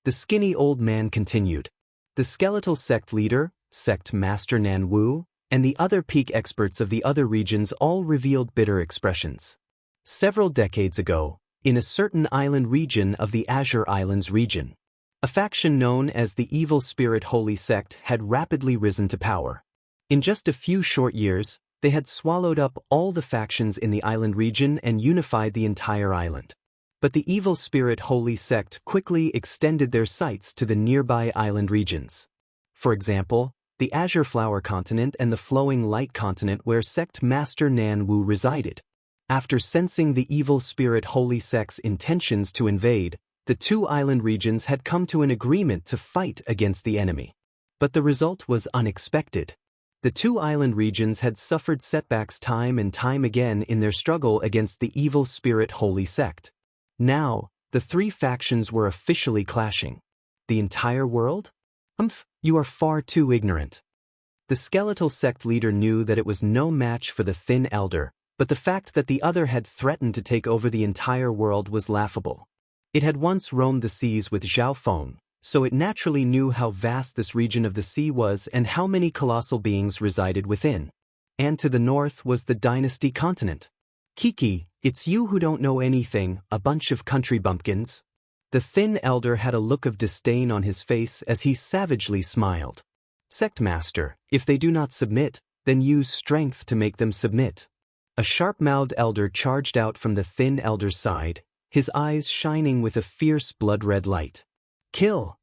The skinny old man continued. The skeletal sect leader, Sect Master Nan Wu, and the other peak experts of the other regions all revealed bitter expressions. Several decades ago, in a certain island region of the Azure Islands region, a faction known as the Evil Spirit Holy Sect had rapidly risen to power. In just a few short years, they had swallowed up all the factions in the island region and unified the entire island. But the Evil Spirit Holy Sect quickly extended their sights to the nearby island regions. For example, the Azure Flower continent and the Flowing Light continent where Sect Master Nan Wu resided. After sensing the Evil Spirit Holy Sect's intentions to invade, the two island regions had come to an agreement to fight against the enemy. But the result was unexpected. The two island regions had suffered setbacks time and time again in their struggle against the Evil Spirit Holy Sect. Now, the three factions were officially clashing. The entire world? You are far too ignorant. The skeletal sect leader knew that it was no match for the thin elder, but the fact that the other had threatened to take over the entire world was laughable. It had once roamed the seas with Zhao Feng, so it naturally knew how vast this region of the sea was and how many colossal beings resided within. And to the north was the Dynasty continent. Kiki, it's you who don't know anything, a bunch of country bumpkins. The thin elder had a look of disdain on his face as he savagely smiled. Sect Master, if they do not submit, then use strength to make them submit. A sharp-mouthed elder charged out from the thin elder's side, his eyes shining with a fierce blood-red light. Kill!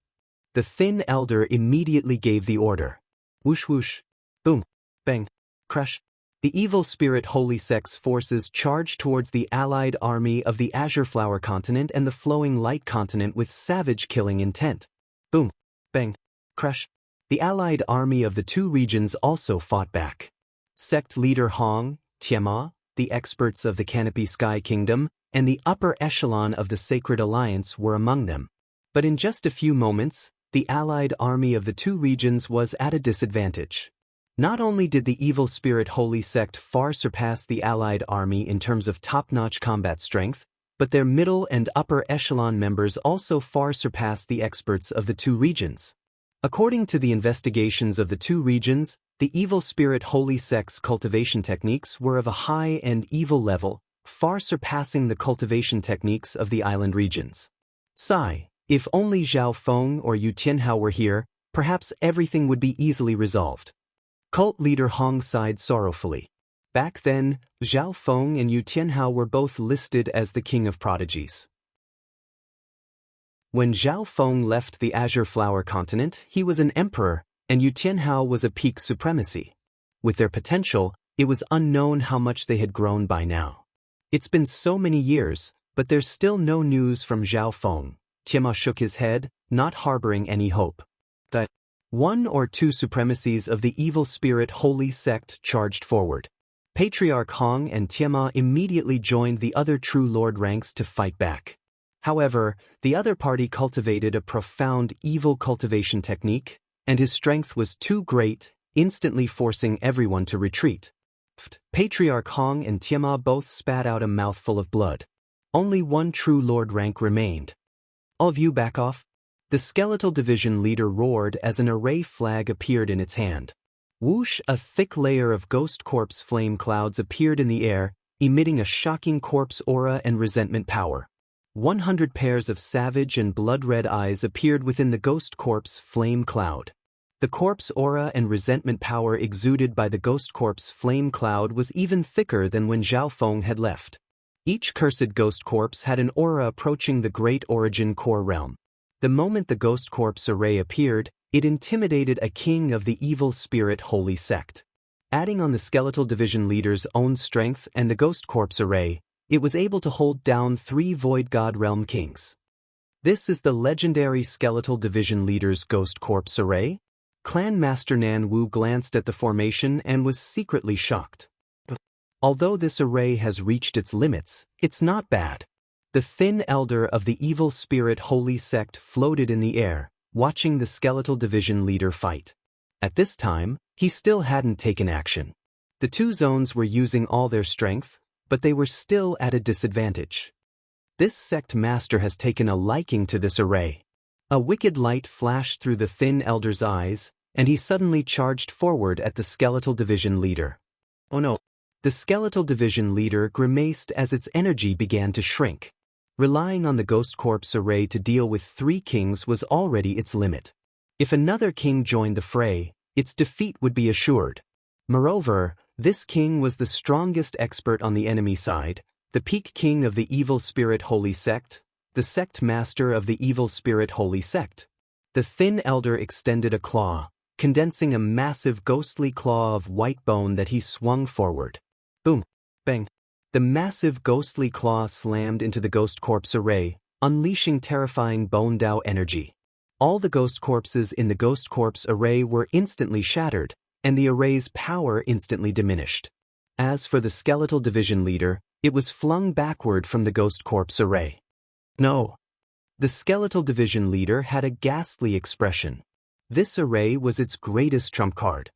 The thin elder immediately gave the order. Whoosh whoosh. Boom. Bang. Crush. The Evil Spirit Holy Sect's forces charged towards the allied army of the Azure Flower continent and the Flowing Light continent with savage killing intent. Boom. Bang. Crush. The allied army of the two regions also fought back. Sect leader Hong, Tianma, the experts of the Canopy Sky Kingdom, and the upper echelon of the Sacred Alliance were among them. But in just a few moments, the allied army of the two regions was at a disadvantage. Not only did the evil spirit holy sect far surpass the allied army in terms of top-notch combat strength, but their middle and upper echelon members also far surpassed the experts of the two regions. According to the investigations of the two regions, the evil spirit holy sect's cultivation techniques were of a high and evil level, far surpassing the cultivation techniques of the island regions. Sigh, if only Zhao Feng or Yu Tianhao were here, perhaps everything would be easily resolved. Cult leader Hong sighed sorrowfully. Back then, Zhao Feng and Yu Tianhao were both listed as the king of prodigies. When Zhao Feng left the Azure Flower continent, he was an emperor, and Yu Tianhao was a peak supremacy. With their potential, it was unknown how much they had grown by now. It's been so many years, but there's still no news from Zhao Feng. Tianma shook his head, not harboring any hope. The one or two supremacies of the evil spirit holy sect charged forward. Patriarch Hong and Tianma immediately joined the other true lord ranks to fight back. However, the other party cultivated a profound evil cultivation technique, and his strength was too great, instantly forcing everyone to retreat. Patriarch Hong and Tianma both spat out a mouthful of blood. Only one true lord rank remained. All of you back off? The skeletal division leader roared as an array flag appeared in its hand. Whoosh! A thick layer of ghost corpse flame clouds appeared in the air, emitting a shocking corpse aura and resentment power. 100 pairs of savage and blood-red eyes appeared within the ghost corpse flame cloud. The corpse aura and resentment power exuded by the ghost corpse flame cloud was even thicker than when Zhao Feng had left. Each cursed ghost corpse had an aura approaching the great origin core realm. The moment the ghost corpse array appeared, it intimidated a king of the evil spirit holy sect. Adding on the skeletal division leader's own strength and the ghost corpse array, it was able to hold down 3 void god realm kings. This is the legendary skeletal division leader's ghost corpse array? Clan Master Nan Wu glanced at the formation and was secretly shocked. Although this array has reached its limits, it's not bad. The thin elder of the evil spirit holy sect floated in the air, watching the skeletal division leader fight. At this time, he still hadn't taken action. The two zones were using all their strength, but they were still at a disadvantage. This sect master has taken a liking to this array. A wicked light flashed through the thin elder's eyes, and he suddenly charged forward at the skeletal division leader. Oh no! The skeletal division leader grimaced as its energy began to shrink. Relying on the ghost corpse array to deal with 3 kings was already its limit. If another king joined the fray, its defeat would be assured. Moreover, this king was the strongest expert on the enemy side, the peak king of the evil spirit holy sect, the sect master of the evil spirit holy sect. The thin elder extended a claw, condensing a massive ghostly claw of white bone that he swung forward. Boom! Bang! The massive ghostly claw slammed into the ghost corpse array, unleashing terrifying bone Dao energy. All the ghost corpses in the ghost corpse array were instantly shattered, and the array's power instantly diminished. As for the skeletal division leader, it was flung backward from the ghost corpse array. No! The skeletal division leader had a ghastly expression. This array was its greatest trump card.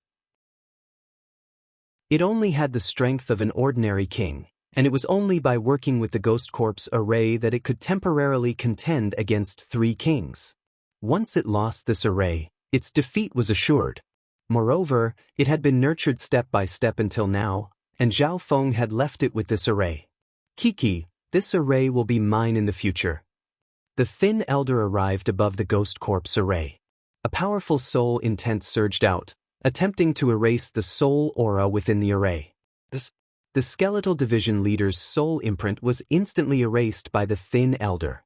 It only had the strength of an ordinary king, and it was only by working with the ghost corpse array that it could temporarily contend against 3 kings. Once it lost this array, its defeat was assured. Moreover, it had been nurtured step by step until now, and Zhao Feng had left it with this array. Kiki, this array will be mine in the future. The thin elder arrived above the ghost corpse array. A powerful soul intent surged out, attempting to erase the soul aura within the array. The skeletal division leader's soul imprint was instantly erased by the thin elder.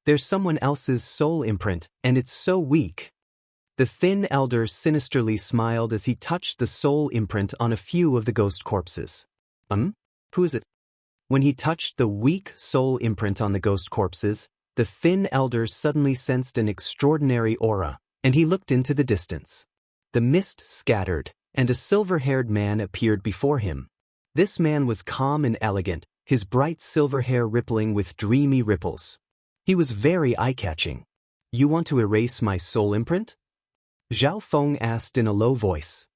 There's someone else's soul imprint, and it's so weak. The thin elder sinisterly smiled as he touched the soul imprint on a few of the ghost corpses. Who is it? When he touched the weak soul imprint on the ghost corpses, the thin elder suddenly sensed an extraordinary aura, and he looked into the distance. The mist scattered, and a silver-haired man appeared before him. This man was calm and elegant, his bright silver hair rippling with dreamy ripples. He was very eye-catching. You want to erase my soul imprint? Zhao Feng asked in a low voice.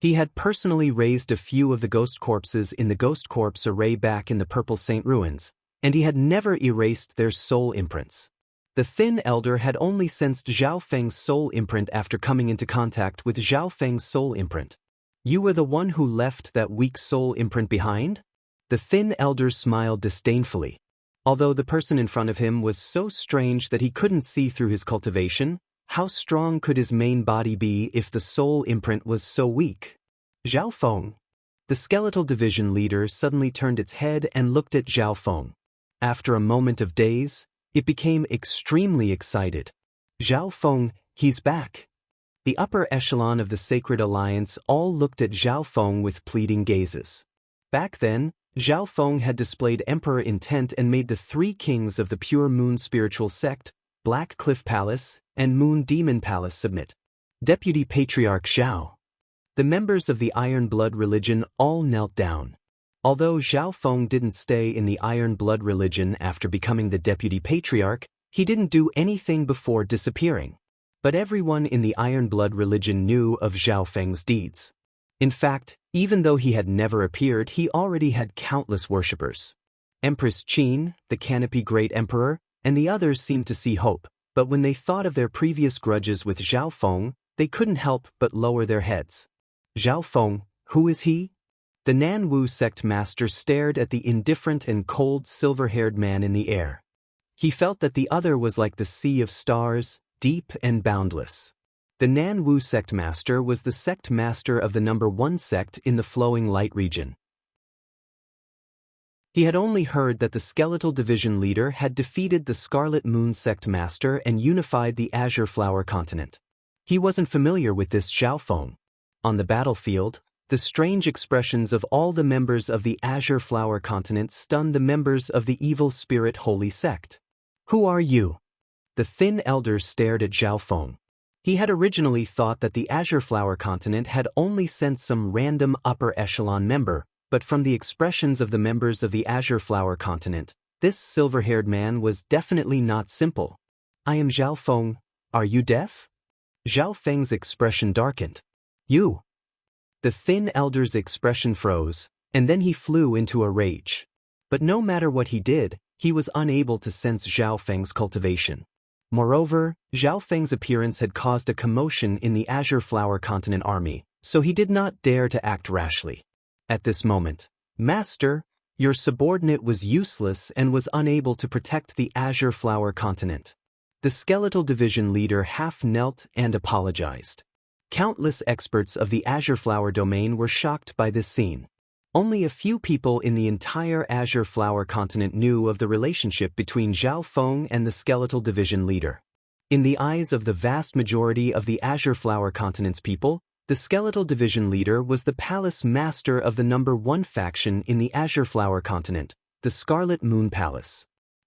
He had personally raised a few of the ghost corpses in the ghost corpse array back in the Purple Saint ruins, and he had never erased their soul imprints. The thin elder had only sensed Zhao Feng's soul imprint after coming into contact with Zhao Feng's soul imprint. You were the one who left that weak soul imprint behind? The thin elder smiled disdainfully. Although the person in front of him was so strange that he couldn't see through his cultivation, how strong could his main body be if the soul imprint was so weak? Zhao Feng. The skeletal division leader suddenly turned its head and looked at Zhao Feng. After a moment of daze, it became extremely excited. Zhao Feng, he's back. The upper echelon of the Sacred Alliance all looked at Zhao Feng with pleading gazes. Back then, Zhao Feng had displayed emperor intent and made the three kings of the Pure Moon spiritual sect, Black Cliff Palace, and Moon Demon Palace submit. Deputy Patriarch Zhao. The members of the Iron Blood religion all knelt down. Although Zhao Feng didn't stay in the Iron Blood religion after becoming the Deputy Patriarch, he didn't do anything before disappearing. But everyone in the Iron Blood religion knew of Zhao Feng's deeds. In fact, even though he had never appeared, he already had countless worshippers. Empress Qin, the Canopy Great Emperor, and the others seemed to see hope, but when they thought of their previous grudges with Zhao Feng, they couldn't help but lower their heads. Zhao Feng, who is he? The Nan Wu sect master stared at the indifferent and cold silver-haired man in the air. He felt that the other was like the sea of stars, deep and boundless. The Nan Wu sect master was the sect master of the number 1 sect in the Flowing Light region. He had only heard that the skeletal division leader had defeated the Scarlet Moon sect master and unified the Azure Flower continent. He wasn't familiar with this Zhao Feng. On the battlefield, the strange expressions of all the members of the Azure Flower continent stunned the members of the Evil Spirit Holy Sect. Who are you? The thin elder stared at Zhao Feng. He had originally thought that the Azure Flower continent had only sent some random upper echelon member, but from the expressions of the members of the Azure Flower continent, this silver-haired man was definitely not simple. I am Zhao Feng. Are you deaf? Zhao Feng's expression darkened. You. The thin elder's expression froze, and then he flew into a rage. But no matter what he did, he was unable to sense Zhao Feng's cultivation. Moreover, Zhao Feng's appearance had caused a commotion in the Azure Flower Continent army, so he did not dare to act rashly. At this moment, Master, your subordinate was useless and was unable to protect the Azure Flower Continent. The skeletal division leader half knelt and apologized. Countless experts of the Azure Flower domain were shocked by this scene. Only a few people in the entire Azure Flower continent knew of the relationship between Zhao Feng and the skeletal division leader. In the eyes of the vast majority of the Azure Flower continent's people, the skeletal division leader was the palace master of the number 1 faction in the Azure Flower continent, the Scarlet Moon Palace.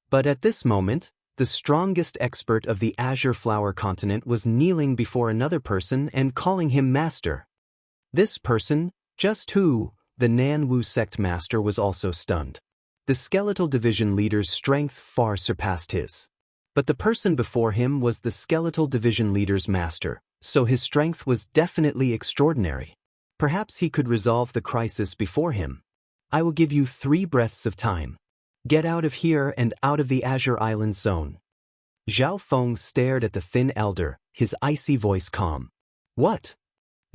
But at this moment, the strongest expert of the Azure Flower continent was kneeling before another person and calling him master. This person, just who? The Nan Wu sect master was also stunned. The skeletal division leader's strength far surpassed his. But the person before him was the skeletal division leader's master, so his strength was definitely extraordinary. Perhaps he could resolve the crisis before him. I will give you 3 breaths of time. Get out of here and out of the Azure Island zone. Zhao Feng stared at the thin elder, his icy voice calm. What?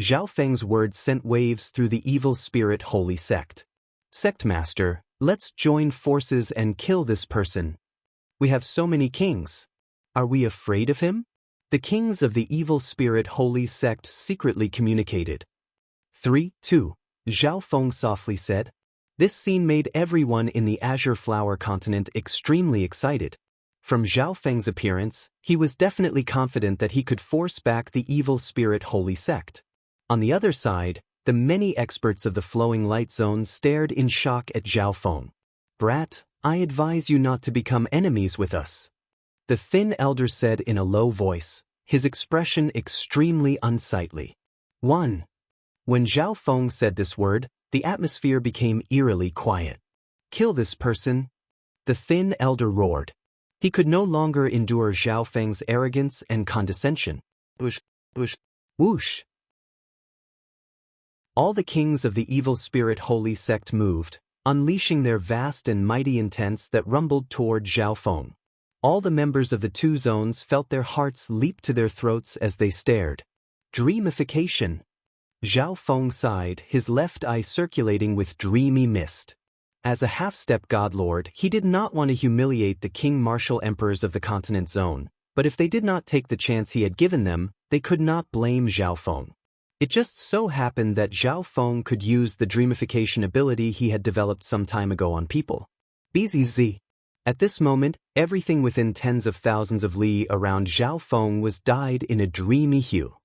Zhao Feng's words sent waves through the evil spirit holy sect. Sect master, let's join forces and kill this person. We have so many kings. Are we afraid of him? The kings of the evil spirit holy sect secretly communicated. 3, 2. Zhao Feng softly said. This scene made everyone in the Azure Flower continent extremely excited. From Zhao Feng's appearance, he was definitely confident that he could force back the evil spirit holy sect. On the other side, the many experts of the Flowing Light Zone stared in shock at Zhao Feng. Brat, I advise you not to become enemies with us. The thin elder said in a low voice, his expression extremely unsightly. 1. When Zhao Feng said this word, the atmosphere became eerily quiet. Kill this person. The thin elder roared. He could no longer endure Zhao Feng's arrogance and condescension. Whoosh, whoosh, whoosh. All the kings of the evil spirit holy sect moved, unleashing their vast and mighty intents that rumbled toward Zhao Feng. All the members of the two zones felt their hearts leap to their throats as they stared. Dreamification. Zhao Feng sighed, his left eye circulating with dreamy mist. As a half-step godlord, he did not want to humiliate the king martial emperors of the continent zone, but if they did not take the chance he had given them, they could not blame Zhao Feng. It just so happened that Zhao Feng could use the dreamification ability he had developed some time ago on people. BZZ. At this moment, everything within tens of thousands of li around Zhao Feng was dyed in a dreamy hue.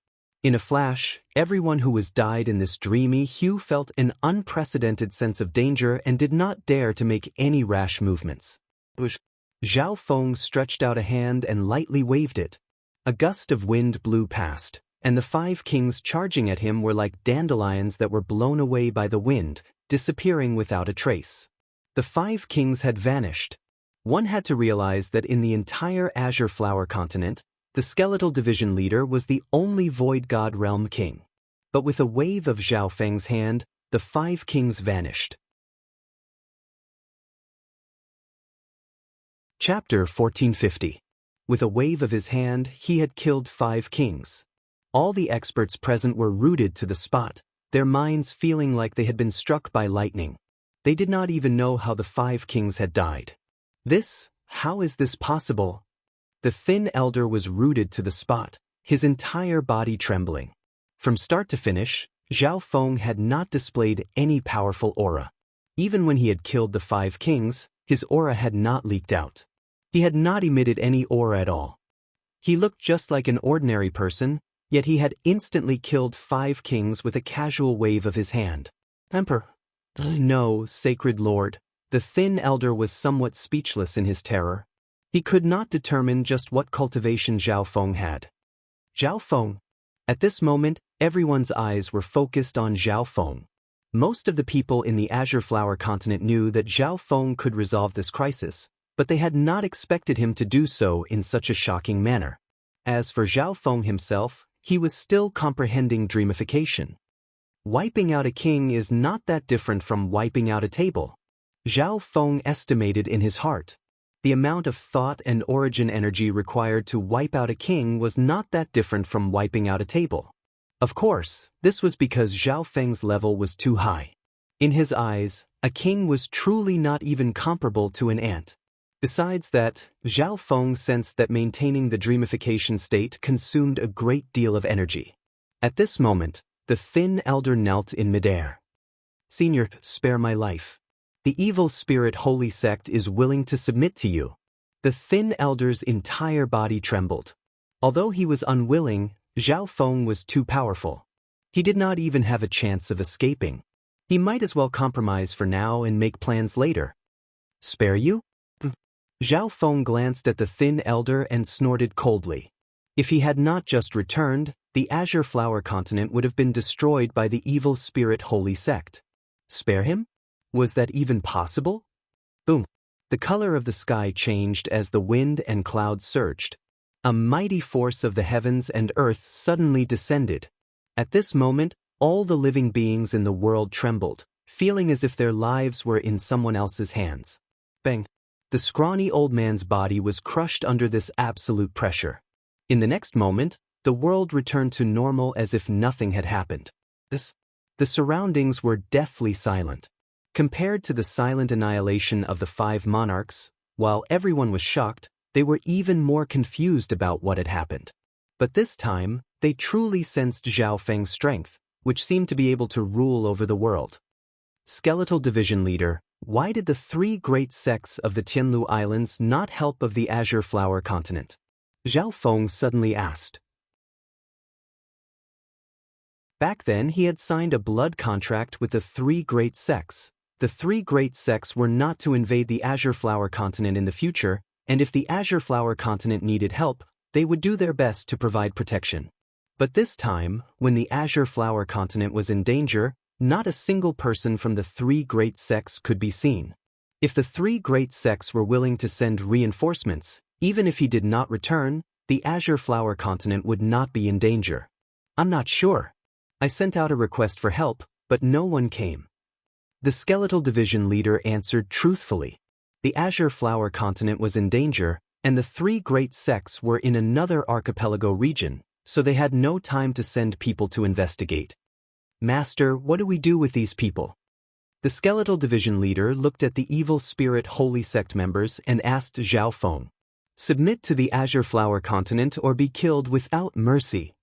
In a flash, everyone who was dyed in this dreamy hue felt an unprecedented sense of danger and did not dare to make any rash movements. Zhao Feng stretched out a hand and lightly waved it. A gust of wind blew past, and the 5 kings charging at him were like dandelions that were blown away by the wind, disappearing without a trace. The 5 kings had vanished. One had to realize that in the entire Azure Flower continent, the skeletal division leader was the only Void God Realm king. But with a wave of Zhao Feng's hand, the 5 kings vanished. Chapter 1450. With a wave of his hand, he had killed 5 kings. All the experts present were rooted to the spot, their minds feeling like they had been struck by lightning. They did not even know how the 5 kings had died. How is this possible? The thin elder was rooted to the spot, his entire body trembling. From start to finish, Zhao Feng had not displayed any powerful aura. Even when he had killed the 5 kings, his aura had not leaked out. He had not emitted any aura at all. He looked just like an ordinary person, yet he had instantly killed 5 kings with a casual wave of his hand. Emperor. No, sacred lord. The thin elder was somewhat speechless in his terror. He could not determine just what cultivation Zhao Feng had. Zhao Feng. At this moment, everyone's eyes were focused on Zhao Feng. Most of the people in the Azure Flower continent knew that Zhao Feng could resolve this crisis, but they had not expected him to do so in such a shocking manner. As for Zhao Feng himself, he was still comprehending dreamification. Wiping out a king is not that different from wiping out a table. Zhao Feng estimated in his heart. The amount of thought and origin energy required to wipe out a king was not that different from wiping out a table. Of course, this was because Zhao Feng's level was too high. In his eyes, a king was truly not even comparable to an ant. Besides that, Zhao Feng sensed that maintaining the dreamification state consumed a great deal of energy. At this moment, the thin elder knelt in midair. Senior, spare my life. The evil spirit holy sect is willing to submit to you. The thin elder's entire body trembled. Although he was unwilling, Zhao Feng was too powerful. He did not even have a chance of escaping. He might as well compromise for now and make plans later. Spare you? Zhao Feng glanced at the thin elder and snorted coldly. If he had not just returned, the Azure Flower continent would have been destroyed by the evil spirit holy sect. Spare him? Was that even possible? Boom. The color of the sky changed as the wind and clouds surged. A mighty force of the heavens and earth suddenly descended. At this moment, all the living beings in the world trembled, feeling as if their lives were in someone else's hands. Bang. The scrawny old man's body was crushed under this absolute pressure. In the next moment, the world returned to normal as if nothing had happened. The surroundings were deathly silent. Compared to the silent annihilation of the 5 monarchs, while everyone was shocked, they were even more confused about what had happened. But this time, they truly sensed Zhao Feng's strength, which seemed to be able to rule over the world. Skeletal Division Leader, why did the 3 great sects of the Tianlu Islands not help of the Azure Flower continent? Zhao Feng suddenly asked. Back then, he had signed a blood contract with the 3 great sects. The 3 great sects were not to invade the Azure Flower continent in the future, and if the Azure Flower continent needed help, they would do their best to provide protection. But this time, when the Azure Flower continent was in danger, not a single person from the 3 great sects could be seen. If the 3 great sects were willing to send reinforcements, even if he did not return, the Azure Flower continent would not be in danger. I'm not sure. I sent out a request for help, but no one came. The skeletal division leader answered truthfully. The Azure Flower continent was in danger, and the three great sects were in another archipelago region, so they had no time to send people to investigate. Master, what do we do with these people? The skeletal division leader looked at the evil spirit holy sect members and asked Zhao Feng. Submit to the Azure Flower continent or be killed without mercy.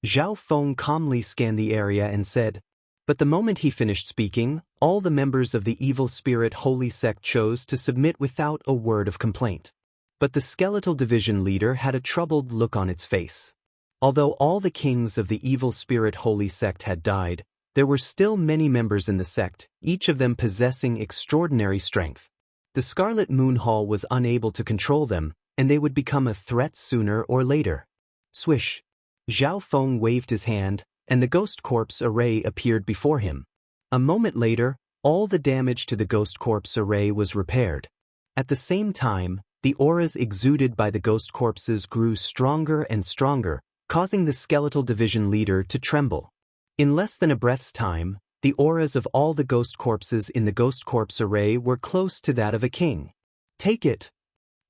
Zhao Feng calmly scanned the area and said, but the moment he finished speaking, all the members of the evil spirit holy sect chose to submit without a word of complaint. But the skeletal division leader had a troubled look on its face. Although all the kings of the evil spirit holy sect had died, there were still many members in the sect, each of them possessing extraordinary strength. The Scarlet Moon Hall was unable to control them, and they would become a threat sooner or later. Swish! Zhao Feng waved his hand, and the Ghost Corpse array appeared before him. A moment later, all the damage to the Ghost Corpse array was repaired. At the same time, the auras exuded by the Ghost Corpses grew stronger and stronger, causing the skeletal division leader to tremble. In less than a breath's time, the auras of all the Ghost Corpses in the Ghost Corpse array were close to that of a king. Take it!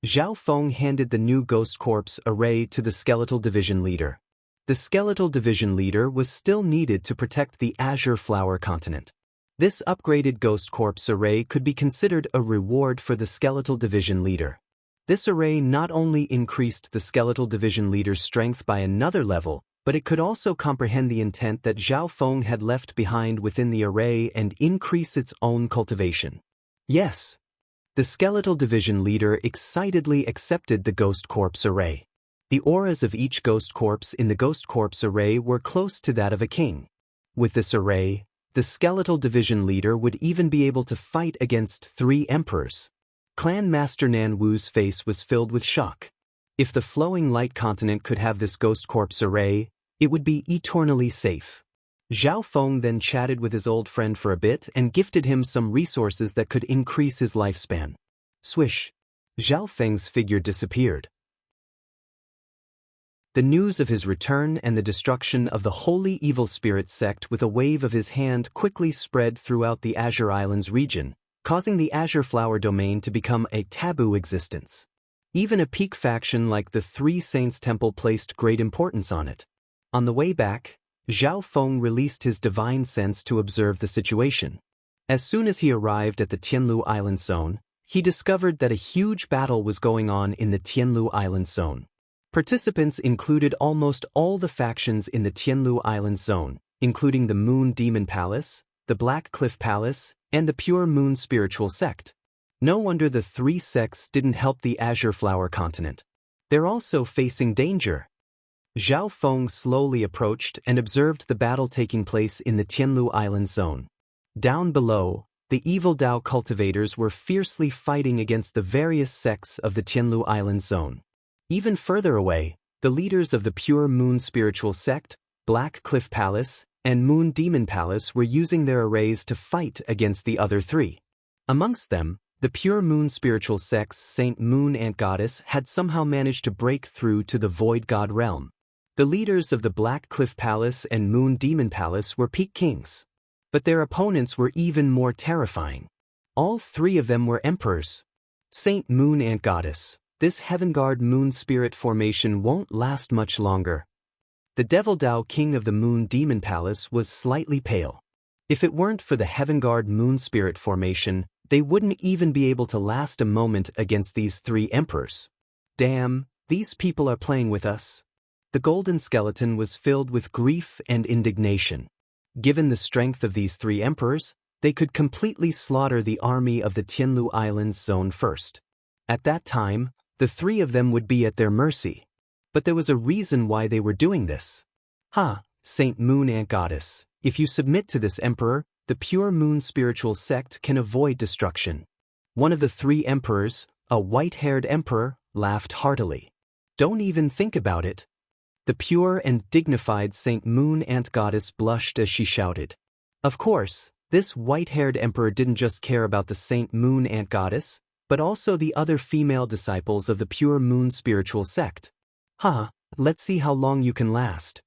Zhao Feng handed the new Ghost Corpse array to the skeletal division leader. The skeletal division leader was still needed to protect the Azure Flower continent. This upgraded Ghost Corpse array could be considered a reward for the skeletal division leader. This array not only increased the skeletal division leader's strength by another level, but it could also comprehend the intent that Zhao Feng had left behind within the array and increase its own cultivation. Yes. The skeletal division leader excitedly accepted the Ghost Corpse array. The auras of each Ghost Corpse in the Ghost Corpse array were close to that of a king. With this array, the skeletal division leader would even be able to fight against 3 emperors. Clan Master Nan Wu's face was filled with shock. If the Flowing Light continent could have this Ghost Corpse array, it would be eternally safe. Zhao Feng then chatted with his old friend for a bit and gifted him some resources that could increase his lifespan. Swish! Zhao Feng's figure disappeared. The news of his return and the destruction of the Holy Evil Spirit sect with a wave of his hand quickly spread throughout the Azure Islands region, causing the Azure Flower domain to become a taboo existence. Even a peak faction like the Three Saints Temple placed great importance on it. On the way back, Zhao Feng released his divine sense to observe the situation. As soon as he arrived at the Tianlu Island zone, he discovered that a huge battle was going on in the Tianlu Island zone. Participants included almost all the factions in the Tianlu Island zone, including the Moon Demon Palace, the Black Cliff Palace, and the Pure Moon Spiritual Sect. No wonder the 3 sects didn't help the Azure Flower continent. They're also facing danger. Zhao Feng slowly approached and observed the battle taking place in the Tianlu Island zone. Down below, the evil Dao cultivators were fiercely fighting against the various sects of the Tianlu Island zone. Even further away, the leaders of the Pure Moon Spiritual Sect, Black Cliff Palace, and Moon Demon Palace were using their arrays to fight against the other 3. Amongst them, the Pure Moon Spiritual Sect's Saint Moon Ant Goddess had somehow managed to break through to the Void God realm. The leaders of the Black Cliff Palace and Moon Demon Palace were peak kings. But their opponents were even more terrifying. All 3 of them were emperors. Saint Moon Ant Goddess, this Heaven Guard Moon Spirit formation won't last much longer. The Devil Dao King of the Moon Demon Palace was slightly pale. If it weren't for the Heaven Guard Moon Spirit formation, they wouldn't even be able to last a moment against these 3 emperors. Damn, these people are playing with us. The Golden Skeleton was filled with grief and indignation. Given the strength of these 3 emperors, they could completely slaughter the army of the Tianlu Islands zone first. At that time, the 3 of them would be at their mercy. But there was a reason why they were doing this. Saint Moon Ant Goddess, if you submit to this emperor, the Pure Moon Spiritual Sect can avoid destruction. One of the 3 emperors, a white-haired emperor, laughed heartily. Don't even think about it. The pure and dignified Saint Moon Ant Goddess blushed as she shouted. Of course, this white-haired emperor didn't just care about the Saint Moon Ant Goddess, but also the other female disciples of the Pure Moon Spiritual Sect. Let's see how long you can last.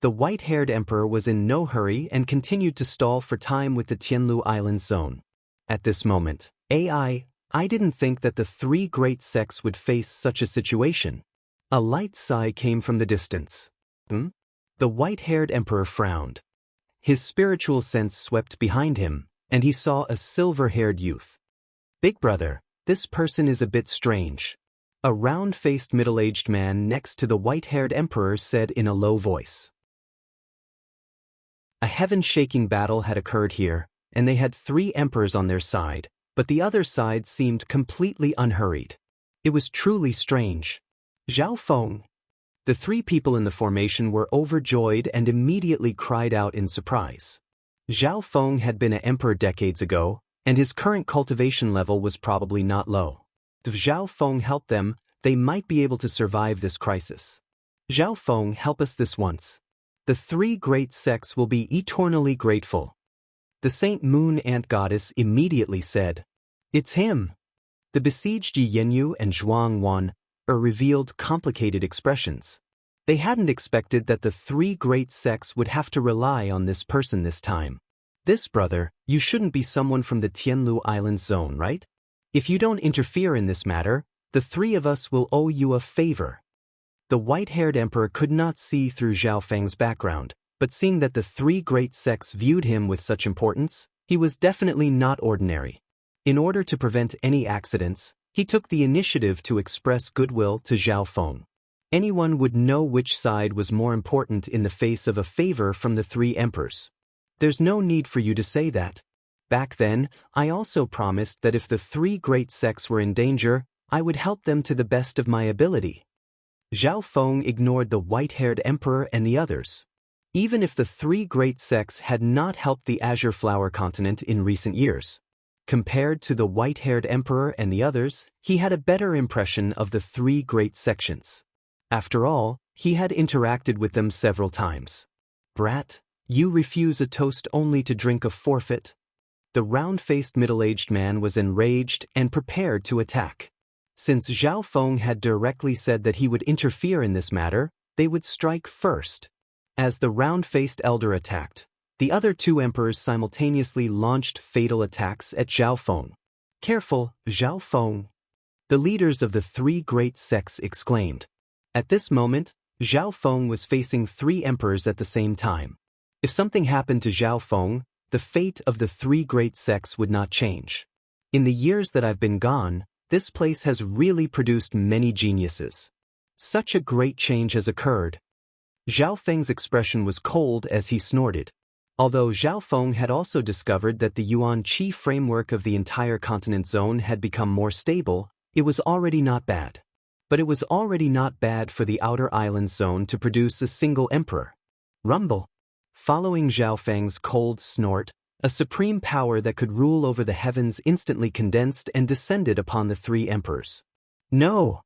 The white-haired emperor was in no hurry and continued to stall for time with the Tianlu Island zone. At this moment, I didn't think that the three great sects would face such a situation. A light sigh came from the distance. The white-haired emperor frowned. His spiritual sense swept behind him, and he saw a silver-haired youth. Big brother, this person is a bit strange. A round-faced middle-aged man next to the white-haired emperor said in a low voice. A heaven-shaking battle had occurred here, and they had three emperors on their side, but the other side seemed completely unhurried. It was truly strange. Zhao Feng. The three people in the formation were overjoyed and immediately cried out in surprise. Zhao Feng had been an emperor decades ago, and his current cultivation level was probably not low. If Zhao Feng helped them, they might be able to survive this crisis. Zhao Feng, help us this once. The three great sects will be eternally grateful. The Saint Moon Ant Goddess immediately said, "It's him." The besieged Yi Yenyu and Zhuang Wan revealed complicated expressions. They hadn't expected that the three great sects would have to rely on this person this time. This brother, you shouldn't be someone from the Tianlu Island zone, right? If you don't interfere in this matter, the three of us will owe you a favor. The white-haired emperor could not see through Zhao Feng's background, but seeing that the three great sects viewed him with such importance, he was definitely not ordinary. In order to prevent any accidents, he took the initiative to express goodwill to Zhao Feng. Anyone would know which side was more important in the face of a favor from the three emperors. There's no need for you to say that. Back then, I also promised that if the three great sects were in danger, I would help them to the best of my ability. Zhao Feng ignored the white-haired emperor and the others. Even if the three great sects had not helped the Azure Flower continent in recent years, compared to the white-haired emperor and the others, he had a better impression of the three great sections. After all, he had interacted with them several times. Brat, you refuse a toast only to drink a forfeit? The round-faced middle-aged man was enraged and prepared to attack. Since Zhao Feng had directly said that he would interfere in this matter, they would strike first. As the round-faced elder attacked, the other two emperors simultaneously launched fatal attacks at Zhao Feng. Careful, Zhao Feng! The leaders of the three great sects exclaimed. At this moment, Zhao Feng was facing three emperors at the same time. If something happened to Zhao Feng, the fate of the three great sects would not change. In the years that I've been gone, this place has really produced many geniuses. Such a great change has occurred. Zhao Feng's expression was cold as he snorted. Although Zhao Feng had also discovered that the Yuan Qi framework of the entire continent zone had become more stable, it was already not bad. But it was already not bad for the outer island zone to produce a single emperor. Rumble. Following Zhao Feng's cold snort, a supreme power that could rule over the heavens instantly condensed and descended upon the three emperors. No!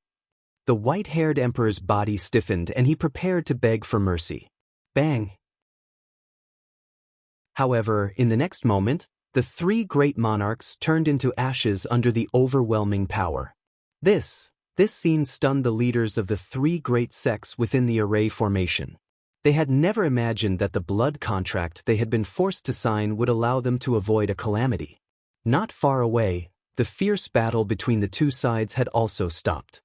The white-haired emperor's body stiffened and he prepared to beg for mercy. Bang! However, in the next moment, the three great monarchs turned into ashes under the overwhelming power. This scene stunned the leaders of the three great sects within the array formation. They had never imagined that the blood contract they had been forced to sign would allow them to avoid a calamity. Not far away, the fierce battle between the two sides had also stopped.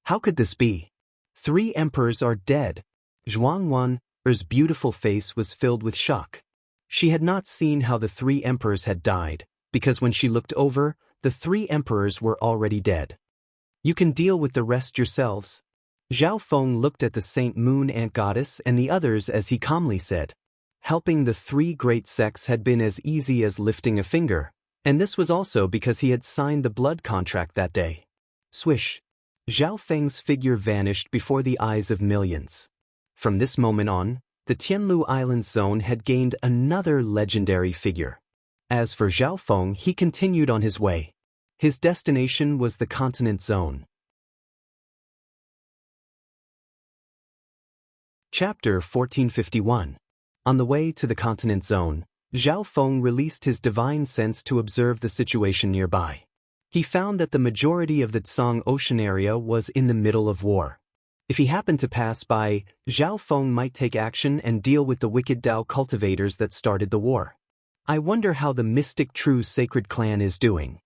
How could this be? Three emperors are dead. Zhuang Wan's beautiful face was filled with shock. She had not seen how the three emperors had died, because when she looked over, the three emperors were already dead. You can deal with the rest yourselves. Zhao Feng looked at the Saint Moon Ant Goddess and the others as he calmly said. Helping the three great sects had been as easy as lifting a finger, and this was also because he had signed the blood contract that day. Swish! Zhao Feng's figure vanished before the eyes of millions. From this moment on, the Tianlu Island zone had gained another legendary figure. As for Zhao Feng, he continued on his way. His destination was the continent zone. Chapter 1451. On the way to the continent zone, Zhao Feng released his divine sense to observe the situation nearby. He found that the majority of the Tsang Ocean area was in the middle of war. If he happened to pass by, Zhao Feng might take action and deal with the wicked Dao cultivators that started the war. I wonder how the mystic true sacred clan is doing.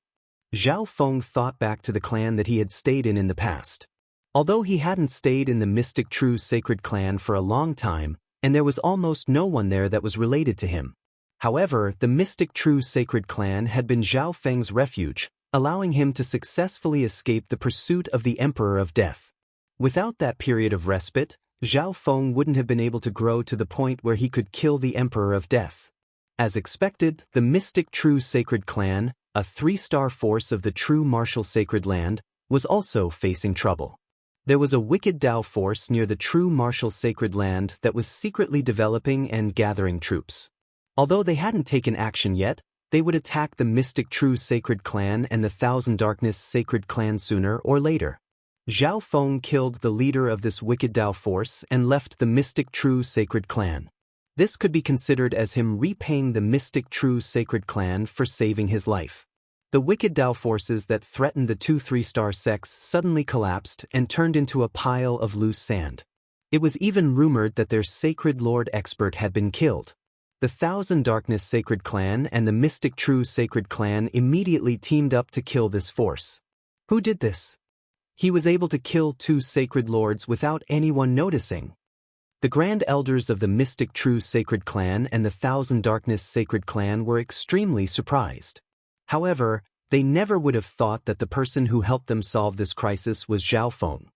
Zhao Feng thought back to the clan that he had stayed in the past. Although he hadn't stayed in the mystic true sacred clan for a long time, and there was almost no one there that was related to him. However, the mystic true sacred clan had been Zhao Feng's refuge, allowing him to successfully escape the pursuit of the Emperor of Death. Without that period of respite, Zhao Feng wouldn't have been able to grow to the point where he could kill the Emperor of Death. As expected, the mystic true sacred clan, a 3-star force of the true martial sacred land, was also facing trouble. There was a wicked Dao force near the true martial sacred land that was secretly developing and gathering troops. Although they hadn't taken action yet, they would attack the mystic true sacred clan and the Thousand Darkness sacred clan sooner or later. Zhao Feng killed the leader of this wicked Dao force and left the mystic true sacred clan. This could be considered as him repaying the mystic true sacred clan for saving his life. The wicked Dao forces that threatened the 2 3-star sects suddenly collapsed and turned into a pile of loose sand. It was even rumored that their sacred lord expert had been killed. The Thousand Darkness sacred clan and the mystic true sacred clan immediately teamed up to kill this force. Who did this? He was able to kill 2 sacred lords without anyone noticing. The Grand Elders of the mystic true sacred clan and the Thousand Darkness sacred clan were extremely surprised. However, they never would have thought that the person who helped them solve this crisis was Zhao Feng.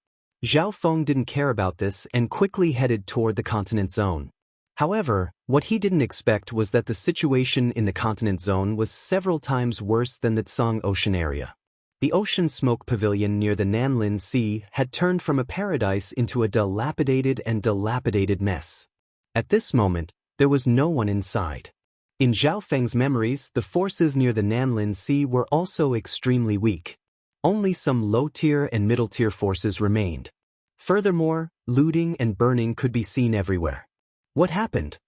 Zhao Feng didn't care about this and quickly headed toward the continent zone. However, what he didn't expect was that the situation in the continent zone was several times worse than the Tsang Ocean area. The ocean smoke pavilion near the Nanlin Sea had turned from a paradise into a dilapidated mess. At this moment, there was no one inside. In Zhao Feng's memories, the forces near the Nanlin Sea were also extremely weak. Only some low-tier and middle-tier forces remained. Furthermore, looting and burning could be seen everywhere. What happened?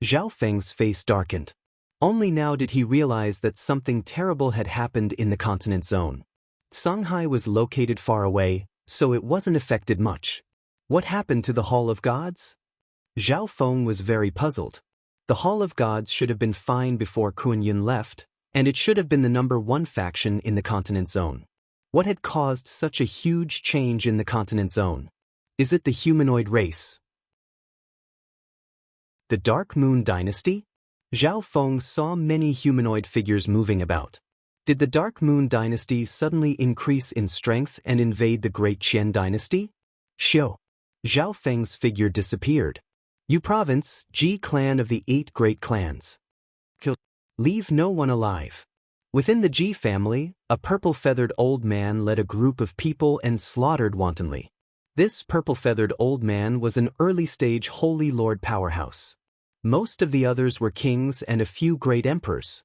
Zhao Feng's face darkened. Only now did he realize that something terrible had happened in the continent zone. Songhai was located far away, so it wasn't affected much. What happened to the Hall of Gods? Zhao Feng was very puzzled. The Hall of Gods should have been fine before Kuan Yin left, and it should have been the #1 faction in the continent zone. What had caused such a huge change in the continent zone? Is it the humanoid race? The Dark Moon Dynasty? Zhao Feng saw many humanoid figures moving about. Did the Dark Moon Dynasty suddenly increase in strength and invade the Great Qian Dynasty? Xiu. Zhao Feng's figure disappeared. Yu Province, Ji Clan of the 8 Great Clans. Kill. Leave no one alive. Within the Ji family, a purple-feathered old man led a group of people and slaughtered wantonly. This purple-feathered old man was an early-stage Holy Lord powerhouse. Most of the others were kings and a few great emperors.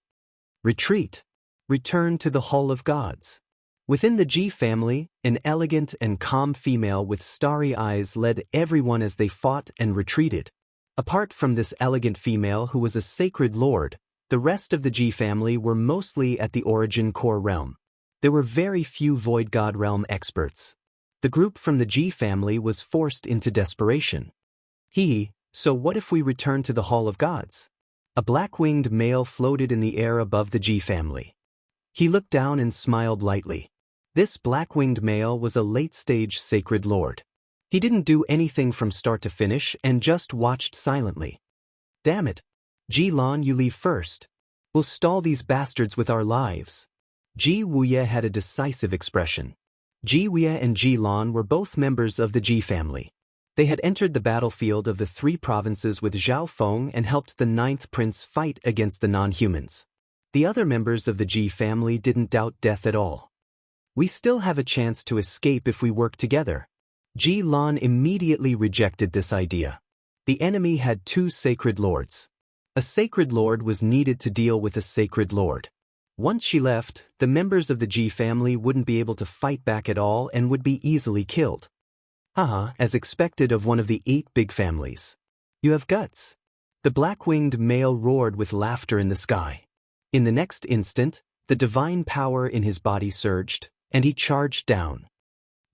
Retreat. Return to the Hall of Gods. Within the Ji family, an elegant and calm female with starry eyes led everyone as they fought and retreated. Apart from this elegant female who was a sacred lord, the rest of the Ji family were mostly at the Origin Core realm. There were very few Void God realm experts. The group from the Ji family was forced into desperation. So what if we return to the Hall of Gods? A black-winged male floated in the air above the Ji family. He looked down and smiled lightly. This black-winged male was a late-stage sacred lord. He didn't do anything from start to finish and just watched silently. Damn it. Ji Lan, you leave first. We'll stall these bastards with our lives. Ji Wuye had a decisive expression. Ji Wuye and Ji Lan were both members of the Ji family. They had entered the battlefield of the 3 provinces with Zhao Feng and helped the 9th prince fight against the non-humans. The other members of the Ji family didn't doubt death at all. We still have a chance to escape if we work together. Ji Lan immediately rejected this idea. The enemy had 2 sacred lords. A sacred lord was needed to deal with a sacred lord. Once she left, the members of the Ji family wouldn't be able to fight back at all and would be easily killed. As expected of one of the 8 big families. You have guts. The black-winged male roared with laughter in the sky. In the next instant, the divine power in his body surged, and he charged down.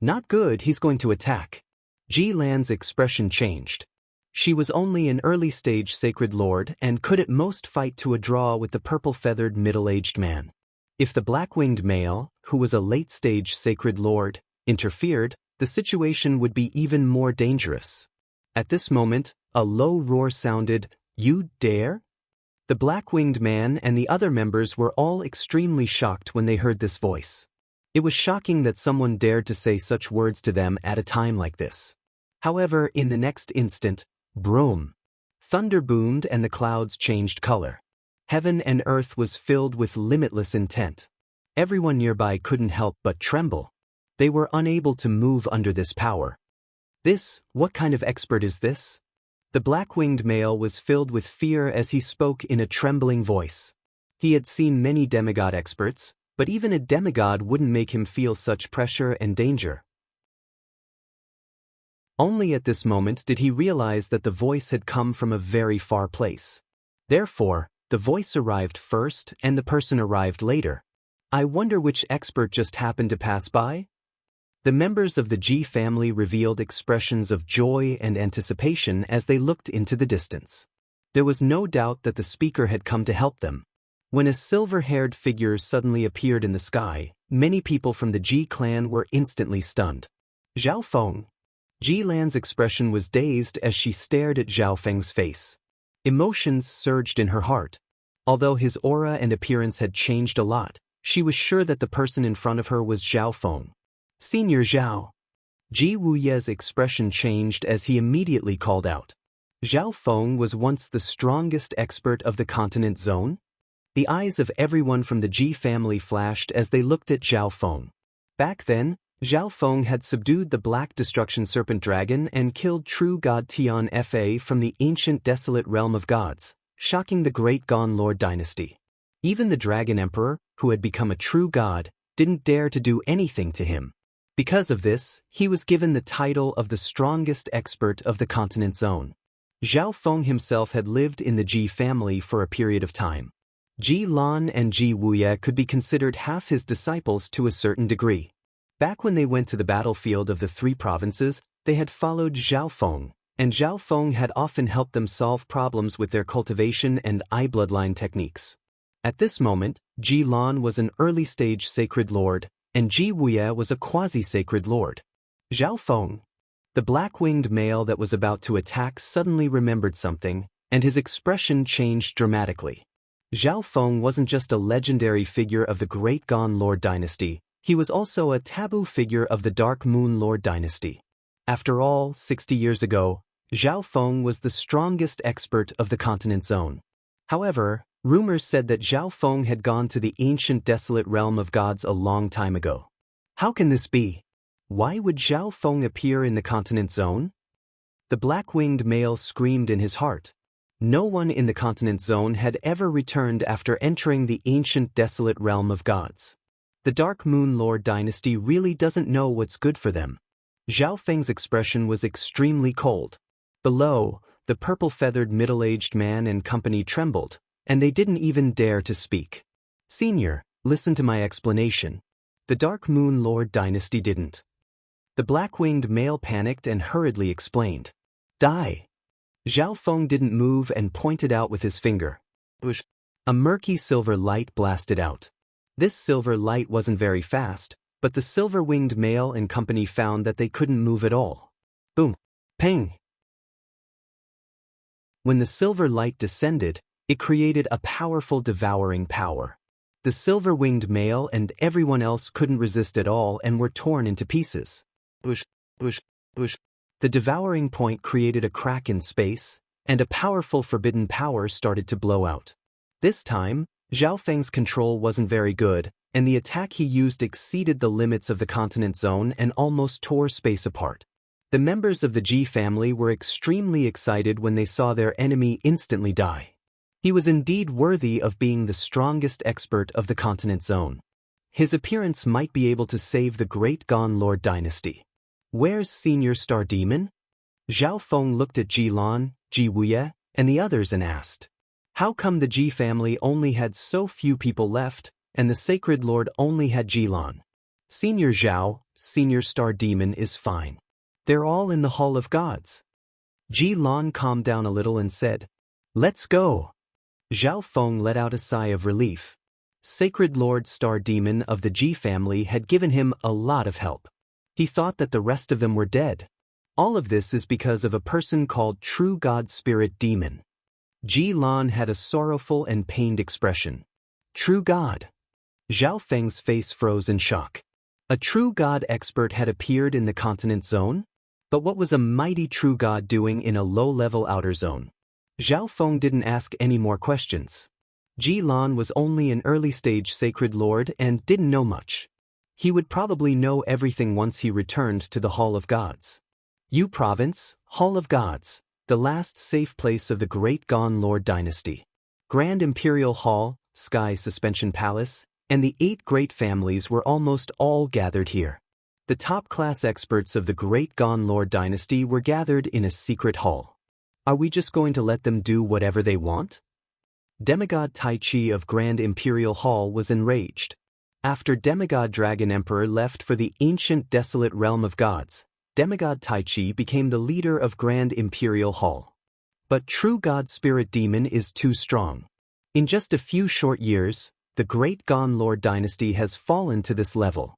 Not good, he's going to attack. Ji Lan's expression changed. She was only an early-stage sacred lord and could at most fight to a draw with the purple-feathered middle-aged man. If the black-winged male, who was a late-stage sacred lord, interfered, the situation would be even more dangerous. At this moment, a low roar sounded, "You dare?" The black-winged man and the other members were all extremely shocked when they heard this voice. It was shocking that someone dared to say such words to them at a time like this. However, in the next instant, broom! Thunder boomed and the clouds changed color. Heaven and earth was filled with limitless intent. Everyone nearby couldn't help but tremble. They were unable to move under this power. What kind of expert is this? The black-winged male was filled with fear as he spoke in a trembling voice. He had seen many demigod experts, but even a demigod wouldn't make him feel such pressure and danger. Only at this moment did he realize that the voice had come from a very far place. Therefore, the voice arrived first and the person arrived later. I wonder which expert just happened to pass by? The members of the Ji family revealed expressions of joy and anticipation as they looked into the distance. There was no doubt that the speaker had come to help them. When a silver-haired figure suddenly appeared in the sky, many people from the Ji clan were instantly stunned. Zhao Feng. Ji Lan's expression was dazed as she stared at Zhao Feng's face. Emotions surged in her heart. Although his aura and appearance had changed a lot, she was sure that the person in front of her was Zhao Feng. Senior Zhao. Ji Wuye's expression changed as he immediately called out. Zhao Feng was once the strongest expert of the continent zone? The eyes of everyone from the Ji family flashed as they looked at Zhao Feng. Back then, Zhao Feng had subdued the Black Destruction Serpent Dragon and killed true god Tian Fa from the ancient desolate realm of gods, shocking the great Gon Lord dynasty. Even the Dragon Emperor, who had become a true god, didn't dare to do anything to him. Because of this, he was given the title of the strongest expert of the continent zone. Zhao Feng himself had lived in the Ji family for a period of time. Ji Lan and Ji Wuye could be considered half his disciples to a certain degree. Back when they went to the battlefield of the three provinces, they had followed Zhao Feng, and Zhao Feng had often helped them solve problems with their cultivation and eye bloodline techniques. At this moment, Ji Lan was an early-stage sacred lord, and Ji Wuye was a quasi-sacred lord. Zhao Feng. The black-winged male that was about to attack suddenly remembered something, and his expression changed dramatically. Zhao Feng wasn't just a legendary figure of the great Gon Lord dynasty, he was also a taboo figure of the Dark Moon Lord dynasty. After all, 60 years ago, Zhao Feng was the strongest expert of the continent zone. However, rumors said that Zhao Feng had gone to the ancient desolate realm of gods a long time ago. How can this be? Why would Zhao Feng appear in the continent zone? The black-winged male screamed in his heart. No one in the continent zone had ever returned after entering the ancient desolate realm of gods. The Dark Moon Lord dynasty really doesn't know what's good for them. Zhao Feng's expression was extremely cold. Below, the purple-feathered middle-aged man and company trembled, and they didn't even dare to speak. Senior, listen to my explanation. The Dark Moon Lord dynasty didn't. The black-winged male panicked and hurriedly explained. Die. Zhao Feng didn't move and pointed out with his finger. A murky silver light blasted out. This silver light wasn't very fast, but the silver-winged male and company found that they couldn't move at all. Boom. Ping. When the silver light descended, it created a powerful devouring power. The silver-winged male and everyone else couldn't resist at all and were torn into pieces. The devouring point created a crack in space, and a powerful forbidden power started to blow out. This time, Zhao Feng's control wasn't very good, and the attack he used exceeded the limits of the continent zone and almost tore space apart. The members of the Ji family were extremely excited when they saw their enemy instantly die. He was indeed worthy of being the strongest expert of the continent zone. His appearance might be able to save the great Gon Lord dynasty. Where's Senior Star Demon? Zhao Feng looked at Ji Lan, Ji Wuye, and the others and asked. How come the Ji family only had so few people left, and the Sacred Lord only had Ji Lan? Senior Zhao, Senior Star Demon is fine. They're all in the Hall of Gods. Ji Lan calmed down a little and said, "Let's go." Zhao Feng let out a sigh of relief. Sacred Lord Star Demon of the Ji family had given him a lot of help. He thought that the rest of them were dead. All of this is because of a person called True God Spirit Demon. Ji Lan had a sorrowful and pained expression. True God. Zhao Feng's face froze in shock. A true God expert had appeared in the continent zone? But what was a mighty true God doing in a low-level outer zone? Zhao Feng didn't ask any more questions. Ji Lan was only an early-stage sacred lord and didn't know much. He would probably know everything once he returned to the Hall of Gods. Yu Province, Hall of Gods, the last safe place of the Great Gon Lord Dynasty. Grand Imperial Hall, Sky Suspension Palace, and the 8 great families were almost all gathered here. The top-class experts of the Great Gon Lord Dynasty were gathered in a secret hall. Are we just going to let them do whatever they want? Demigod Tai Chi of Grand Imperial Hall was enraged. After Demigod Dragon Emperor left for the ancient desolate realm of gods, Demigod Tai Chi became the leader of Grand Imperial Hall. But True God Spirit Demon is too strong. In just a few short years, the Great Gon Lord Dynasty has fallen to this level.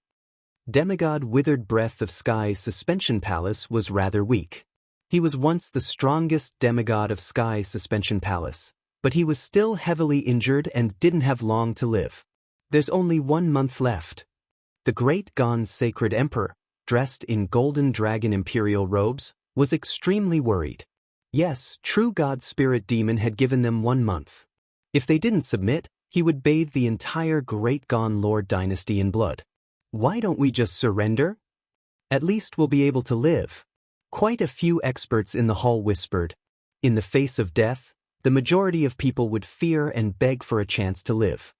Demigod Withered Breath of Sky's Suspension Palace was rather weak. He was once the strongest demigod of Sky's Suspension Palace, but he was still heavily injured and didn't have long to live. There's only 1 month left. The Great Gon's Sacred Emperor, dressed in golden dragon imperial robes, was extremely worried. Yes, True God Spirit Demon had given them 1 month. If they didn't submit, he would bathe the entire Great Gon Lord Dynasty in blood. Why don't we just surrender? At least we'll be able to live. Quite a few experts in the hall whispered. In the face of death, the majority of people would fear and beg for a chance to live.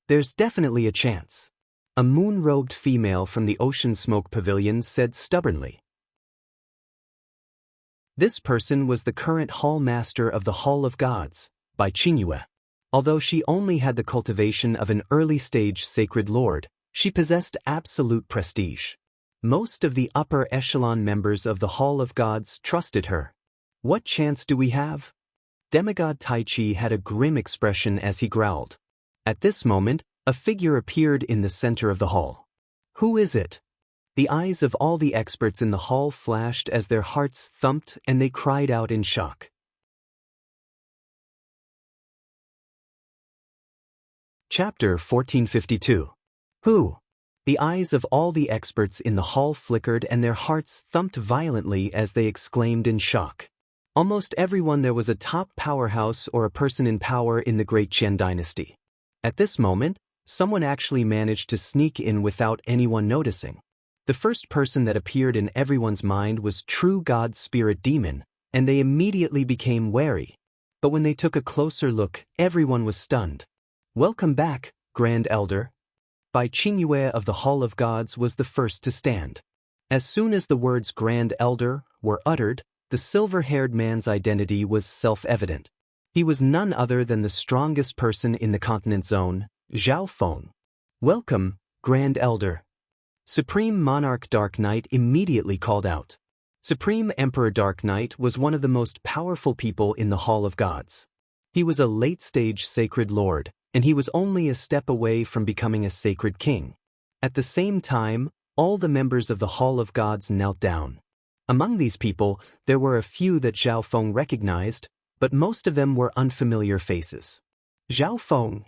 There's definitely a chance. A moon-robed female from the Ocean Smoke Pavilion said stubbornly. This person was the current Hall Master of the Hall of Gods, Bai Qingyue. Although she only had the cultivation of an early-stage sacred lord, she possessed absolute prestige. Most of the upper echelon members of the Hall of Gods trusted her. What chance do we have? Demigod Tai Chi had a grim expression as he growled. At this moment, a figure appeared in the center of the hall. Who is it? The eyes of all the experts in the hall flashed as their hearts thumped and they cried out in shock. Chapter 1452. Who? The eyes of all the experts in the hall flickered and their hearts thumped violently as they exclaimed in shock. Almost everyone there was a top powerhouse or a person in power in the Great Qian dynasty. At this moment, someone actually managed to sneak in without anyone noticing. The first person that appeared in everyone's mind was True God Spirit Demon, and they immediately became wary. But when they took a closer look, everyone was stunned. Welcome back, Grand Elder. Bai Qingyue of the Hall of Gods was the first to stand. As soon as the words Grand Elder were uttered, the silver-haired man's identity was self-evident. He was none other than the strongest person in the continent zone, Zhao Feng. Welcome, Grand Elder. Supreme Monarch Dark Knight immediately called out. Supreme Emperor Dark Knight was one of the most powerful people in the Hall of Gods. He was a late-stage sacred lord, and he was only a step away from becoming a sacred king. At the same time, all the members of the Hall of Gods knelt down. Among these people, there were a few that Zhao Feng recognized, but most of them were unfamiliar faces. Zhao Feng.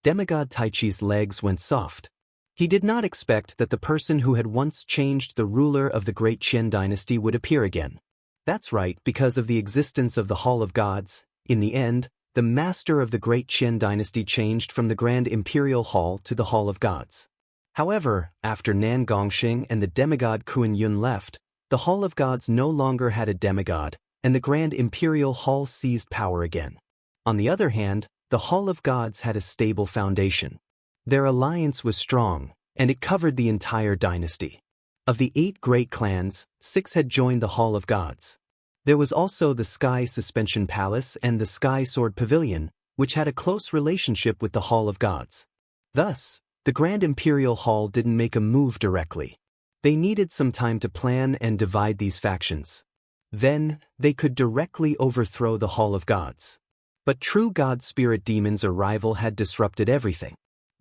Demigod Tai Chi's legs went soft. He did not expect that the person who had once changed the ruler of the Great Qian dynasty would appear again. That's right, because of the existence of the Hall of Gods, in the end, the master of the Great Qian dynasty changed from the Grand Imperial Hall to the Hall of Gods. However, after Nan Gongxing and the demigod Kuan Yun left, the Hall of Gods no longer had a demigod, and the Grand Imperial Hall seized power again. On the other hand, the Hall of Gods had a stable foundation. Their alliance was strong, and it covered the entire dynasty. Of the 8 great clans, 6 had joined the Hall of Gods. There was also the Sky Suspension Palace and the Sky Sword Pavilion, which had a close relationship with the Hall of Gods. Thus, the Grand Imperial Hall didn't make a move directly. They needed some time to plan and divide these factions. Then, they could directly overthrow the Hall of Gods. But true God Spirit Demon's arrival had disrupted everything.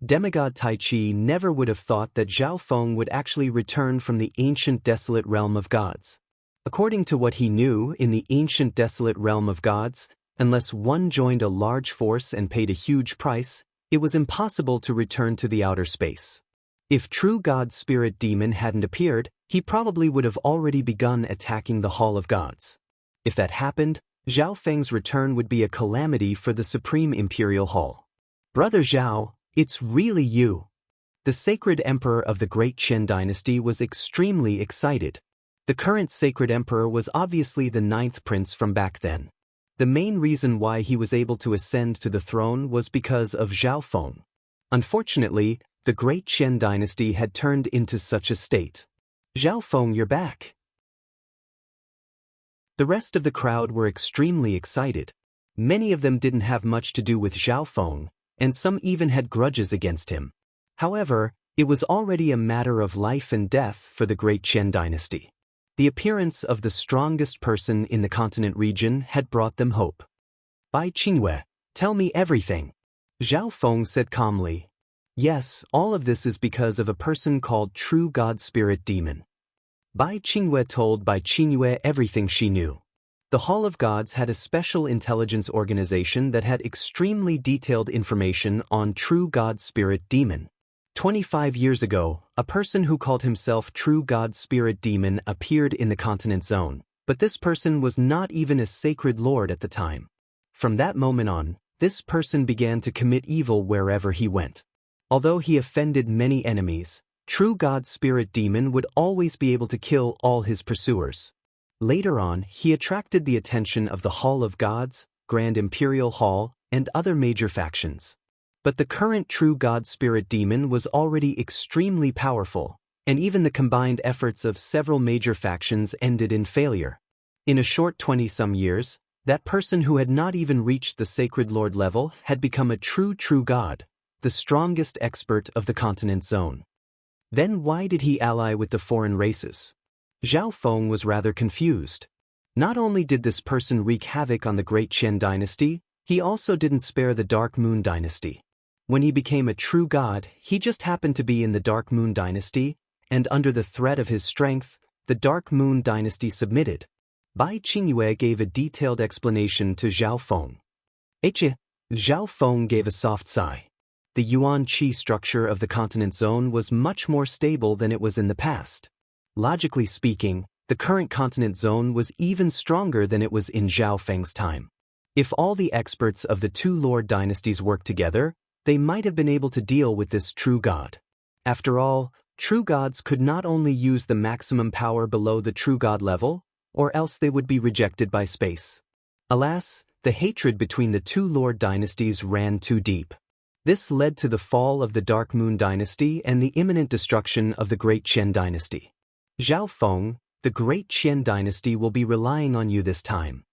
Demigod Tai Chi never would have thought that Zhao Feng would actually return from the ancient desolate realm of gods. According to what he knew in the ancient desolate realm of gods, unless one joined a large force and paid a huge price, it was impossible to return to the outer space. If true God Spirit Demon hadn't appeared, he probably would have already begun attacking the Hall of Gods. If that happened, Zhao Feng's return would be a calamity for the Supreme Imperial Hall. Brother Zhao, it's really you. The sacred emperor of the Great Qin dynasty was extremely excited. The current sacred emperor was obviously the 9th prince from back then. The main reason why he was able to ascend to the throne was because of Zhao Feng. Unfortunately, the Great Qin dynasty had turned into such a state. Zhao Feng, you're back. The rest of the crowd were extremely excited. Many of them didn't have much to do with Zhao Feng, and some even had grudges against him. However, it was already a matter of life and death for the Great Qin dynasty. The appearance of the strongest person in the continent region had brought them hope. Bai Qingyue, tell me everything. Zhao Feng said calmly. Yes, all of this is because of a person called True God Spirit Demon. Bai Qingyue told Bai Qingyue everything she knew. The Hall of Gods had a special intelligence organization that had extremely detailed information on True God Spirit Demon. 25 years ago, a person who called himself True God Spirit Demon appeared in the continent zone, but this person was not even a sacred lord at the time. From that moment on, this person began to commit evil wherever he went. Although he offended many enemies, True God Spirit Demon would always be able to kill all his pursuers. Later on, he attracted the attention of the Hall of Gods, Grand Imperial Hall, and other major factions. But the current True God Spirit Demon was already extremely powerful, and even the combined efforts of several major factions ended in failure. In a short 20-some years, that person who had not even reached the Sacred Lord level had become a true god, the strongest expert of the continent zone. Then why did he ally with the foreign races? Zhao Feng was rather confused. Not only did this person wreak havoc on the Great Qin dynasty, he also didn't spare the Dark Moon dynasty. When he became a true god, he just happened to be in the Dark Moon dynasty, and under the threat of his strength, the Dark Moon dynasty submitted. Bai Qingyue gave a detailed explanation to Zhao Feng. Zhao Feng gave a soft sigh. The Yuan Qi structure of the continent zone was much more stable than it was in the past. Logically speaking, the current continent zone was even stronger than it was in Zhao Feng's time. If all the experts of the two lord dynasties worked together, they might have been able to deal with this true god. After all, true gods could not only use the maximum power below the true god level, or else they would be rejected by space. Alas, the hatred between the two lord dynasties ran too deep. This led to the fall of the Dark Moon dynasty and the imminent destruction of the Great Qin dynasty. Zhao Feng, the Great Qin dynasty will be relying on you this time.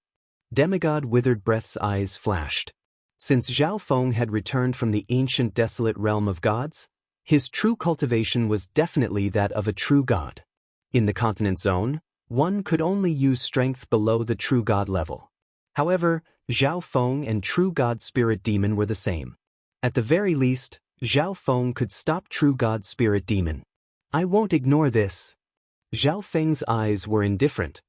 Demigod Withered Breath's eyes flashed. Since Zhao Feng had returned from the ancient desolate realm of gods, his true cultivation was definitely that of a true god. In the continent zone, one could only use strength below the true god level. However, Zhao Feng and True God Spirit Demon were the same. At the very least, Zhao Feng could stop True God Spirit Demon. I won't ignore this. Zhao Feng's eyes were indifferent.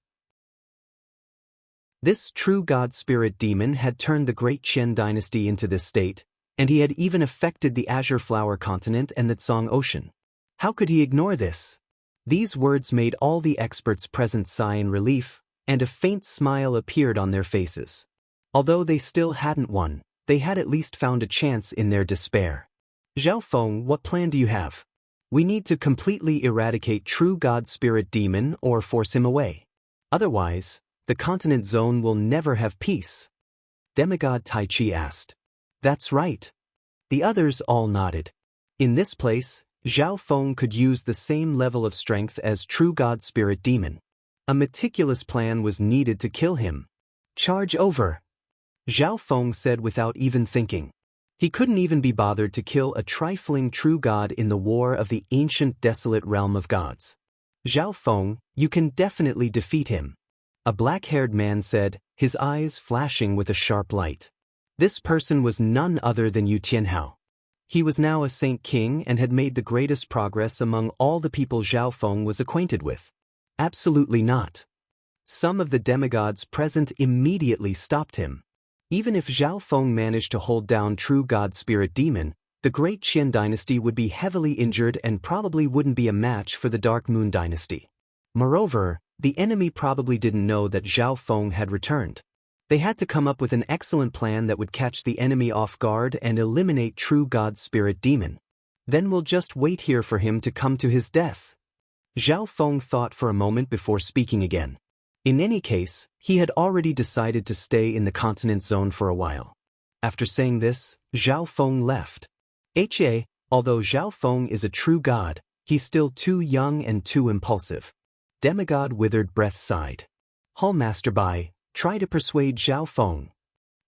This True God Spirit Demon had turned the Great Qin dynasty into this state, and he had even affected the Azure Flower continent and the Tsang Ocean. How could he ignore this? These words made all the experts present sigh in relief, and a faint smile appeared on their faces. Although they still hadn't won, they had at least found a chance in their despair. Zhao Feng, what plan do you have? We need to completely eradicate True God Spirit Demon or force him away. Otherwise, the continent zone will never have peace. Demigod Tai Chi asked. That's right. The others all nodded. In this place, Zhao Feng could use the same level of strength as True God Spirit Demon. A meticulous plan was needed to kill him. Charge over. Zhao Feng said without even thinking. He couldn't even be bothered to kill a trifling true god in the war of the ancient desolate realm of gods. Zhao Feng, you can definitely defeat him. A black-haired man said, his eyes flashing with a sharp light. This person was none other than Yu Tianhao. He was now a Saint King and had made the greatest progress among all the people Zhao Feng was acquainted with. Absolutely not. Some of the demigods present immediately stopped him. Even if Zhao Feng managed to hold down true God Spirit Demon, the Great Qian dynasty would be heavily injured and probably wouldn't be a match for the Dark Moon dynasty. Moreover, the enemy probably didn't know that Zhao Feng had returned. They had to come up with an excellent plan that would catch the enemy off guard and eliminate true God Spirit Demon. Then we'll just wait here for him to come to his death. Zhao Feng thought for a moment before speaking again. In any case, he had already decided to stay in the continent zone for a while. After saying this, Zhao Feng left. Although Zhao Feng is a true god, he's still too young and too impulsive. Demigod Withered Breath sighed. Hallmaster Bai, try to persuade Zhao Feng.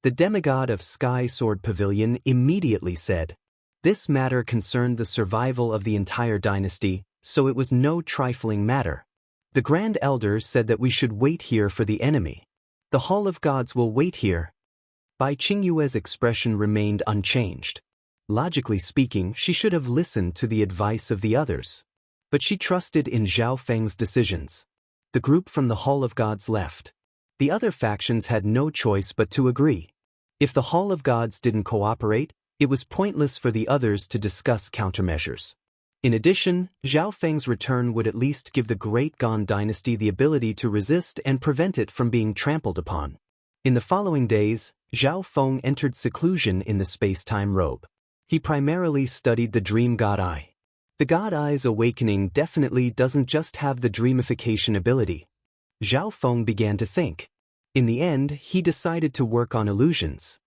The demigod of Sky Sword Pavilion immediately said. This matter concerned the survival of the entire dynasty, so it was no trifling matter. The Grand Elder said that we should wait here for the enemy. The Hall of Gods will wait here. Bai Qingyue's expression remained unchanged. Logically speaking, she should have listened to the advice of the others. But she trusted in Zhao Feng's decisions. The group from the Hall of Gods left. The other factions had no choice but to agree. If the Hall of Gods didn't cooperate, it was pointless for the others to discuss countermeasures. In addition, Zhao Feng's return would at least give the Great Gan dynasty the ability to resist and prevent it from being trampled upon. In the following days, Zhao Feng entered seclusion in the space-time robe. He primarily studied the Dream God Eye. The God Eye's awakening definitely doesn't just have the dreamification ability. Zhao Feng began to think. In the end, he decided to work on illusions.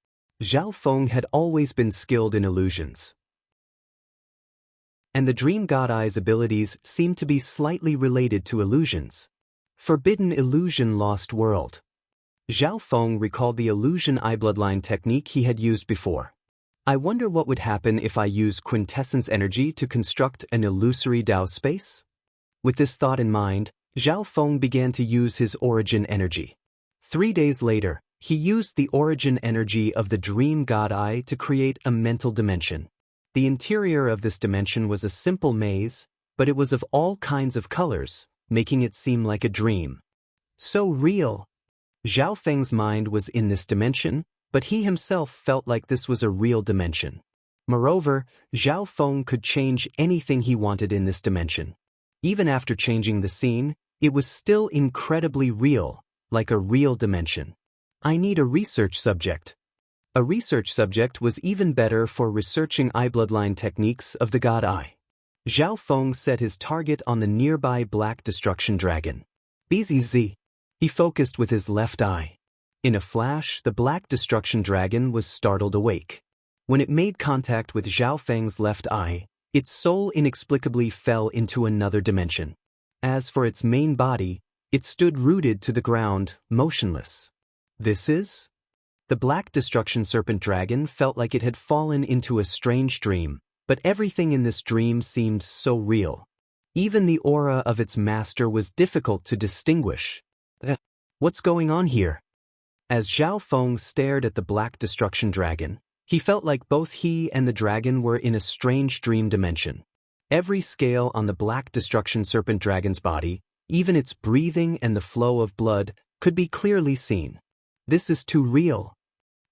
Zhao Feng had always been skilled in illusions. And the Dream God Eye's abilities seemed to be slightly related to illusions. Forbidden Illusion Lost World. Zhao Feng recalled the illusion eye bloodline technique he had used before. I wonder what would happen if I use quintessence energy to construct an illusory Dao space? With this thought in mind, Zhao Feng began to use his origin energy. 3 days later, he used the origin energy of the Dream God Eye to create a mental dimension. The interior of this dimension was a simple maze, but it was of all kinds of colors, making it seem like a dream. So real! Zhao Feng's mind was in this dimension, but he himself felt like this was a real dimension. Moreover, Zhao Feng could change anything he wanted in this dimension. Even after changing the scene, it was still incredibly real, like a real dimension. I need a research subject. A research subject was even better for researching eye bloodline techniques of the God Eye. Zhao Feng set his target on the nearby Black Destruction Dragon. BZZ. He focused with his left eye. In a flash, the Black Destruction Dragon was startled awake. When it made contact with Zhao Feng's left eye, its soul inexplicably fell into another dimension. As for its main body, it stood rooted to the ground, motionless. This is? The Black Destruction Serpent Dragon felt like it had fallen into a strange dream, but everything in this dream seemed so real. Even the aura of its master was difficult to distinguish. What's going on here? As Zhao Feng stared at the Black Destruction Dragon, he felt like both he and the dragon were in a strange dream dimension. Every scale on the Black Destruction Serpent Dragon's body, even its breathing and the flow of blood, could be clearly seen. This is too real.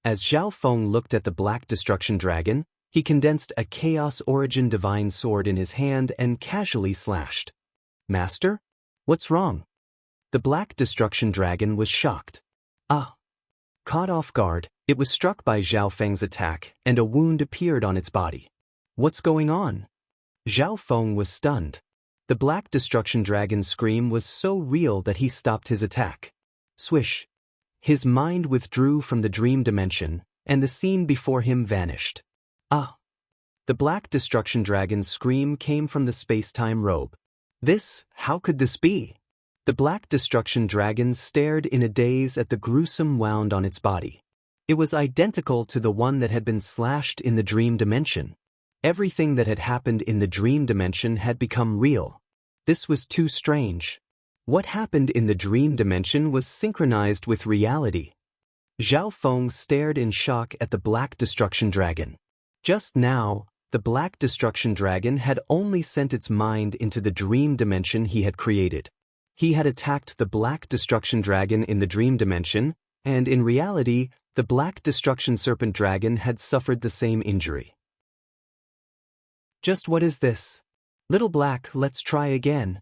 As Zhao Feng looked at the Black Destruction Dragon, he condensed a Chaos Origin Divine Sword in his hand and casually slashed. Master? What's wrong? The Black Destruction Dragon was shocked. Ah! Caught off guard, it was struck by Zhao Feng's attack, and a wound appeared on its body. What's going on? Zhao Feng was stunned. The Black Destruction Dragon's scream was so real that he stopped his attack. Swish! His mind withdrew from the dream dimension, and the scene before him vanished. Ah! The Black Destruction Dragon's scream came from the space-time robe. How could this be? The Black Destruction Dragon stared in a daze at the gruesome wound on its body. It was identical to the one that had been slashed in the dream dimension. Everything that had happened in the dream dimension had become real. This was too strange. What happened in the dream dimension was synchronized with reality. Zhao Feng stared in shock at the Black Destruction Dragon. Just now, the Black Destruction Dragon had only sent its mind into the dream dimension he had created. He had attacked the Black Destruction Dragon in the dream dimension, and in reality, the Black Destruction Serpent Dragon had suffered the same injury. Just what is this? Little Black, let's try again.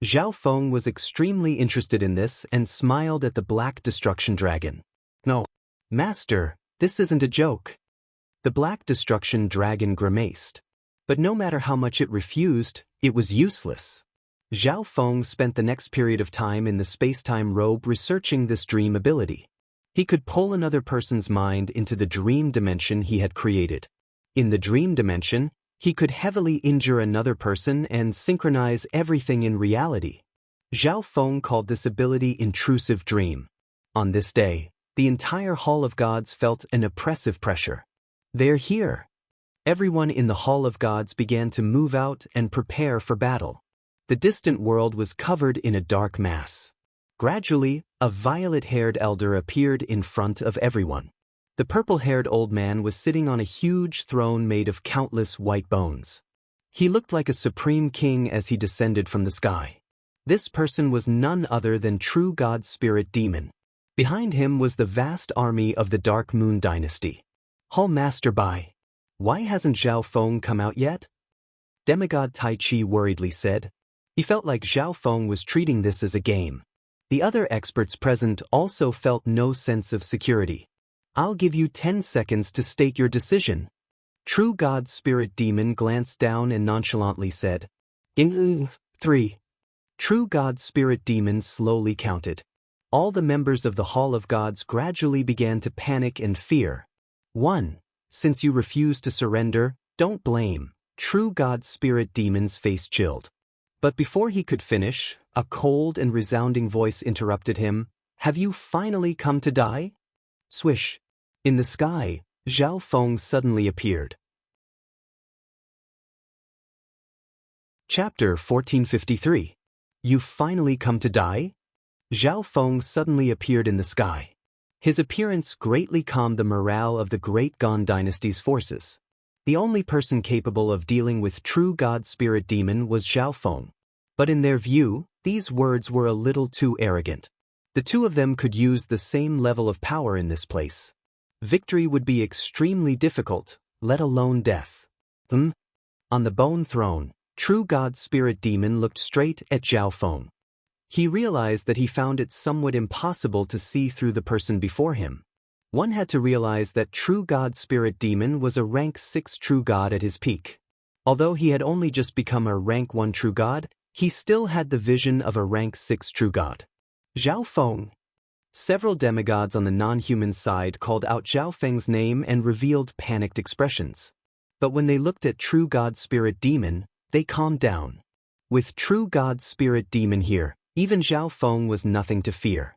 Zhao Feng was extremely interested in this and smiled at the Black Destruction Dragon. No, Master, this isn't a joke. The Black Destruction Dragon grimaced. But no matter how much it refused, it was useless. Zhao Feng spent the next period of time in the space-time robe researching this dream ability. He could pull another person's mind into the dream dimension he had created. In the dream dimension, he could heavily injure another person and synchronize everything in reality. Zhao Feng called this ability intrusive dream. On this day, the entire Hall of Gods felt an oppressive pressure. They're here. Everyone in the Hall of Gods began to move out and prepare for battle. The distant world was covered in a dark mass. Gradually, a violet-haired elder appeared in front of everyone. The purple-haired old man was sitting on a huge throne made of countless white bones. He looked like a supreme king as he descended from the sky. This person was none other than true God Spirit Demon. Behind him was the vast army of the Dark Moon Dynasty. Hall Master Bai, why hasn't Zhao Feng come out yet? Demigod Tai Chi worriedly said. He felt like Zhao Feng was treating this as a game. The other experts present also felt no sense of security. I'll give you 10 seconds to state your decision. True God Spirit Demon glanced down and nonchalantly said, In 3. True God Spirit Demon slowly counted. All the members of the Hall of Gods gradually began to panic and fear. 1. Since you refuse to surrender, don't blame. True God Spirit Demon's face chilled. But before he could finish, a cold and resounding voice interrupted him. Have you finally come to die? Swish. In the sky, Zhao Feng suddenly appeared. Chapter 1453. You've finally come to die? Zhao Feng suddenly appeared in the sky. His appearance greatly calmed the morale of the Great Gon Dynasty's forces. The only person capable of dealing with true God Spirit Demon was Zhao Feng. But in their view, these words were a little too arrogant. The two of them could use the same level of power in this place. Victory would be extremely difficult, let alone death. On the bone throne, true God Spirit Demon looked straight at Zhao Feng. He realized that he found it somewhat impossible to see through the person before him. One had to realize that true God Spirit Demon was a rank 6 true god at his peak. Although he had only just become a rank 1 true god, he still had the vision of a rank 6 true god. Zhao Feng. Several demigods on the non-human side called out Zhao Feng's name and revealed panicked expressions. But when they looked at true God Spirit Demon, they calmed down. With true God Spirit Demon here, even Zhao Feng was nothing to fear.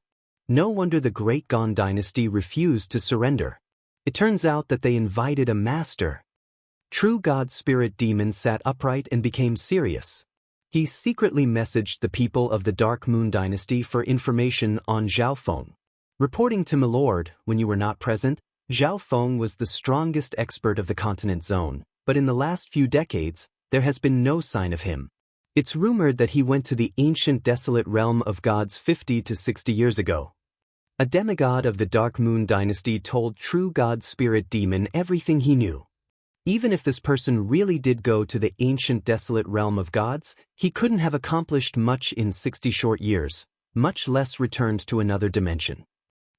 No wonder the Great Gon Dynasty refused to surrender. It turns out that they invited a master. True God Spirit Demon sat upright and became serious. He secretly messaged the people of the Dark Moon Dynasty for information on Zhao Feng. Reporting to Milord, when you were not present, Zhao Feng was the strongest expert of the continent zone, but in the last few decades, there has been no sign of him. It's rumored that he went to the ancient desolate realm of gods 50 to 60 years ago. A demigod of the Dark Moon Dynasty told true God Spirit Demon everything he knew. Even if this person really did go to the ancient desolate realm of gods, he couldn't have accomplished much in 60 short years, much less returned to another dimension.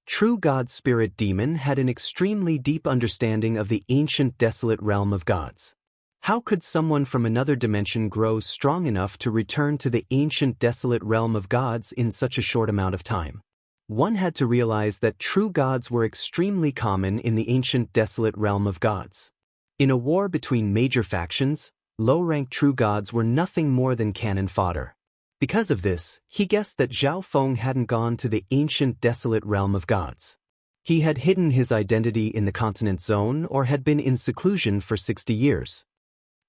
True God Spirit Demon had an extremely deep understanding of the ancient desolate realm of gods. How could someone from another dimension grow strong enough to return to the ancient desolate realm of gods in such a short amount of time? One had to realize that true gods were extremely common in the ancient desolate realm of gods. In a war between major factions, low-ranked true gods were nothing more than cannon fodder. Because of this, he guessed that Zhao Feng hadn't gone to the ancient desolate realm of gods. He had hidden his identity in the continent zone or had been in seclusion for 60 years.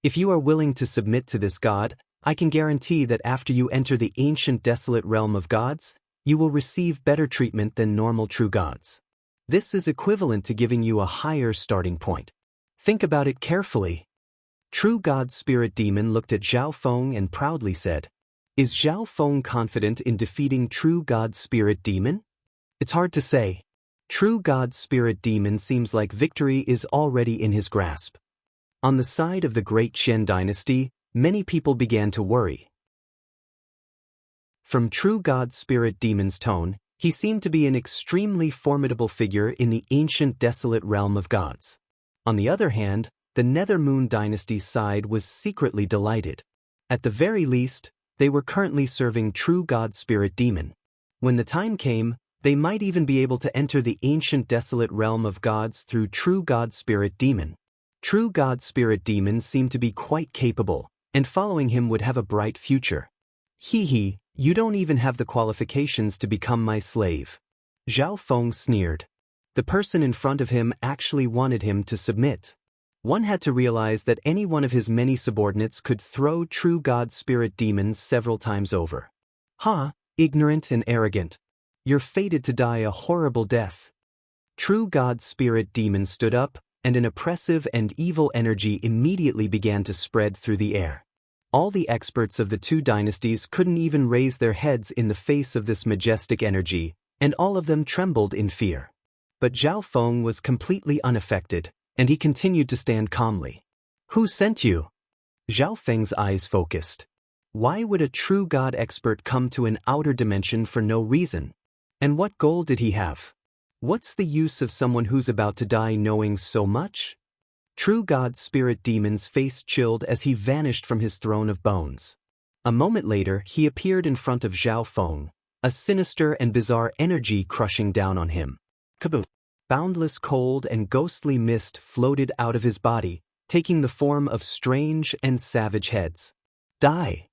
If you are willing to submit to this god, I can guarantee that after you enter the ancient desolate realm of gods, you will receive better treatment than normal true gods. This is equivalent to giving you a higher starting point. Think about it carefully. True God Spirit Demon looked at Zhao Feng and proudly said, "Is Zhao Feng confident in defeating True God Spirit Demon?" It's hard to say. True God Spirit Demon seems like victory is already in his grasp. On the side of the great Qian dynasty, many people began to worry. From True God Spirit Demon's tone, he seemed to be an extremely formidable figure in the ancient desolate realm of gods. On the other hand, the Nether Moon dynasty's side was secretly delighted. At the very least, they were currently serving True God Spirit Demon. When the time came, they might even be able to enter the ancient desolate realm of gods through True God Spirit Demon. True God Spirit Demon seemed to be quite capable, and following him would have a bright future. Hee, you don't even have the qualifications to become my slave. Zhao Feng sneered. The person in front of him actually wanted him to submit. One had to realize that any one of his many subordinates could throw True God Spirit Demon several times over. Ha, ignorant and arrogant. You're fated to die a horrible death. True God Spirit Demon stood up, and an oppressive and evil energy immediately began to spread through the air. All the experts of the two dynasties couldn't even raise their heads in the face of this majestic energy, and all of them trembled in fear. But Zhao Feng was completely unaffected, and he continued to stand calmly. Who sent you? Zhao Feng's eyes focused. Why would a true god expert come to an outer dimension for no reason? And what goal did he have? What's the use of someone who's about to die knowing so much? True God Spirit Demon's face chilled as he vanished from his throne of bones. A moment later, he appeared in front of Zhao Feng, a sinister and bizarre energy crushing down on him. Kaboom! Boundless cold and ghostly mist floated out of his body, taking the form of strange and savage heads. Die!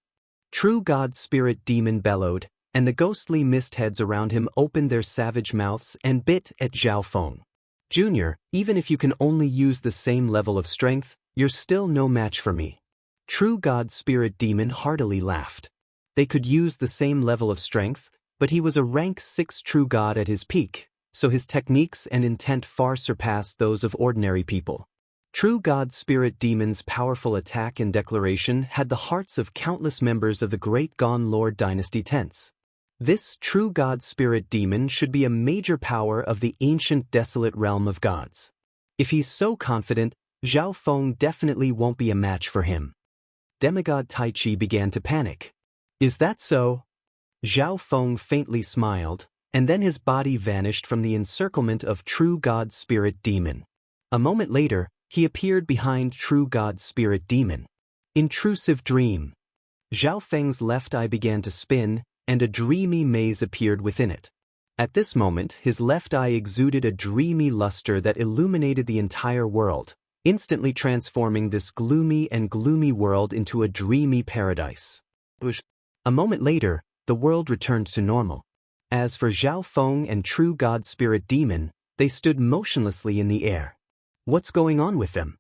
True God Spirit Demon bellowed, and the ghostly mist heads around him opened their savage mouths and bit at Zhao Feng. Junior, even if you can only use the same level of strength, you're still no match for me. True God Spirit Demon heartily laughed. They could use the same level of strength, but he was a rank 6 true god at his peak, so his techniques and intent far surpassed those of ordinary people. True God Spirit Demon's powerful attack and declaration had the hearts of countless members of the Great Gon Lord Dynasty tense. This True God Spirit Demon should be a major power of the ancient desolate realm of gods. If he's so confident, Zhao Feng definitely won't be a match for him. Demigod Tai Chi began to panic. Is that so? Zhao Feng faintly smiled, and then his body vanished from the encirclement of True God Spirit Demon. A moment later, he appeared behind True God Spirit Demon. Intrusive dream. Zhao Feng's left eye began to spin, and a dreamy maze appeared within it. At this moment, his left eye exuded a dreamy luster that illuminated the entire world, instantly transforming this gloomy world into a dreamy paradise. A moment later, the world returned to normal. As for Zhao Feng and True God Spirit Demon, they stood motionlessly in the air. What's going on with them?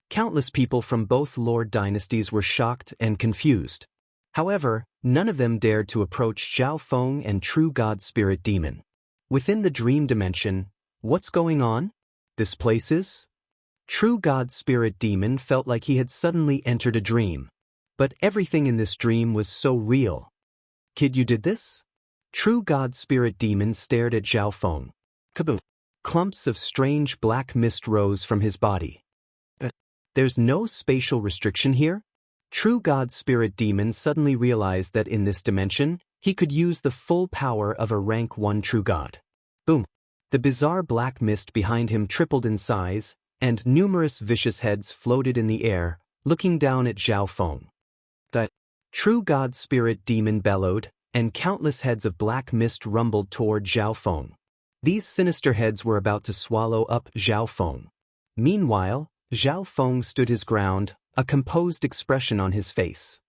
Countless people from both Lord dynasties were shocked and confused. However, none of them dared to approach Zhao Feng and True God Spirit Demon. Within the dream dimension, what's going on? This place is? True God Spirit Demon felt like he had suddenly entered a dream. But everything in this dream was so real. Kid, you did this? True God Spirit Demon stared at Zhao Feng. Kaboom! Clumps of strange black mist rose from his body. There's no spatial restriction here? True God Spirit Demon suddenly realized that in this dimension, he could use the full power of a rank 1 true god. Boom! The bizarre black mist behind him tripled in size, and numerous vicious heads floated in the air, looking down at Zhao Feng. The True God Spirit Demon bellowed, and countless heads of black mist rumbled toward Zhao Feng. These sinister heads were about to swallow up Zhao Feng. Meanwhile, Zhao Feng stood his ground, a composed expression on his face.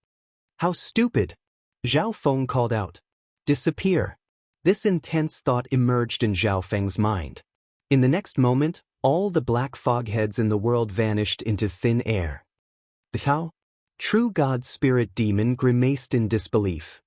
How stupid! Zhao Feng called out. Disappear! This intense thought emerged in Zhao Feng's mind. In the next moment, all the black fog heads in the world vanished into thin air. How? True God Spirit Demon grimaced in disbelief.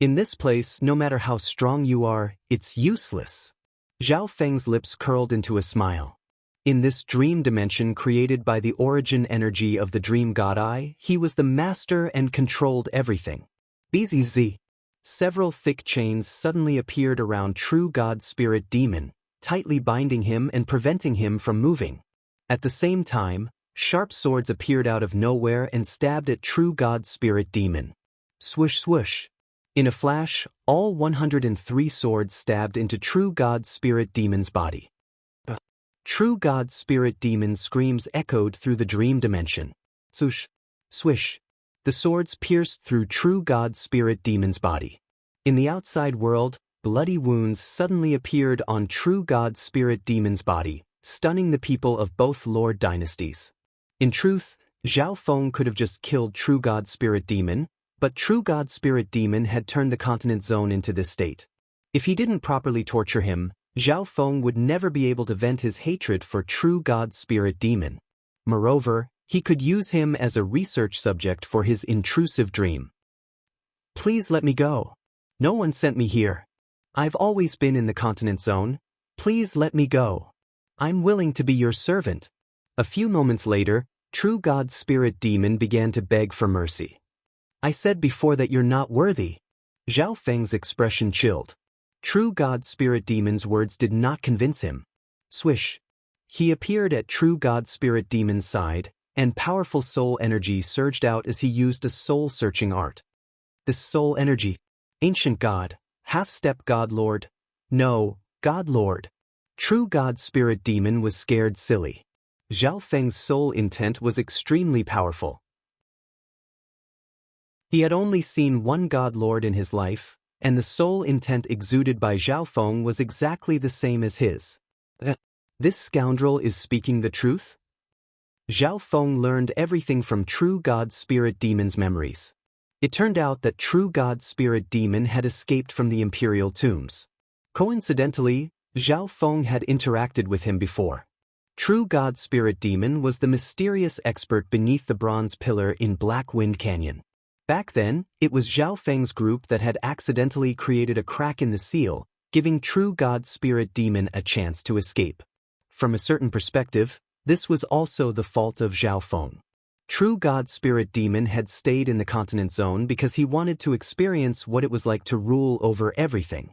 In this place, no matter how strong you are, it's useless. Zhao Feng's lips curled into a smile. In this dream dimension created by the origin energy of the dream god Eye, he was the master and controlled everything. BZZ. Several thick chains suddenly appeared around True God Spirit Demon, tightly binding him and preventing him from moving. At the same time, sharp swords appeared out of nowhere and stabbed at True God Spirit Demon. Swoosh swoosh. In a flash, all 103 swords stabbed into True God Spirit Demon's body. True God Spirit Demon's screams echoed through the dream dimension. Swoosh, swish. The swords pierced through True God Spirit Demon's body. In the outside world, bloody wounds suddenly appeared on True God Spirit Demon's body, stunning the people of both Lord dynasties. In truth, Zhao Feng could have just killed True God Spirit Demon, but True God Spirit Demon had turned the continent zone into this state. If he didn't properly torture him, Zhao Feng would never be able to vent his hatred for True God Spirit Demon. Moreover, he could use him as a research subject for his intrusive dream. Please let me go. No one sent me here. I've always been in the continent zone. Please let me go. I'm willing to be your servant. A few moments later, True God Spirit Demon began to beg for mercy. I said before that you're not worthy. Zhao Feng's expression chilled. True God Spirit Demon's words did not convince him. Swish. He appeared at True God Spirit Demon's side, and powerful soul energy surged out as he used a soul-searching art. This soul energy. Ancient God, half-step God Lord. No, God Lord. True God Spirit Demon was scared silly. Zhao Feng's soul intent was extremely powerful. He had only seen one God Lord in his life, and the soul intent exuded by Zhao Feng was exactly the same as his. This scoundrel is speaking the truth? Zhao Feng learned everything from True God Spirit Demon's memories. It turned out that True God Spirit Demon had escaped from the Imperial tombs. Coincidentally, Zhao Feng had interacted with him before. True God Spirit Demon was the mysterious expert beneath the bronze pillar in Black Wind Canyon. Back then, it was Zhao Feng's group that had accidentally created a crack in the seal, giving True God Spirit Demon a chance to escape. From a certain perspective, this was also the fault of Zhao Feng. True God Spirit Demon had stayed in the continent zone because he wanted to experience what it was like to rule over everything.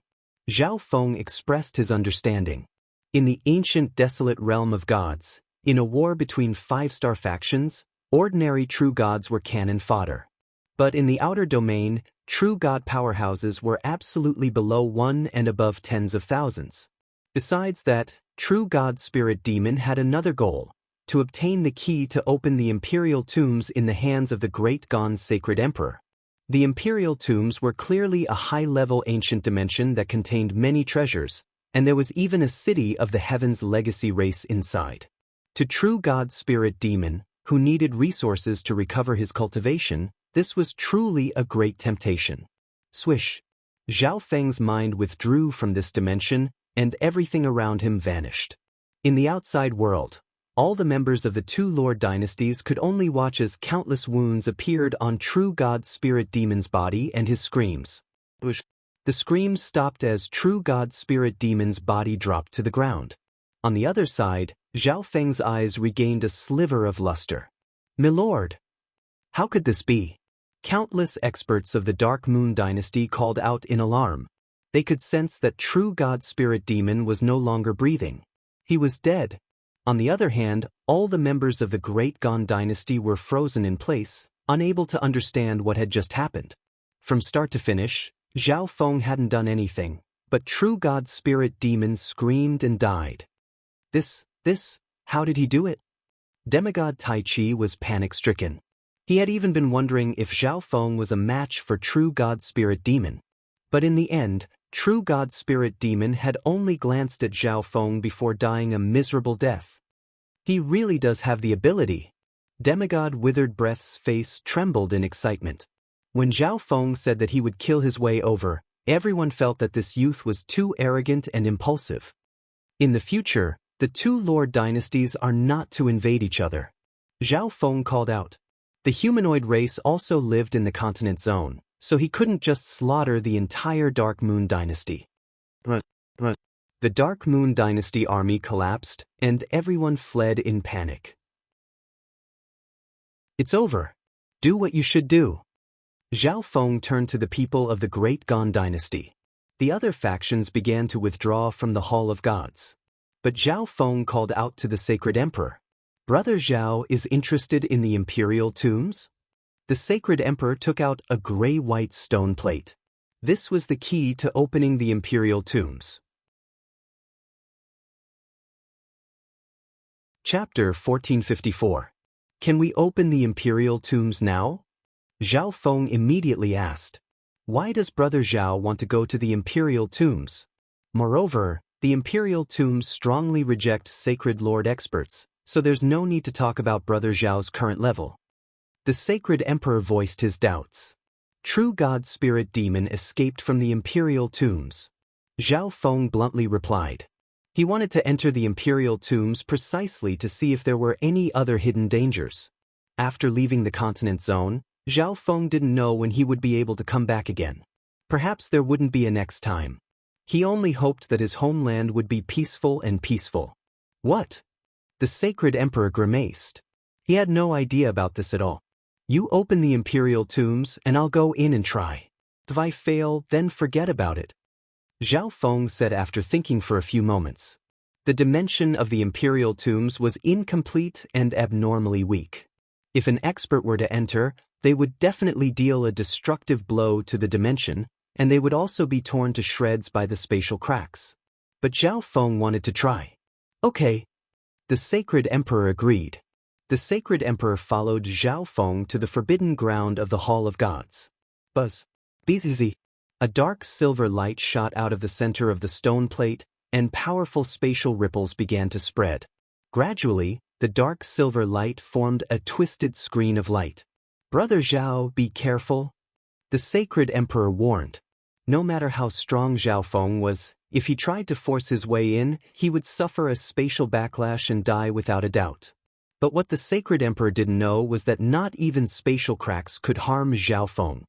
Zhao Feng expressed his understanding. In the ancient desolate realm of gods, in a war between five-star factions, ordinary true gods were cannon fodder. But in the outer domain, true god powerhouses were absolutely below one and above tens of thousands. Besides that, True God Spirit Demon had another goal: to obtain the key to open the Imperial tombs in the hands of the Great Gon's Sacred Emperor. The Imperial tombs were clearly a high-level ancient dimension that contained many treasures, and there was even a city of the Heaven's legacy race inside. To True God Spirit Demon, who needed resources to recover his cultivation, this was truly a great temptation. Swish. Zhao Feng's mind withdrew from this dimension, and everything around him vanished. In the outside world, all the members of the two Lord dynasties could only watch as countless wounds appeared on True God Spirit Demon's body and his screams. The screams stopped as True God Spirit Demon's body dropped to the ground. On the other side, Zhao Feng's eyes regained a sliver of luster. "Milord! How could this be?" Countless experts of the Dark Moon dynasty called out in alarm. They could sense that True God Spirit Demon was no longer breathing. He was dead. On the other hand, all the members of the Great Gon dynasty were frozen in place, unable to understand what had just happened. From start to finish, Zhao Feng hadn't done anything, but True God Spirit Demon screamed and died. How did he do it? Demigod Tai Chi was panic-stricken. He had even been wondering if Zhao Feng was a match for True God Spirit Demon. But in the end, True God Spirit Demon had only glanced at Zhao Feng before dying a miserable death. He really does have the ability. Demigod Withered Breath's face trembled in excitement. When Zhao Feng said that he would kill his way over, everyone felt that this youth was too arrogant and impulsive. In the future, the two Lord dynasties are not to invade each other. Zhao Feng called out. The humanoid race also lived in the continent zone, so he couldn't just slaughter the entire Dark Moon dynasty. The Dark Moon dynasty army collapsed, and everyone fled in panic. It's over. Do what you should do. Zhao Feng turned to the people of the Great Gan dynasty. The other factions began to withdraw from the Hall of Gods. But Zhao Feng called out to the sacred emperor. Brother Zhao is interested in the imperial tombs? The sacred emperor took out a gray-white stone plate. This was the key to opening the imperial tombs. Chapter 1454. Can we open the imperial tombs now? Zhao Feng immediately asked. Why does Brother Zhao want to go to the imperial tombs? Moreover, the imperial tombs strongly reject sacred lord experts, so there's no need to talk about Brother Zhao's current level. The sacred emperor voiced his doubts. True God Spirit Demon escaped from the imperial tombs. Zhao Feng bluntly replied. He wanted to enter the imperial tombs precisely to see if there were any other hidden dangers. After leaving the continent zone, Zhao Feng didn't know when he would be able to come back again. Perhaps there wouldn't be a next time. He only hoped that his homeland would be peaceful and peaceful. What? The sacred emperor grimaced. He had no idea about this at all. You open the imperial tombs and I'll go in and try. If I fail, then forget about it. Zhao Feng said after thinking for a few moments. The dimension of the imperial tombs was incomplete and abnormally weak. If an expert were to enter, they would definitely deal a destructive blow to the dimension, and they would also be torn to shreds by the spatial cracks. But Zhao Feng wanted to try. Okay. The sacred emperor agreed. The sacred emperor followed Zhao Feng to the forbidden ground of the Hall of Gods. Buzz. Bzz. A dark silver light shot out of the center of the stone plate, and powerful spatial ripples began to spread. Gradually, the dark silver light formed a twisted screen of light. Brother Zhao, be careful. The sacred emperor warned. No matter how strong Zhao Feng was, if he tried to force his way in, he would suffer a spatial backlash and die without a doubt. But what the sacred emperor didn't know was that not even spatial cracks could harm Zhao Feng.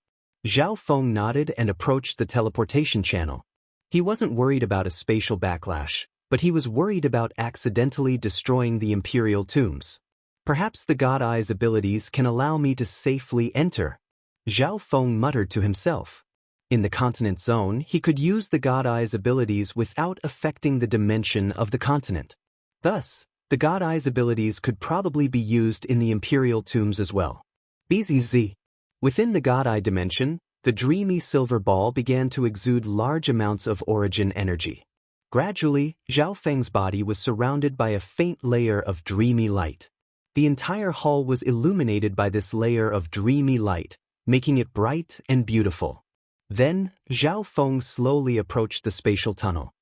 Zhao Feng nodded and approached the teleportation channel. He wasn't worried about a spatial backlash, but he was worried about accidentally destroying the imperial tombs. Perhaps the God Eye's abilities can allow me to safely enter. Zhao Feng muttered to himself. In the continent zone, he could use the God Eye's abilities without affecting the dimension of the continent. Thus, the God Eye's abilities could probably be used in the imperial tombs as well. Bzz. Within the God Eye dimension, the dreamy silver ball began to exude large amounts of origin energy. Gradually, Zhao Feng's body was surrounded by a faint layer of dreamy light. The entire hall was illuminated by this layer of dreamy light, making it bright and beautiful. Then, Zhao Feng slowly approached the spatial tunnel.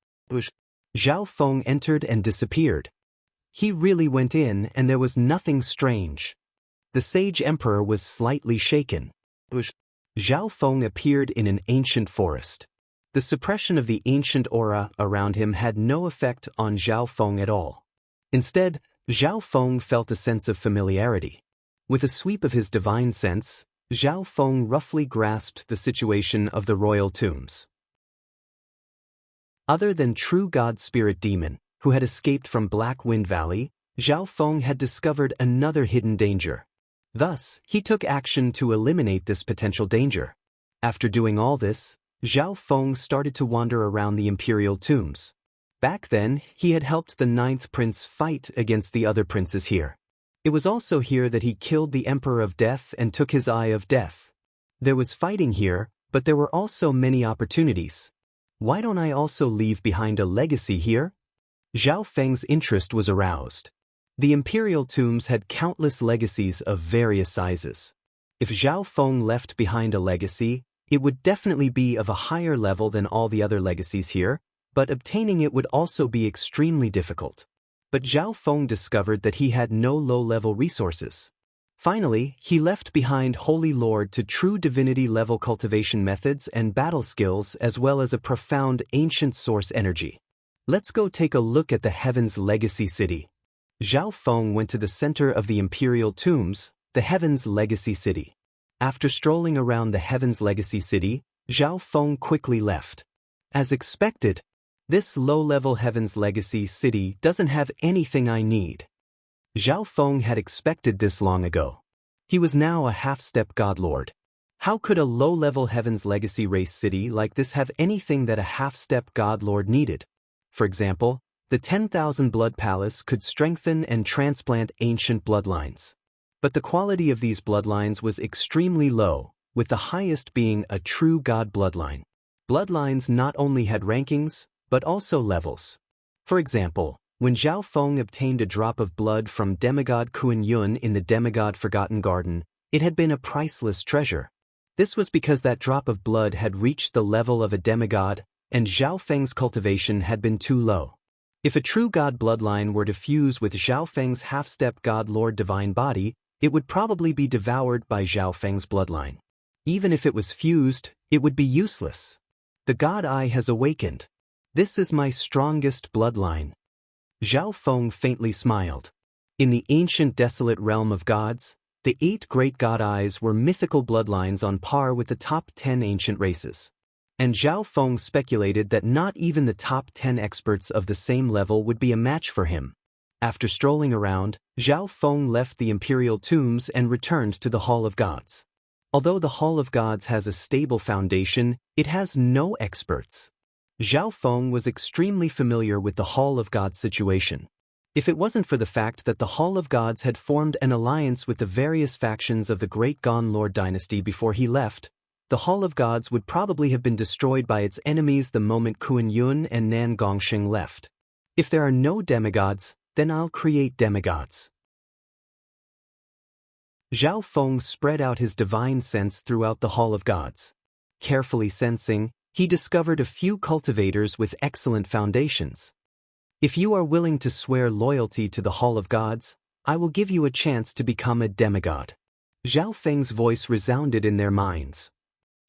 Zhao Feng entered and disappeared. He really went in and there was nothing strange. The sage emperor was slightly shaken. Zhao Feng appeared in an ancient forest. The suppression of the ancient aura around him had no effect on Zhao Feng at all. Instead, Zhao Feng felt a sense of familiarity. With a sweep of his divine sense, Zhao Feng roughly grasped the situation of the royal tombs. Other than true God Spirit Demon, who had escaped from Black Wind Valley, Zhao Feng had discovered another hidden danger. Thus, he took action to eliminate this potential danger. After doing all this, Zhao Feng started to wander around the imperial tombs. Back then, he had helped the 9th prince fight against the other princes here. It was also here that he killed the Emperor of Death and took his Eye of Death. There was fighting here, but there were also many opportunities. Why don't I also leave behind a legacy here? Zhao Feng's interest was aroused. The imperial tombs had countless legacies of various sizes. If Zhao Feng left behind a legacy, it would definitely be of a higher level than all the other legacies here, but obtaining it would also be extremely difficult. But Zhao Feng discovered that he had no low-level resources. Finally, he left behind Holy Lord to true divinity-level cultivation methods and battle skills as well as a profound ancient source energy. Let's go take a look at the Heaven's Legacy City. Zhao Feng went to the center of the imperial tombs, the Heaven's Legacy City. After strolling around the Heaven's Legacy City, Zhao Feng quickly left. As expected, this low-level Heaven's Legacy City doesn't have anything I need. Zhao Feng had expected this long ago. He was now a half-step godlord. How could a low-level Heaven's Legacy race city like this have anything that a half-step godlord needed? For example, the 10,000 Blood Palace could strengthen and transplant ancient bloodlines. But the quality of these bloodlines was extremely low, with the highest being a true god bloodline. Bloodlines not only had rankings, but also levels. For example, when Zhao Feng obtained a drop of blood from demigod Kuan Yun in the demigod Forgotten Garden, it had been a priceless treasure. This was because that drop of blood had reached the level of a demigod, and Zhao Feng's cultivation had been too low. If a true god bloodline were to fuse with Zhao Feng's half-step god lord divine body, it would probably be devoured by Zhao Feng's bloodline. Even if it was fused, it would be useless. The god eye has awakened. This is my strongest bloodline. Zhao Feng faintly smiled. In the ancient desolate realm of gods, the 8 great god eyes were mythical bloodlines on par with the top 10 ancient races. And Zhao Feng speculated that not even the top 10 experts of the same level would be a match for him. After strolling around, Zhao Feng left the imperial tombs and returned to the Hall of Gods. Although the Hall of Gods has a stable foundation, it has no experts. Zhao Feng was extremely familiar with the Hall of Gods situation. If it wasn't for the fact that the Hall of Gods had formed an alliance with the various factions of the Great Gon Lord dynasty before he left, the Hall of Gods would probably have been destroyed by its enemies the moment Kuan Yun and Nan Gongsheng left. If there are no demigods, then I'll create demigods. Zhao Feng spread out his divine sense throughout the Hall of Gods. Carefully sensing, he discovered a few cultivators with excellent foundations. If you are willing to swear loyalty to the Hall of Gods, I will give you a chance to become a demigod. Zhao Feng's voice resounded in their minds.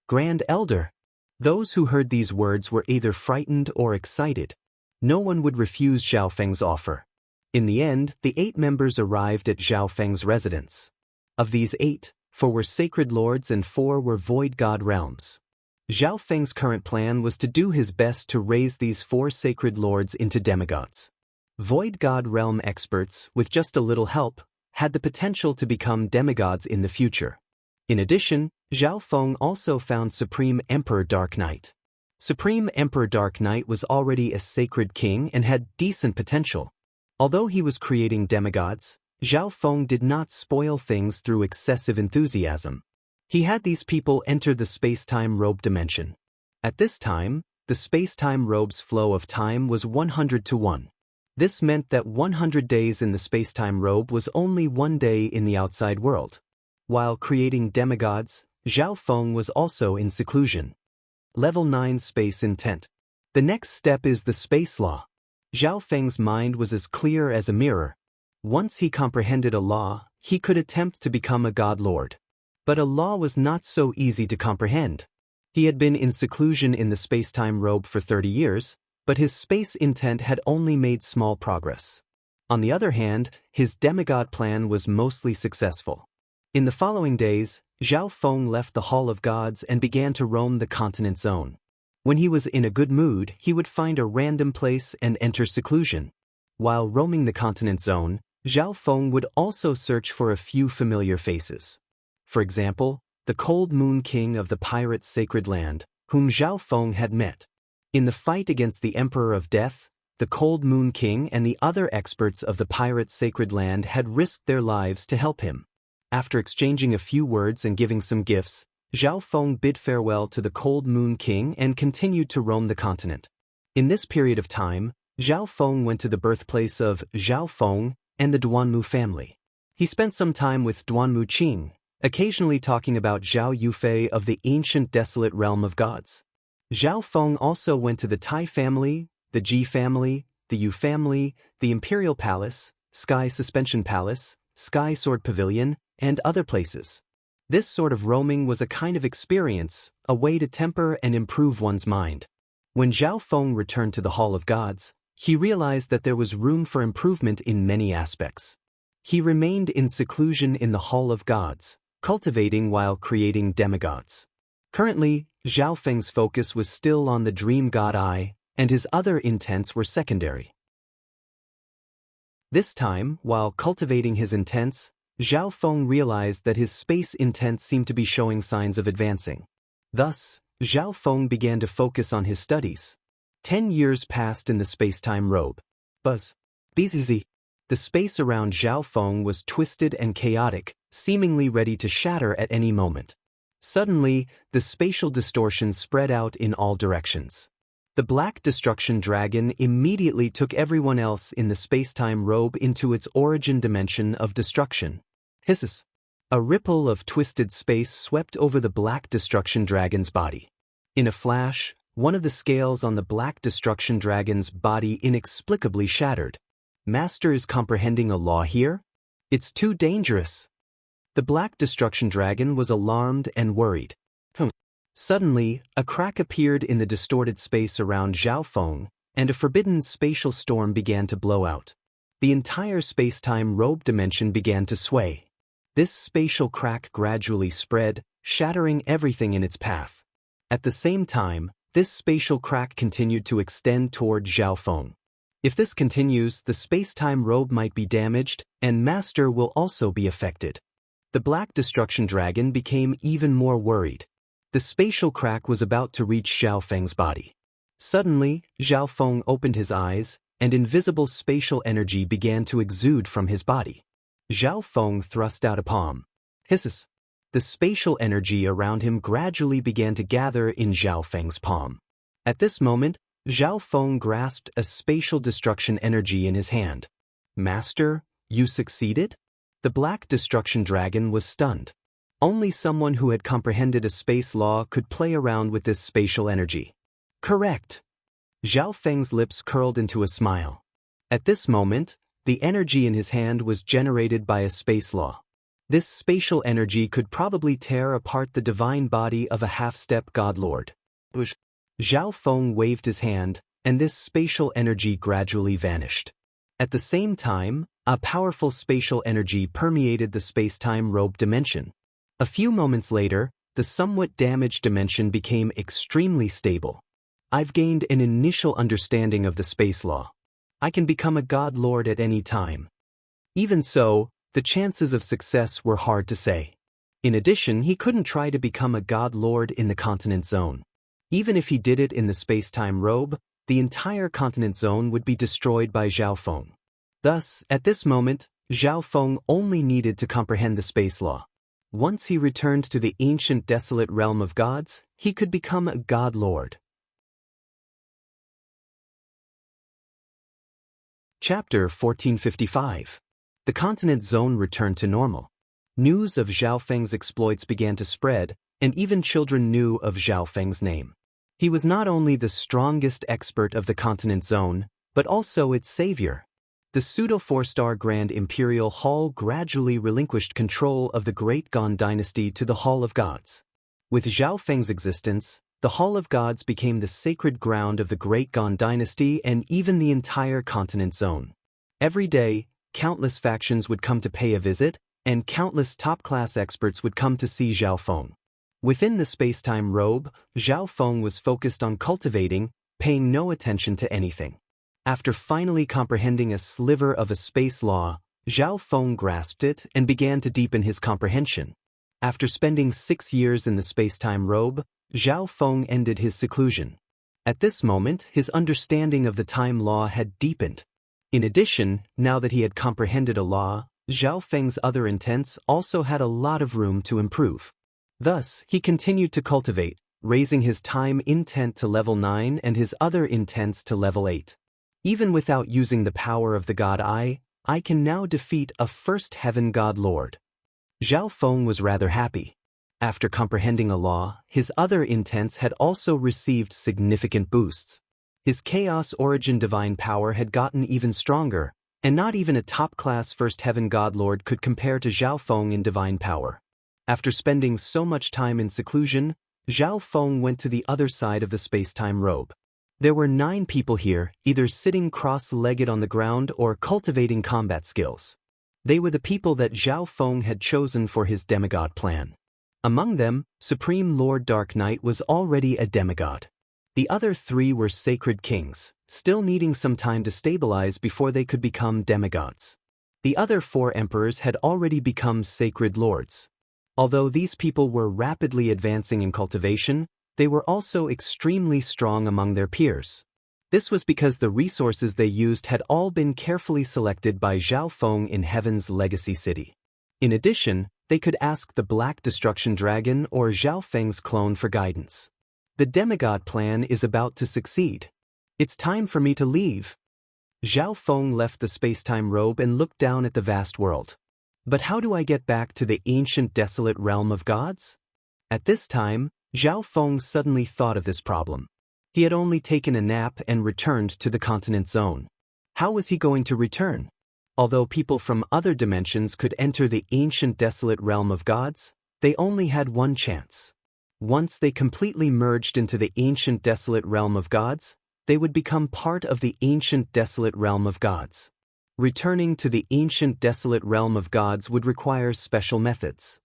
Grand Elder. Those who heard these words were either frightened or excited. No one would refuse Zhao Feng's offer. In the end, the 8 members arrived at Zhao Feng's residence. Of these 8, 4 were sacred lords and 4 were void god realms. Zhao Feng's current plan was to do his best to raise these 4 sacred lords into demigods. Void god realm experts, with just a little help, had the potential to become demigods in the future. In addition, Zhao Feng also found Supreme Emperor Dark Knight. Supreme Emperor Dark Knight was already a sacred king and had decent potential. Although he was creating demigods, Zhao Feng did not spoil things through excessive enthusiasm. He had these people enter the space-time robe dimension. At this time, the space-time robe's flow of time was 100 to 1. This meant that 100 days in the space-time robe was only 1 day in the outside world. While creating demigods, Zhao Feng was also in seclusion. Level 9 Space Intent. The next step is the space law. Zhao Feng's mind was as clear as a mirror. Once he comprehended a law, he could attempt to become a god lord. But a law was not so easy to comprehend. He had been in seclusion in the space-time robe for 30 years, but his space intent had only made small progress. On the other hand, his demigod plan was mostly successful. In the following days, Zhao Feng left the Hall of Gods and began to roam the continent zone. When he was in a good mood, he would find a random place and enter seclusion. While roaming the continent zone, Zhao Feng would also search for a few familiar faces. For example, the Cold Moon King of the Pirates' Sacred Land, whom Zhao Feng had met. In the fight against the Emperor of Death, the Cold Moon King and the other experts of the Pirates' Sacred Land had risked their lives to help him. After exchanging a few words and giving some gifts, Zhao Feng bid farewell to the Cold Moon King and continued to roam the continent. In this period of time, Zhao Feng went to the birthplace of Zhao Feng and the Duanmu family. He spent some time with Duanmu Qing, occasionally talking about Zhao Yufei of the ancient desolate realm of gods. Zhao Feng also went to the Tai family, the Ji family, the Yu family, the Imperial Palace, Sky Suspension Palace, Sky Sword Pavilion, and other places. This sort of roaming was a kind of experience, a way to temper and improve one's mind. When Zhao Feng returned to the Hall of Gods, he realized that there was room for improvement in many aspects. He remained in seclusion in the Hall of Gods, cultivating while creating demigods. Currently, Zhao Feng's focus was still on the dream god I, and his other intents were secondary. This time, while cultivating his intents, Zhao Feng realized that his space intents seemed to be showing signs of advancing. Thus, Zhao Feng began to focus on his studies. 10 years passed in the space-time robe. BZZ. The space around Zhao Feng was twisted and chaotic, seemingly ready to shatter at any moment. Suddenly, the spatial distortion spread out in all directions. The Black Destruction Dragon immediately took everyone else in the space-time robe into its origin dimension of destruction. Hisses. A ripple of twisted space swept over the Black Destruction Dragon's body. In a flash, one of the scales on the Black Destruction Dragon's body inexplicably shattered. Master is comprehending a law here? It's too dangerous. The Black Destruction Dragon was alarmed and worried. Suddenly, a crack appeared in the distorted space around Zhao Feng, and a forbidden spatial storm began to blow out. The entire space-time robe dimension began to sway. This spatial crack gradually spread, shattering everything in its path. At the same time, this spatial crack continued to extend toward Zhao Feng. If this continues, the space-time robe might be damaged, and Master will also be affected. The Black Destruction Dragon became even more worried. The spatial crack was about to reach Zhao Feng's body. Suddenly, Zhao Feng opened his eyes, and invisible spatial energy began to exude from his body. Zhao Feng thrust out a palm. Hisses. The spatial energy around him gradually began to gather in Zhao Feng's palm. At this moment, Zhao Feng grasped a spatial destruction energy in his hand. Master, you succeeded? The Black Destruction Dragon was stunned. Only someone who had comprehended a space law could play around with this spatial energy. Correct. Zhao Feng's lips curled into a smile. At this moment, the energy in his hand was generated by a space law. This spatial energy could probably tear apart the divine body of a half-step godlord. Zhao Feng waved his hand, and this spatial energy gradually vanished. At the same time, a powerful spatial energy permeated the space-time robe dimension. A few moments later, the somewhat damaged dimension became extremely stable. I've gained an initial understanding of the space law. I can become a god lord at any time. Even so, the chances of success were hard to say. In addition, he couldn't try to become a god lord in the continent zone. Even if he did it in the space-time robe, the entire continent zone would be destroyed by Zhao Feng. Thus, at this moment, Zhao Feng only needed to comprehend the space law. Once he returned to the ancient desolate realm of gods, he could become a god lord. Chapter 1455. The continent zone returned to normal. News of Zhao Feng's exploits began to spread, and even children knew of Zhao Feng's name. He was not only the strongest expert of the continent zone, but also its savior. The pseudo-4-star Grand Imperial Hall gradually relinquished control of the Great Gan dynasty to the Hall of Gods. With Zhao Feng's existence, the Hall of Gods became the sacred ground of the Great Gan dynasty and even the entire continent zone. Every day, countless factions would come to pay a visit, and countless top-class experts would come to see Zhao Feng. Within the space-time robe, Zhao Feng was focused on cultivating, paying no attention to anything. After finally comprehending a sliver of a space law, Zhao Feng grasped it and began to deepen his comprehension. After spending 6 years in the space-time robe, Zhao Feng ended his seclusion. At this moment, his understanding of the time law had deepened. In addition, now that he had comprehended a law, Zhao Feng's other intents also had a lot of room to improve. Thus, he continued to cultivate, raising his time intent to level 9 and his other intents to level 8. Even without using the power of the god I can now defeat a first heaven god lord. Zhao Feng was rather happy. After comprehending a law, his other intents had also received significant boosts. His Chaos Origin divine power had gotten even stronger, and not even a top-class first heaven god lord could compare to Zhao Feng in divine power. After spending so much time in seclusion, Zhao Feng went to the other side of the space-time robe. There were 9 people here, either sitting cross-legged on the ground or cultivating combat skills. They were the people that Zhao Feng had chosen for his demigod plan. Among them, Supreme Lord Dark Knight was already a demigod. The other three were sacred kings, still needing some time to stabilize before they could become demigods. The other four emperors had already become sacred lords. Although these people were rapidly advancing in cultivation, they were also extremely strong among their peers. This was because the resources they used had all been carefully selected by Zhao Feng in Heaven's legacy city. In addition, they could ask the Black Destruction Dragon or Zhao Feng's clone for guidance. The demigod plan is about to succeed. It's time for me to leave. Zhao Feng left the space-time robe and looked down at the vast world. But how do I get back to the ancient desolate realm of gods? At this time, Zhao Feng suddenly thought of this problem. He had only taken a nap and returned to the continent zone. How was he going to return? Although people from other dimensions could enter the ancient desolate realm of gods, they only had one chance. Once they completely merged into the ancient desolate realm of gods, they would become part of the ancient desolate realm of gods. Returning to the ancient desolate realm of gods would require special methods.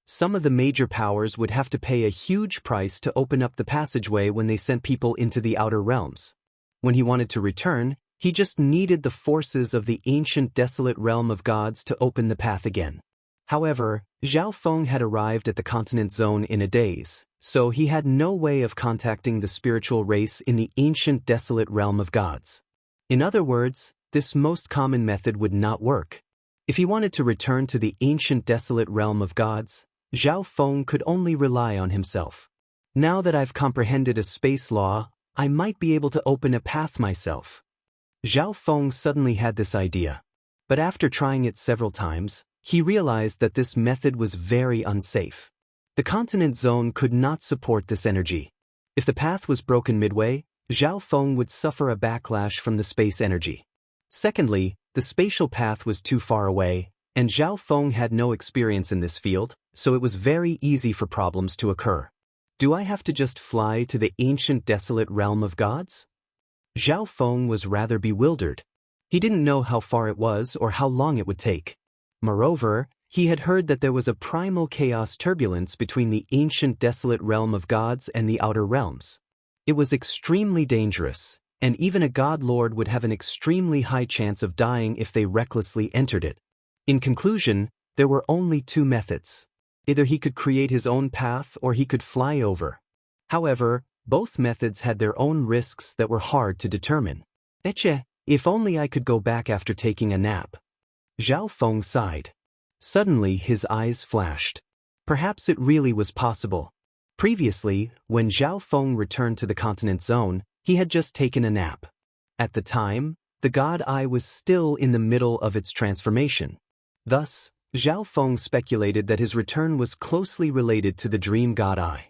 Some of the major powers would have to pay a huge price to open up the passageway when they sent people into the outer realms. When he wanted to return, he just needed the forces of the ancient desolate realm of gods to open the path again. However, Zhao Feng had arrived at the continent zone in a daze, so he had no way of contacting the spiritual race in the ancient desolate realm of gods. In other words, this most common method would not work. If he wanted to return to the ancient desolate realm of gods, Zhao Feng could only rely on himself. Now that I've comprehended a space law, I might be able to open a path myself. Zhao Feng suddenly had this idea. But after trying it several times, he realized that this method was very unsafe. The continent zone could not support this energy. If the path was broken midway, Zhao Feng would suffer a backlash from the space energy. Secondly, the spatial path was too far away, and Zhao Feng had no experience in this field, so it was very easy for problems to occur. Do I have to just fly to the ancient desolate realm of gods? Zhao Feng was rather bewildered. He didn't know how far it was or how long it would take. Moreover, he had heard that there was a primal chaos turbulence between the ancient desolate realm of gods and the outer realms. It was extremely dangerous, and even a god lord would have an extremely high chance of dying if they recklessly entered it. In conclusion, there were only two methods. Either he could create his own path or he could fly over. However, both methods had their own risks that were hard to determine. Eche, if only I could go back after taking a nap. Zhao Feng sighed. Suddenly his eyes flashed. Perhaps it really was possible. Previously, when Zhao Feng returned to the continent zone, he had just taken a nap. At the time, the god eye was still in the middle of its transformation. Thus, Zhao Feng speculated that his return was closely related to the dream god eye.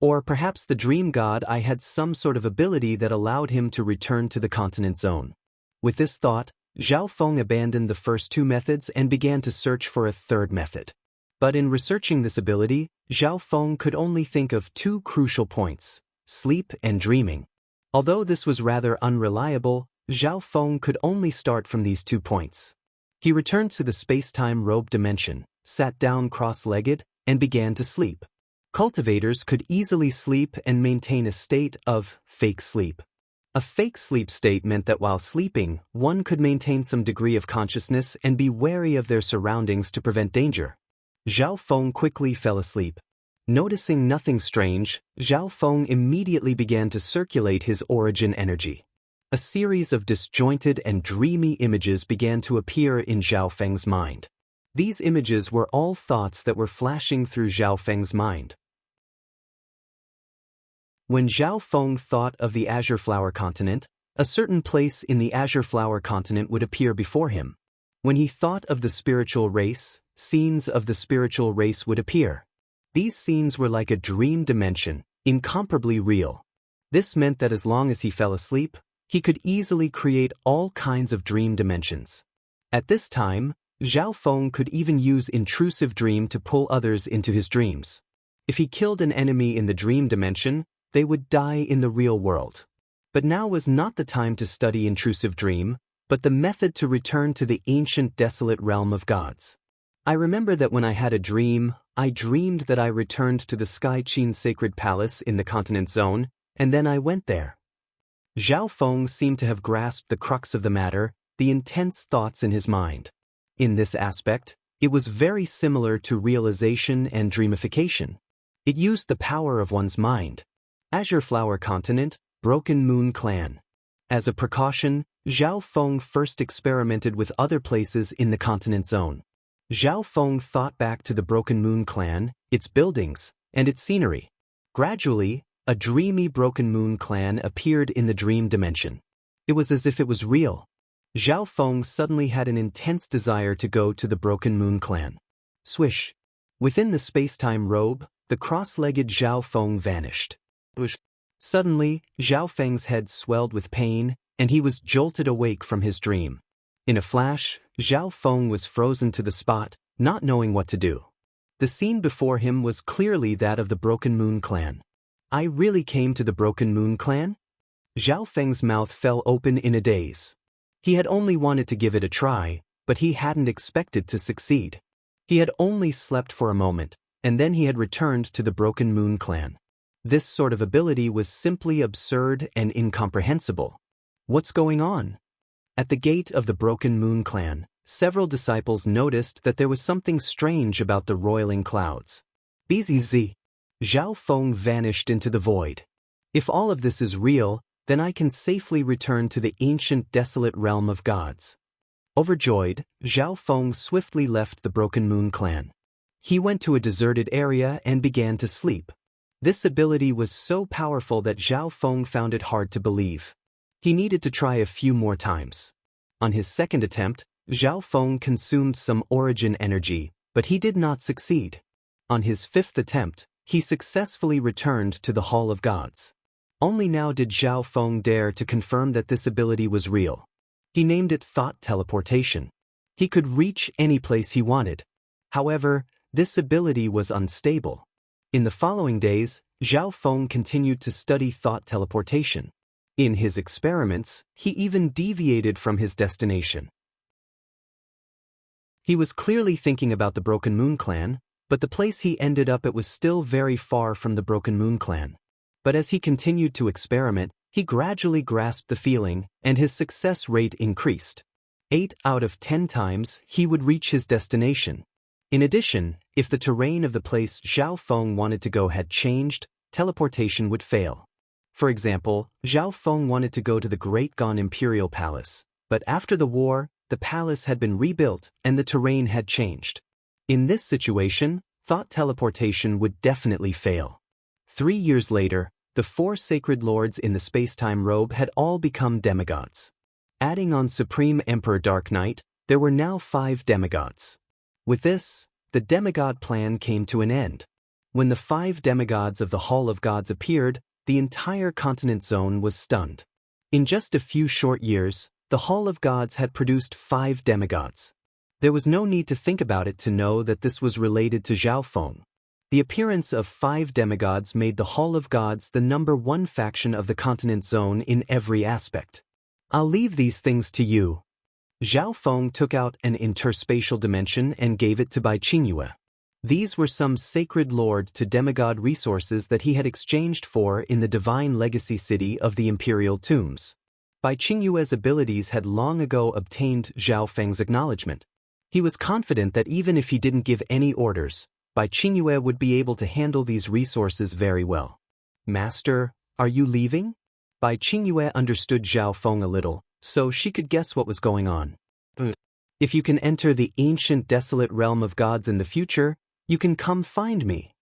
Or perhaps the dream god eye had some sort of ability that allowed him to return to the continent zone. With this thought, Zhao Feng abandoned the first two methods and began to search for a third method. But in researching this ability, Zhao Feng could only think of two crucial points: sleep and dreaming. Although this was rather unreliable, Zhao Feng could only start from these 2 points. He returned to the space-time robe dimension, sat down cross-legged, and began to sleep. Cultivators could easily sleep and maintain a state of fake sleep. A fake sleep state meant that while sleeping, one could maintain some degree of consciousness and be wary of their surroundings to prevent danger. Zhao Feng quickly fell asleep. Noticing nothing strange, Zhao Feng immediately began to circulate his origin energy. A series of disjointed and dreamy images began to appear in Zhao Feng's mind. These images were all thoughts that were flashing through Zhao Feng's mind. When Zhao Feng thought of the Azure Flower Continent, a certain place in the Azure Flower Continent would appear before him. When he thought of the spiritual race, scenes of the spiritual race would appear. These scenes were like a dream dimension, incomparably real. This meant that as long as he fell asleep, he could easily create all kinds of dream dimensions. At this time, Zhao Feng could even use intrusive dream to pull others into his dreams. If he killed an enemy in the dream dimension, they would die in the real world. But now was not the time to study intrusive dream, but the method to return to the ancient desolate realm of gods. I remember that when I had a dream, I dreamed that I returned to the Sky Qin sacred palace in the continent zone, and then I went there. Zhao Feng seemed to have grasped the crux of the matter, the intense thoughts in his mind. In this aspect, it was very similar to realization and dreamification. It used the power of one's mind. Azure Flower Continent, Broken Moon Clan. As a precaution, Zhao Feng first experimented with other places in the continent zone. Zhao Feng thought back to the Broken Moon Clan, its buildings, and its scenery. Gradually, a dreamy Broken Moon Clan appeared in the dream dimension. It was as if it was real. Zhao Feng suddenly had an intense desire to go to the Broken Moon Clan. Swish. Within the space-time robe, the cross-legged Zhao Feng vanished. Suddenly, Zhao Feng's head swelled with pain, and he was jolted awake from his dream. In a flash, Zhao Feng was frozen to the spot, not knowing what to do. The scene before him was clearly that of the Broken Moon Clan. I really came to the Broken Moon Clan? Zhao Feng's mouth fell open in a daze. He had only wanted to give it a try, but he hadn't expected to succeed. He had only slept for a moment, and then he had returned to the Broken Moon Clan. This sort of ability was simply absurd and incomprehensible. What's going on? At the gate of the Broken Moon Clan, several disciples noticed that there was something strange about the roiling clouds. BZZ. Zhao Feng vanished into the void. If all of this is real, then I can safely return to the ancient desolate realm of gods. Overjoyed, Zhao Feng swiftly left the Broken Moon Clan. He went to a deserted area and began to sleep. This ability was so powerful that Zhao Feng found it hard to believe. He needed to try a few more times. On his second attempt, Zhao Feng consumed some origin energy, but he did not succeed. On his fifth attempt, he successfully returned to the Hall of Gods. Only now did Zhao Feng dare to confirm that this ability was real. He named it thought teleportation. He could reach any place he wanted. However, this ability was unstable. In the following days, Zhao Feng continued to study thought teleportation. In his experiments, he even deviated from his destination. He was clearly thinking about the Broken Moon Clan, but the place he ended up at was still very far from the Broken Moon Clan. But as he continued to experiment, he gradually grasped the feeling, and his success rate increased. 8 out of 10 times, he would reach his destination. In addition, if the terrain of the place Zhao Feng wanted to go had changed, teleportation would fail. For example, Zhao Feng wanted to go to the Great Gan Imperial Palace, but after the war, the palace had been rebuilt and the terrain had changed. In this situation, thought teleportation would definitely fail. 3 years later, the 4 sacred lords in the space-time robe had all become demigods. Adding on Supreme Emperor Dark Knight, there were now 5 demigods. With this, the demigod plan came to an end. When the 5 demigods of the Hall of Gods appeared, the entire continent zone was stunned. In just a few short years, the Hall of Gods had produced 5 demigods. There was no need to think about it to know that this was related to Zhao Feng. The appearance of 5 demigods made the Hall of Gods the #1 faction of the continent zone in every aspect. I'll leave these things to you. Zhao Feng took out an interspatial dimension and gave it to Bai Qingyue. These were some sacred lord to demigod resources that he had exchanged for in the divine legacy city of the imperial tombs. Bai Qingyue's abilities had long ago obtained Zhao Feng's acknowledgement. He was confident that even if he didn't give any orders, Bai Qingyue would be able to handle these resources very well. Master, are you leaving? Bai Qingyue understood Zhao Feng a little, so she could guess what was going on. If you can enter the ancient desolate realm of gods in the future, you can come find me.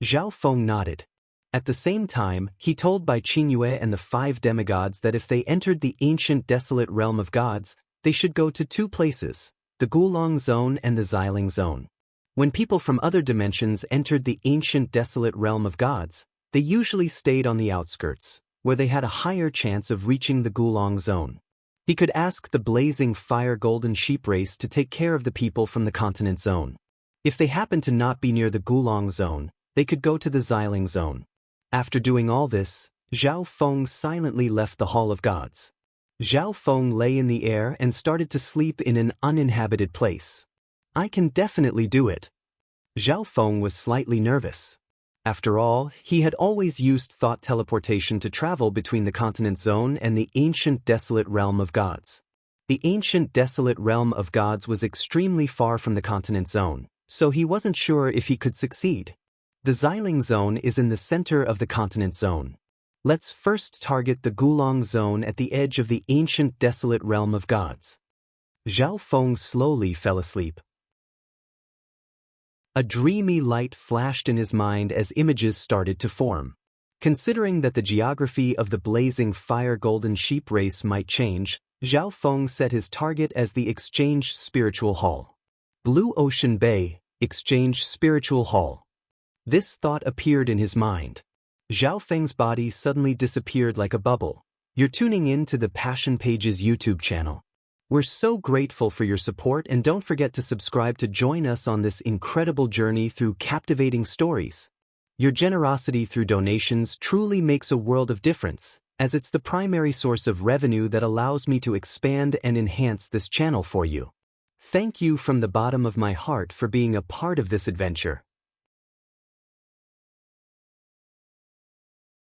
Zhao Feng nodded. At the same time, he told Bai Qingyue and the 5 demigods that if they entered the ancient desolate realm of gods, they should go to 2 places, the Gulong Zone and the Xiling Zone. When people from other dimensions entered the ancient desolate realm of gods, they usually stayed on the outskirts, where they had a higher chance of reaching the Gulong Zone. He could ask the blazing fire golden sheep race to take care of the people from the continent zone. If they happened to not be near the Gulong Zone, they could go to the Xiling Zone. After doing all this, Zhao Feng silently left the Hall of Gods. Zhao Feng lay in the air and started to sleep in an uninhabited place. I can definitely do it. Zhao Feng was slightly nervous. After all, he had always used thought teleportation to travel between the continent zone and the ancient desolate realm of gods. The ancient desolate realm of gods was extremely far from the continent zone, so he wasn't sure if he could succeed. The Xiling zone is in the center of the continent zone. Let's first target the Gulong zone at the edge of the ancient desolate realm of gods. Zhao Feng slowly fell asleep. A dreamy light flashed in his mind as images started to form. Considering that the geography of the blazing fire golden sheep race might change, Zhao Feng set his target as the Exchange Spiritual Hall. Blue Ocean Bay, Exchange Spiritual Hall. This thought appeared in his mind. Zhao Feng's body suddenly disappeared like a bubble. You're tuning in to the Passion Pages YouTube channel. We're so grateful for your support, and don't forget to subscribe to join us on this incredible journey through captivating stories. Your generosity through donations truly makes a world of difference, as it's the primary source of revenue that allows me to expand and enhance this channel for you. Thank you from the bottom of my heart for being a part of this adventure.